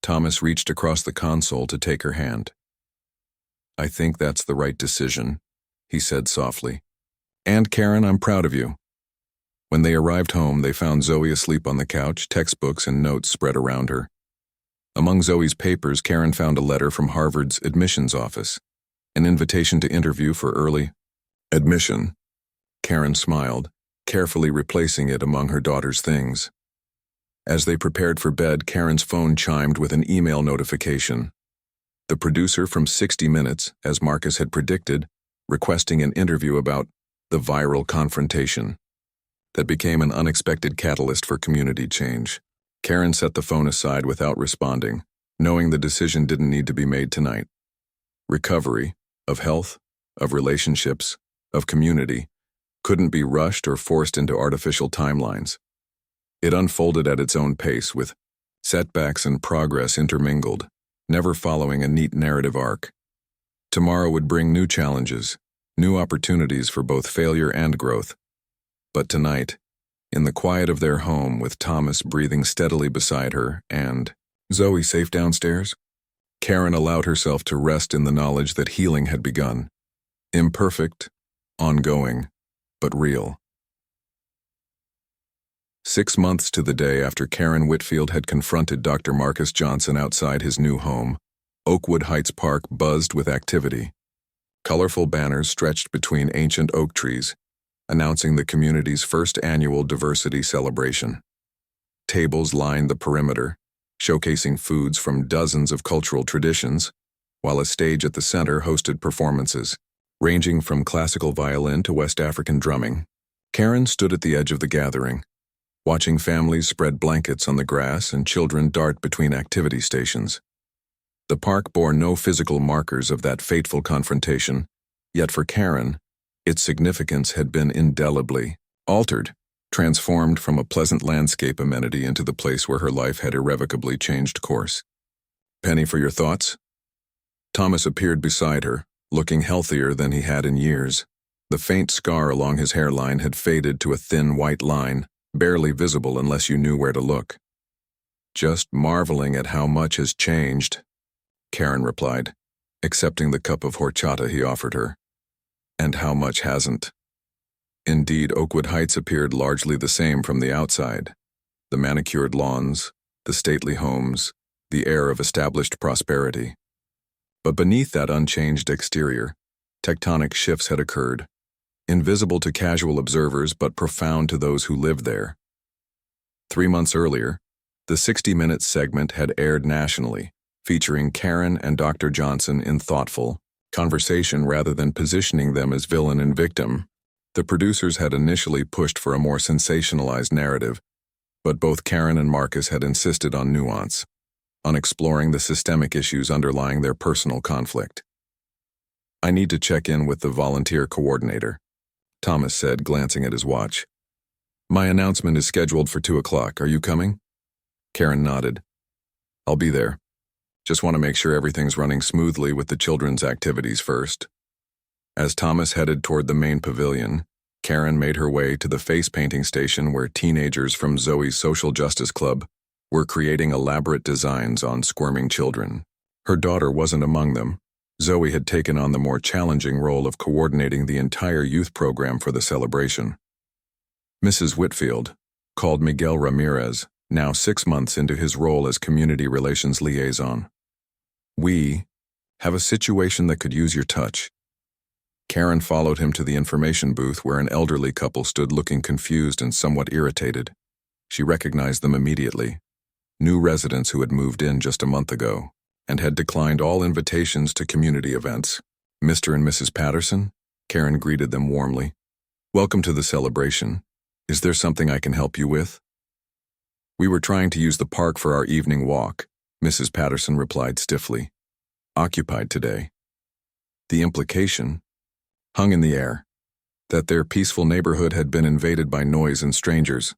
Speaker 1: Thomas reached across the console to take her hand. I think that's the right decision, he said softly. And Karen, I'm proud of you. When they arrived home, they found Zoe asleep on the couch, textbooks and notes spread around her. Among Zoe's papers, Karen found a letter from Harvard's admissions office, an invitation to interview for early admission. Karen smiled, carefully replacing it among her daughter's things. As they prepared for bed, Karen's phone chimed with an email notification. The producer from 60 Minutes, as Marcus had predicted, requesting an interview about the viral confrontation that became an unexpected catalyst for community change. Karen set the phone aside without responding, knowing the decision didn't need to be made tonight. Recovery, of health, of relationships, of community, couldn't be rushed or forced into artificial timelines. It unfolded at its own pace, with setbacks and progress intermingled, never following a neat narrative arc. Tomorrow would bring new challenges, new opportunities for both failure and growth. But tonight, in the quiet of their home with Thomas breathing steadily beside her and Zoe safe downstairs, Karen allowed herself to rest in the knowledge that healing had begun. Imperfect, ongoing, but real. 6 months to the day after Karen Whitfield had confronted Dr. Marcus Johnson outside his new home, Oakwood Heights Park buzzed with activity. Colorful banners stretched between ancient oak trees, announcing the community's first annual diversity celebration. Tables lined the perimeter, showcasing foods from dozens of cultural traditions, while a stage at the center hosted performances, ranging from classical violin to West African drumming. Karen stood at the edge of the gathering, watching families spread blankets on the grass and children dart between activity stations. The park bore no physical markers of that fateful confrontation, yet for Karen, its significance had been indelibly altered, transformed from a pleasant landscape amenity into the place where her life had irrevocably changed course. Penny, for your thoughts? Thomas appeared beside her, looking healthier than he had in years. The faint scar along his hairline had faded to a thin white line, barely visible unless you knew where to look. Just marveling at how much has changed, Karen replied, accepting the cup of horchata he offered her. And how much hasn't? Indeed, Oakwood Heights appeared largely the same from the outside. The manicured lawns, the stately homes, the air of established prosperity. But beneath that unchanged exterior, tectonic shifts had occurred, invisible to casual observers but profound to those who lived there. 3 months earlier, the 60-minute segment had aired nationally, featuring Karen and Dr. Johnson in thoughtful conversation rather than positioning them as villain and victim. The producers had initially pushed for a more sensationalized narrative, but both Karen and Marcus had insisted on nuance, on exploring the systemic issues underlying their personal conflict. "I need to check in with the volunteer coordinator," Thomas said, glancing at his watch. "My announcement is scheduled for 2 o'clock. Are you coming?" Karen nodded. "I'll be there. Just want to make sure everything's running smoothly with the children's activities first." As Thomas headed toward the main pavilion, Karen made her way to the face painting station where teenagers from Zoe's Social Justice Club were creating elaborate designs on squirming children. Her daughter wasn't among them. Zoe had taken on the more challenging role of coordinating the entire youth program for the celebration. Mrs. Whitfield called Miguel Ramirez, now 6 months into his role as community relations liaison. "We have a situation that could use your touch." Karen followed him to the information booth where an elderly couple stood looking confused and somewhat irritated. She recognized them immediately. New residents who had moved in just a month ago and had declined all invitations to community events. "Mr. and Mrs. Patterson?" Karen greeted them warmly. "Welcome to the celebration. Is there something I can help you with?" "We were trying to use the park for our evening walk," Mrs. Patterson replied stiffly. "Occupied today." The implication hung in the air that their peaceful neighborhood had been invaded by noise and strangers.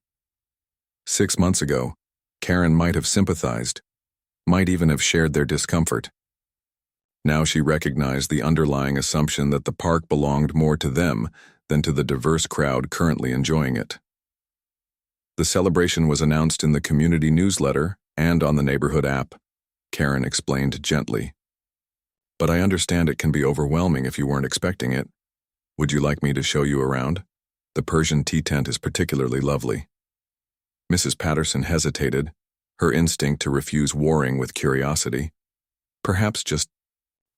Speaker 1: 6 months ago, Karen might have sympathized, might even have shared their discomfort. Now she recognized the underlying assumption that the park belonged more to them than to the diverse crowd currently enjoying it. "The celebration was announced in the community newsletter and on the neighborhood app," Karen explained gently. "But I understand it can be overwhelming if you weren't expecting it. Would you like me to show you around? The Persian tea tent is particularly lovely." Mrs. Patterson hesitated, her instinct to refuse warring with curiosity. Perhaps just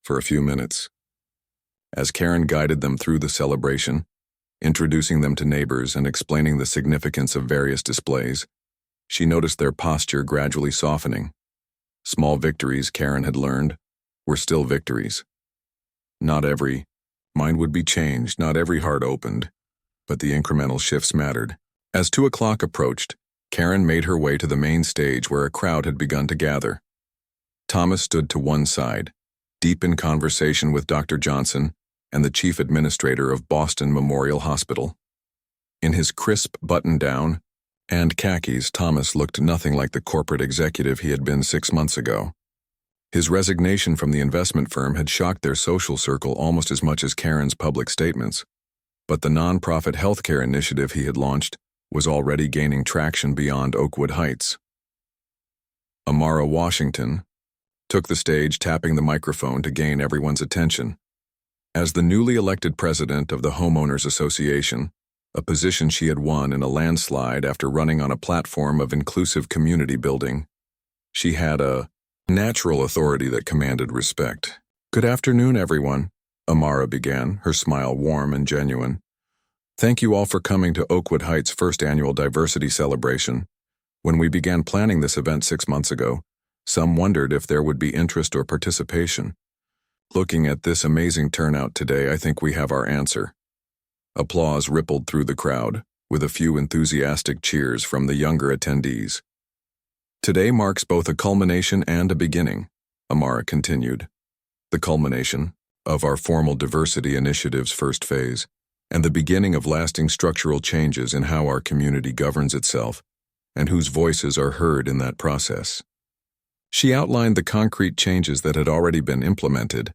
Speaker 1: for a few minutes. As Karen guided them through the celebration, introducing them to neighbors and explaining the significance of various displays, she noticed their posture gradually softening. Small victories, Karen had learned, were still victories. Not every mind would be changed, not every heart opened, but the incremental shifts mattered. As 2 o'clock approached, Karen made her way to the main stage where a crowd had begun to gather. Thomas stood to one side, deep in conversation with Dr. Johnson and the chief administrator of Boston Memorial Hospital. In his crisp button-down and khakis, Thomas looked nothing like the corporate executive he had been 6 months ago. His resignation from the investment firm had shocked their social circle almost as much as Karen's public statements, but the nonprofit healthcare initiative he had launched was already gaining traction beyond Oakwood Heights. Amara Washington took the stage, tapping the microphone to gain everyone's attention. As the newly elected president of the Homeowners Association, a position she had won in a landslide after running on a platform of inclusive community building, she had a natural authority that commanded respect. "Good afternoon, everyone," Amara began, her smile warm and genuine. "Thank you all for coming to Oakwood Heights' first annual diversity celebration. When we began planning this event 6 months ago, some wondered if there would be interest or participation. Looking at this amazing turnout today, I think we have our answer." Applause rippled through the crowd, with a few enthusiastic cheers from the younger attendees. "Today marks both a culmination and a beginning," Amara continued. "The culmination of our formal diversity initiative's first phase, and the beginning of lasting structural changes in how our community governs itself, and whose voices are heard in that process." She outlined the concrete changes that had already been implemented: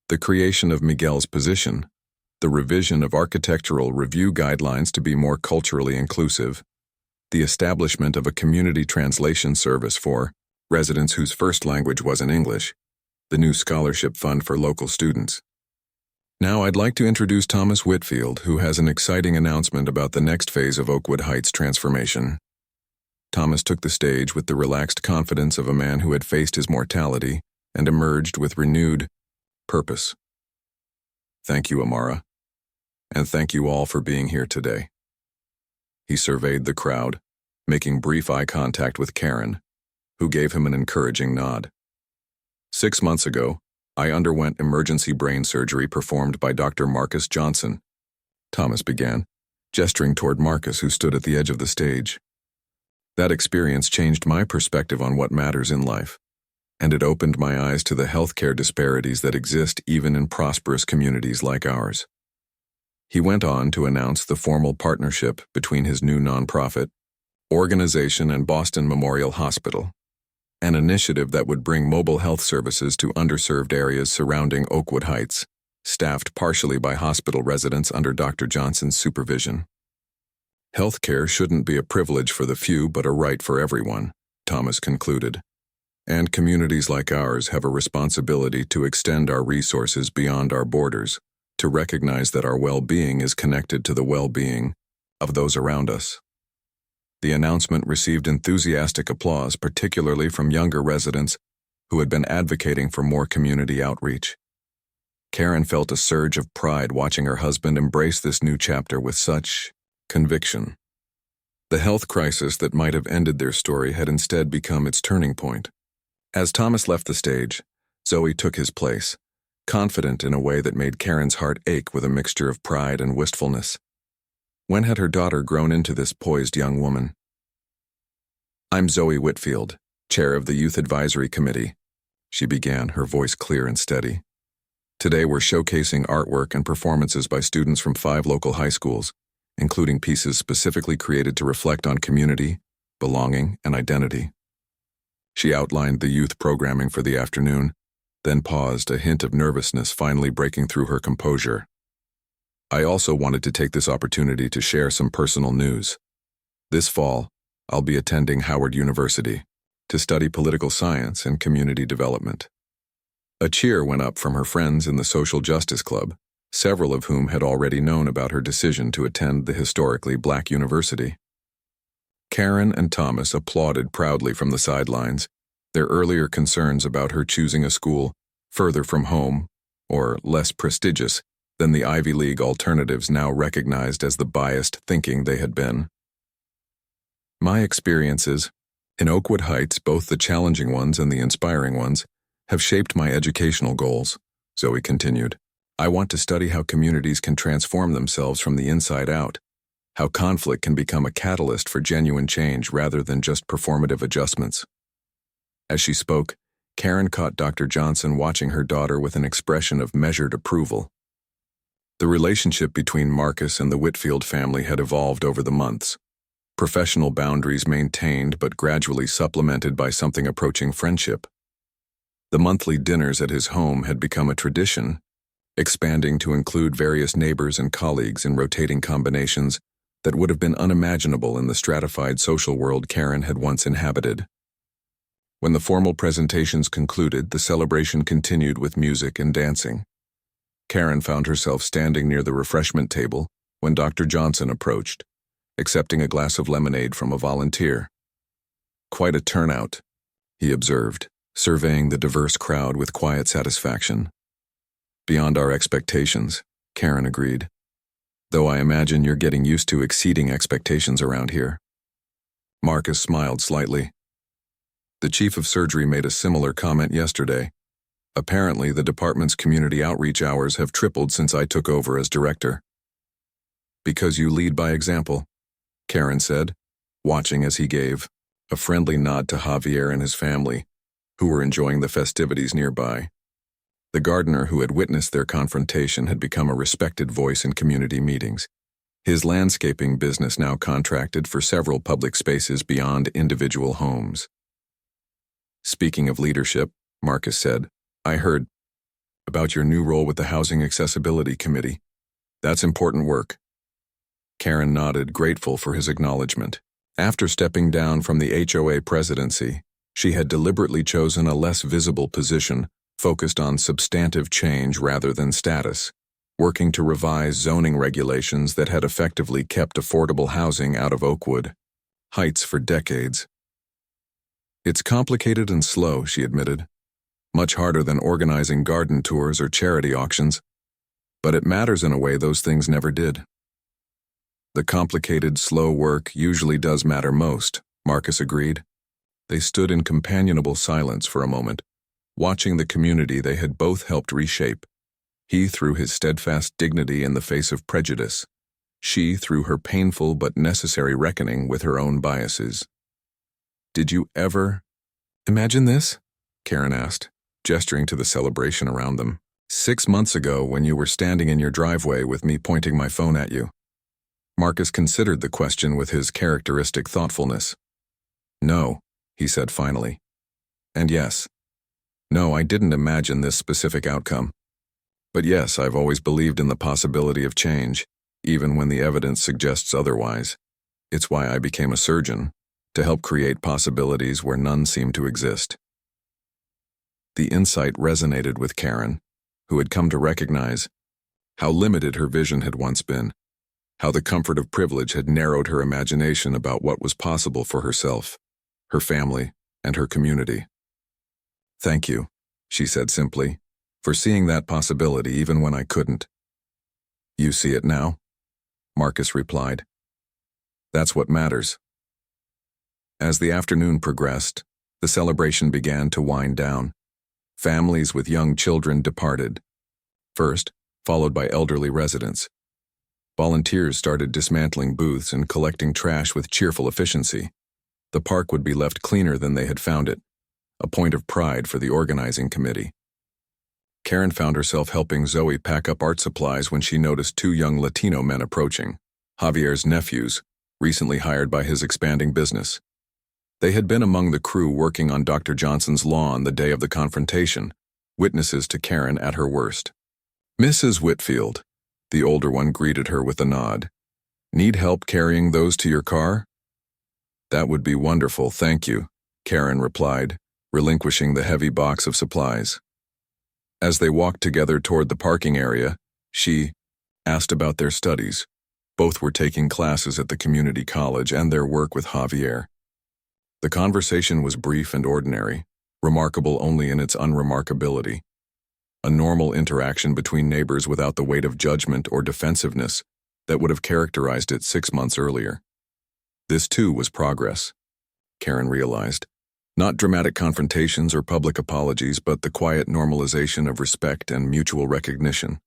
Speaker 1: the creation of Miguel's position, the revision of architectural review guidelines to be more culturally inclusive, the establishment of a community translation service for residents whose first language wasn't English, the new scholarship fund for local students. Now I'd like to introduce Thomas Whitfield, who has an exciting announcement about the next phase of Oakwood Heights transformation. Thomas took the stage with the relaxed confidence of a man who had faced his mortality and emerged with renewed purpose. "Thank you, Amara, and thank you all for being here today." He surveyed the crowd, making brief eye contact with Karen, who gave him an encouraging nod. "6 months ago, I underwent emergency brain surgery performed by Dr. Marcus Johnson," Thomas began, gesturing toward Marcus, who stood at the edge of the stage. "That experience changed my perspective on what matters in life, and it opened my eyes to the healthcare disparities that exist even in prosperous communities like ours." He went on to announce the formal partnership between his new nonprofit organization and Boston Memorial Hospital, an initiative that would bring mobile health services to underserved areas surrounding Oakwood Heights, staffed partially by hospital residents under Dr. Johnson's supervision. "Healthcare shouldn't be a privilege for the few but a right for everyone," Thomas concluded. "And communities like ours have a responsibility to extend our resources beyond our borders, to recognize that our well-being is connected to the well-being of those around us." The announcement received enthusiastic applause, particularly from younger residents who had been advocating for more community outreach. Karen felt a surge of pride watching her husband embrace this new chapter with such conviction. The health crisis that might have ended their story had instead become its turning point. As Thomas left the stage, Zoe took his place, confident in a way that made Karen's heart ache with a mixture of pride and wistfulness. When had her daughter grown into this poised young woman? "I'm Zoe Whitfield, chair of the Youth Advisory Committee," she began, her voice clear and steady. "Today we're showcasing artwork and performances by students from 5 local high schools, including pieces specifically created to reflect on community, belonging, and identity." She outlined the youth programming for the afternoon, then paused, a hint of nervousness finally breaking through her composure. "I also wanted to take this opportunity to share some personal news. This fall, I'll be attending Howard University to study political science and community development." A cheer went up from her friends in the Social Justice Club, several of whom had already known about her decision to attend the historically Black university. Karen and Thomas applauded proudly from the sidelines, their earlier concerns about her choosing a school further from home, or less prestigious, than the Ivy League alternatives now recognized as the biased thinking they had been. "My experiences in Oakwood Heights, both the challenging ones and the inspiring ones, have shaped my educational goals," Zoe continued. "I want to study how communities can transform themselves from the inside out, how conflict can become a catalyst for genuine change rather than just performative adjustments." As she spoke, Karen caught Dr. Johnson watching her daughter with an expression of measured approval. The relationship between Marcus and the Whitfield family had evolved over the months. Professional boundaries maintained but gradually supplemented by something approaching friendship. The monthly dinners at his home had become a tradition, expanding to include various neighbors and colleagues in rotating combinations that would have been unimaginable in the stratified social world Karen had once inhabited. When the formal presentations concluded, the celebration continued with music and dancing. Karen found herself standing near the refreshment table when Dr. Johnson approached, accepting a glass of lemonade from a volunteer. "Quite a turnout," he observed, surveying the diverse crowd with quiet satisfaction. "Beyond our expectations," Karen agreed. "Though I imagine you're getting used to exceeding expectations around here." Marcus smiled slightly. "The chief of surgery made a similar comment yesterday. Apparently, the department's community outreach hours have tripled since I took over as director." "Because you lead by example," Karen said, watching as he gave a friendly nod to Javier and his family, who were enjoying the festivities nearby. The gardener who had witnessed their confrontation had become a respected voice in community meetings, his landscaping business now contracted for several public spaces beyond individual homes. "Speaking of leadership," Marcus said, "I heard about your new role with the Housing Accessibility Committee. That's important work." Karen nodded, grateful for his acknowledgement. After stepping down from the HOA presidency, she had deliberately chosen a less visible position focused on substantive change rather than status, working to revise zoning regulations that had effectively kept affordable housing out of Oakwood Heights for decades. It's complicated and slow, she admitted. Much harder than organizing garden tours or charity auctions. But it matters in a way those things never did. The complicated, slow work usually does matter most, Marcus agreed. They stood in companionable silence for a moment, watching the community they had both helped reshape. He through his steadfast dignity in the face of prejudice. She through her painful but necessary reckoning with her own biases. Did you ever imagine this? Karen asked, gesturing to the celebration around them. 6 months ago when you were standing in your driveway with me pointing my phone at you. Marcus considered the question with his characteristic thoughtfulness. No, he said finally. And yes. No, I didn't imagine this specific outcome. But yes, I've always believed in the possibility of change, even when the evidence suggests otherwise. It's why I became a surgeon, to help create possibilities where none seem to exist. The insight resonated with Karen, who had come to recognize how limited her vision had once been, how the comfort of privilege had narrowed her imagination about what was possible for herself, her family, and her community. Thank you, she said simply, for seeing that possibility even when I couldn't. You see it now? Marcus replied. That's what matters. As the afternoon progressed, the celebration began to wind down. Families with young children departed. First, followed by elderly residents. Volunteers started dismantling booths and collecting trash with cheerful efficiency. The park would be left cleaner than they had found it, a point of pride for the organizing committee. Karen found herself helping Zoe pack up art supplies when she noticed 2 young Latino men approaching, Javier's nephews, recently hired by his expanding business. They had been among the crew working on Dr. Johnson's lawn the day of the confrontation, witnesses to Karen at her worst. Mrs. Whitfield, the older one greeted her with a nod. Need help carrying those to your car? That would be wonderful, thank you, Karen replied, relinquishing the heavy box of supplies. As they walked together toward the parking area, she asked about their studies. Both were taking classes at the community college and their work with Javier. The conversation was brief and ordinary, remarkable only in its unremarkability. A normal interaction between neighbors without the weight of judgment or defensiveness that would have characterized it 6 months earlier. This too was progress, Karen realized. Not dramatic confrontations or public apologies, but the quiet normalization of respect and mutual recognition.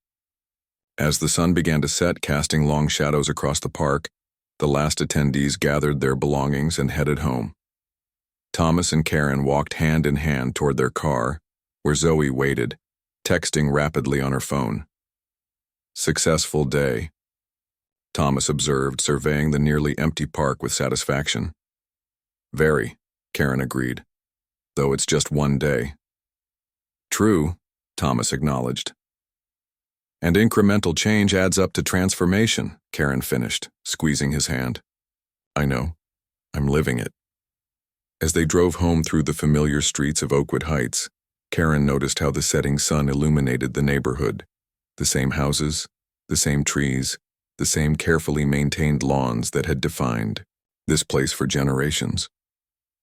Speaker 1: As the sun began to set, casting long shadows across the park, the last attendees gathered their belongings and headed home. Thomas and Karen walked hand in hand toward their car, where Zoe waited, texting rapidly on her phone. Successful day, Thomas observed, surveying the nearly empty park with satisfaction. Very, Karen agreed, though it's just one day. True, Thomas acknowledged. And incremental change adds up to transformation, Karen finished, squeezing his hand. I know. I'm living it. As they drove home through the familiar streets of Oakwood Heights, Karen noticed how the setting sun illuminated the neighborhood. The same houses, the same trees, the same carefully maintained lawns that had defined this place for generations.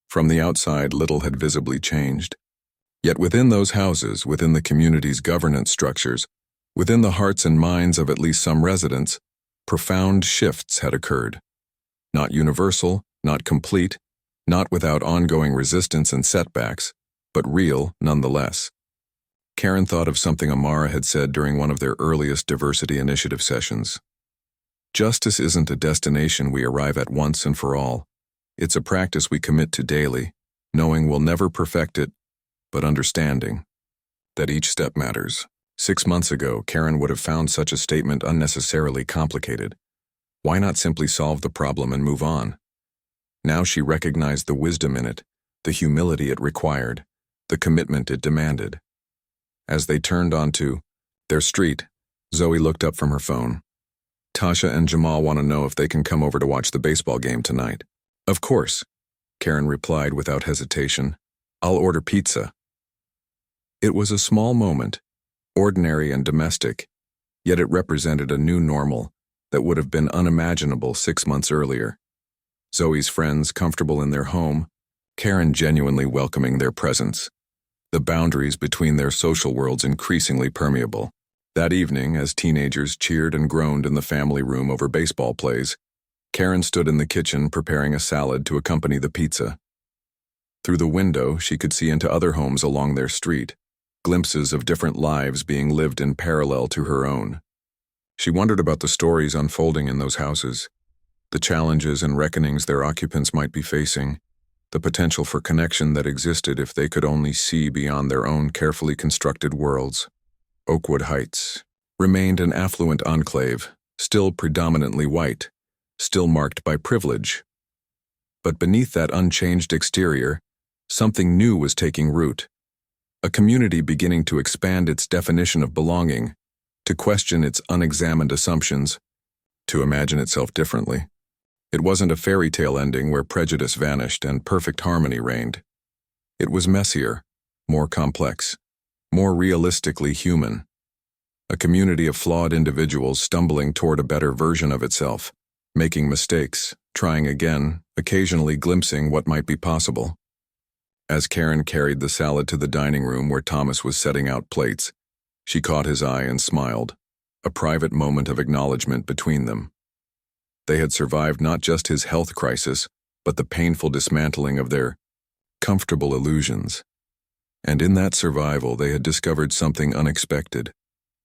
Speaker 1: From the outside, little had visibly changed. Yet within those houses, within the community's governance structures, within the hearts and minds of at least some residents, profound shifts had occurred. Not universal, not complete, not without ongoing resistance and setbacks, but real nonetheless. Karen thought of something Amara had said during one of their earliest diversity initiative sessions. Justice isn't a destination we arrive at once and for all. It's a practice we commit to daily, knowing we'll never perfect it, but understanding that each step matters. 6 months ago, Karen would have found such a statement unnecessarily complicated. Why not simply solve the problem and move on? Now she recognized the wisdom in it, the humility it required, the commitment it demanded. As they turned onto their street, Zoe looked up from her phone. Tasha and Jamal want to know if they can come over to watch the baseball game tonight. Of course, Karen replied without hesitation. I'll order pizza. It was a small moment, ordinary and domestic, yet it represented a new normal that would have been unimaginable 6 months earlier. Zoe's friends comfortable in their home, Karen genuinely welcoming their presence. The boundaries between their social worlds increasingly permeable. That evening, as teenagers cheered and groaned in the family room over baseball plays, Karen stood in the kitchen preparing a salad to accompany the pizza. Through the window, she could see into other homes along their street, glimpses of different lives being lived in parallel to her own. She wondered about the stories unfolding in those houses, the challenges and reckonings their occupants might be facing, the potential for connection that existed if they could only see beyond their own carefully constructed worlds. Oakwood Heights remained an affluent enclave, still predominantly white, still marked by privilege. But beneath that unchanged exterior, something new was taking root. A community beginning to expand its definition of belonging, to question its unexamined assumptions, to imagine itself differently. It wasn't a fairy tale ending where prejudice vanished and perfect harmony reigned. It was messier, more complex, more realistically human. A community of flawed individuals stumbling toward a better version of itself, making mistakes, trying again, occasionally glimpsing what might be possible. As Karen carried the salad to the dining room where Thomas was setting out plates, she caught his eye and smiled, a private moment of acknowledgement between them. They had survived not just his health crisis, but the painful dismantling of their comfortable illusions. And in that survival, they had discovered something unexpected,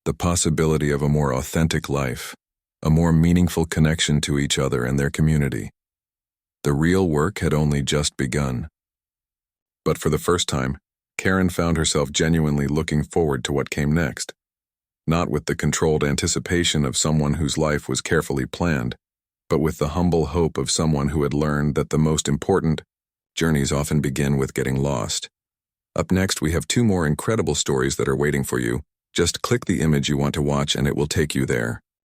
Speaker 1: the possibility of a more authentic life, a more meaningful connection to each other and their community. The real work had only just begun. But for the first time, Karen found herself genuinely looking forward to what came next, not with the controlled anticipation of someone whose life was carefully planned, but with the humble hope of someone who had learned that the most important journeys often begin with getting lost. Up next, we have 2 more incredible stories that are waiting for you. Just click the image you want to watch and it will take you there.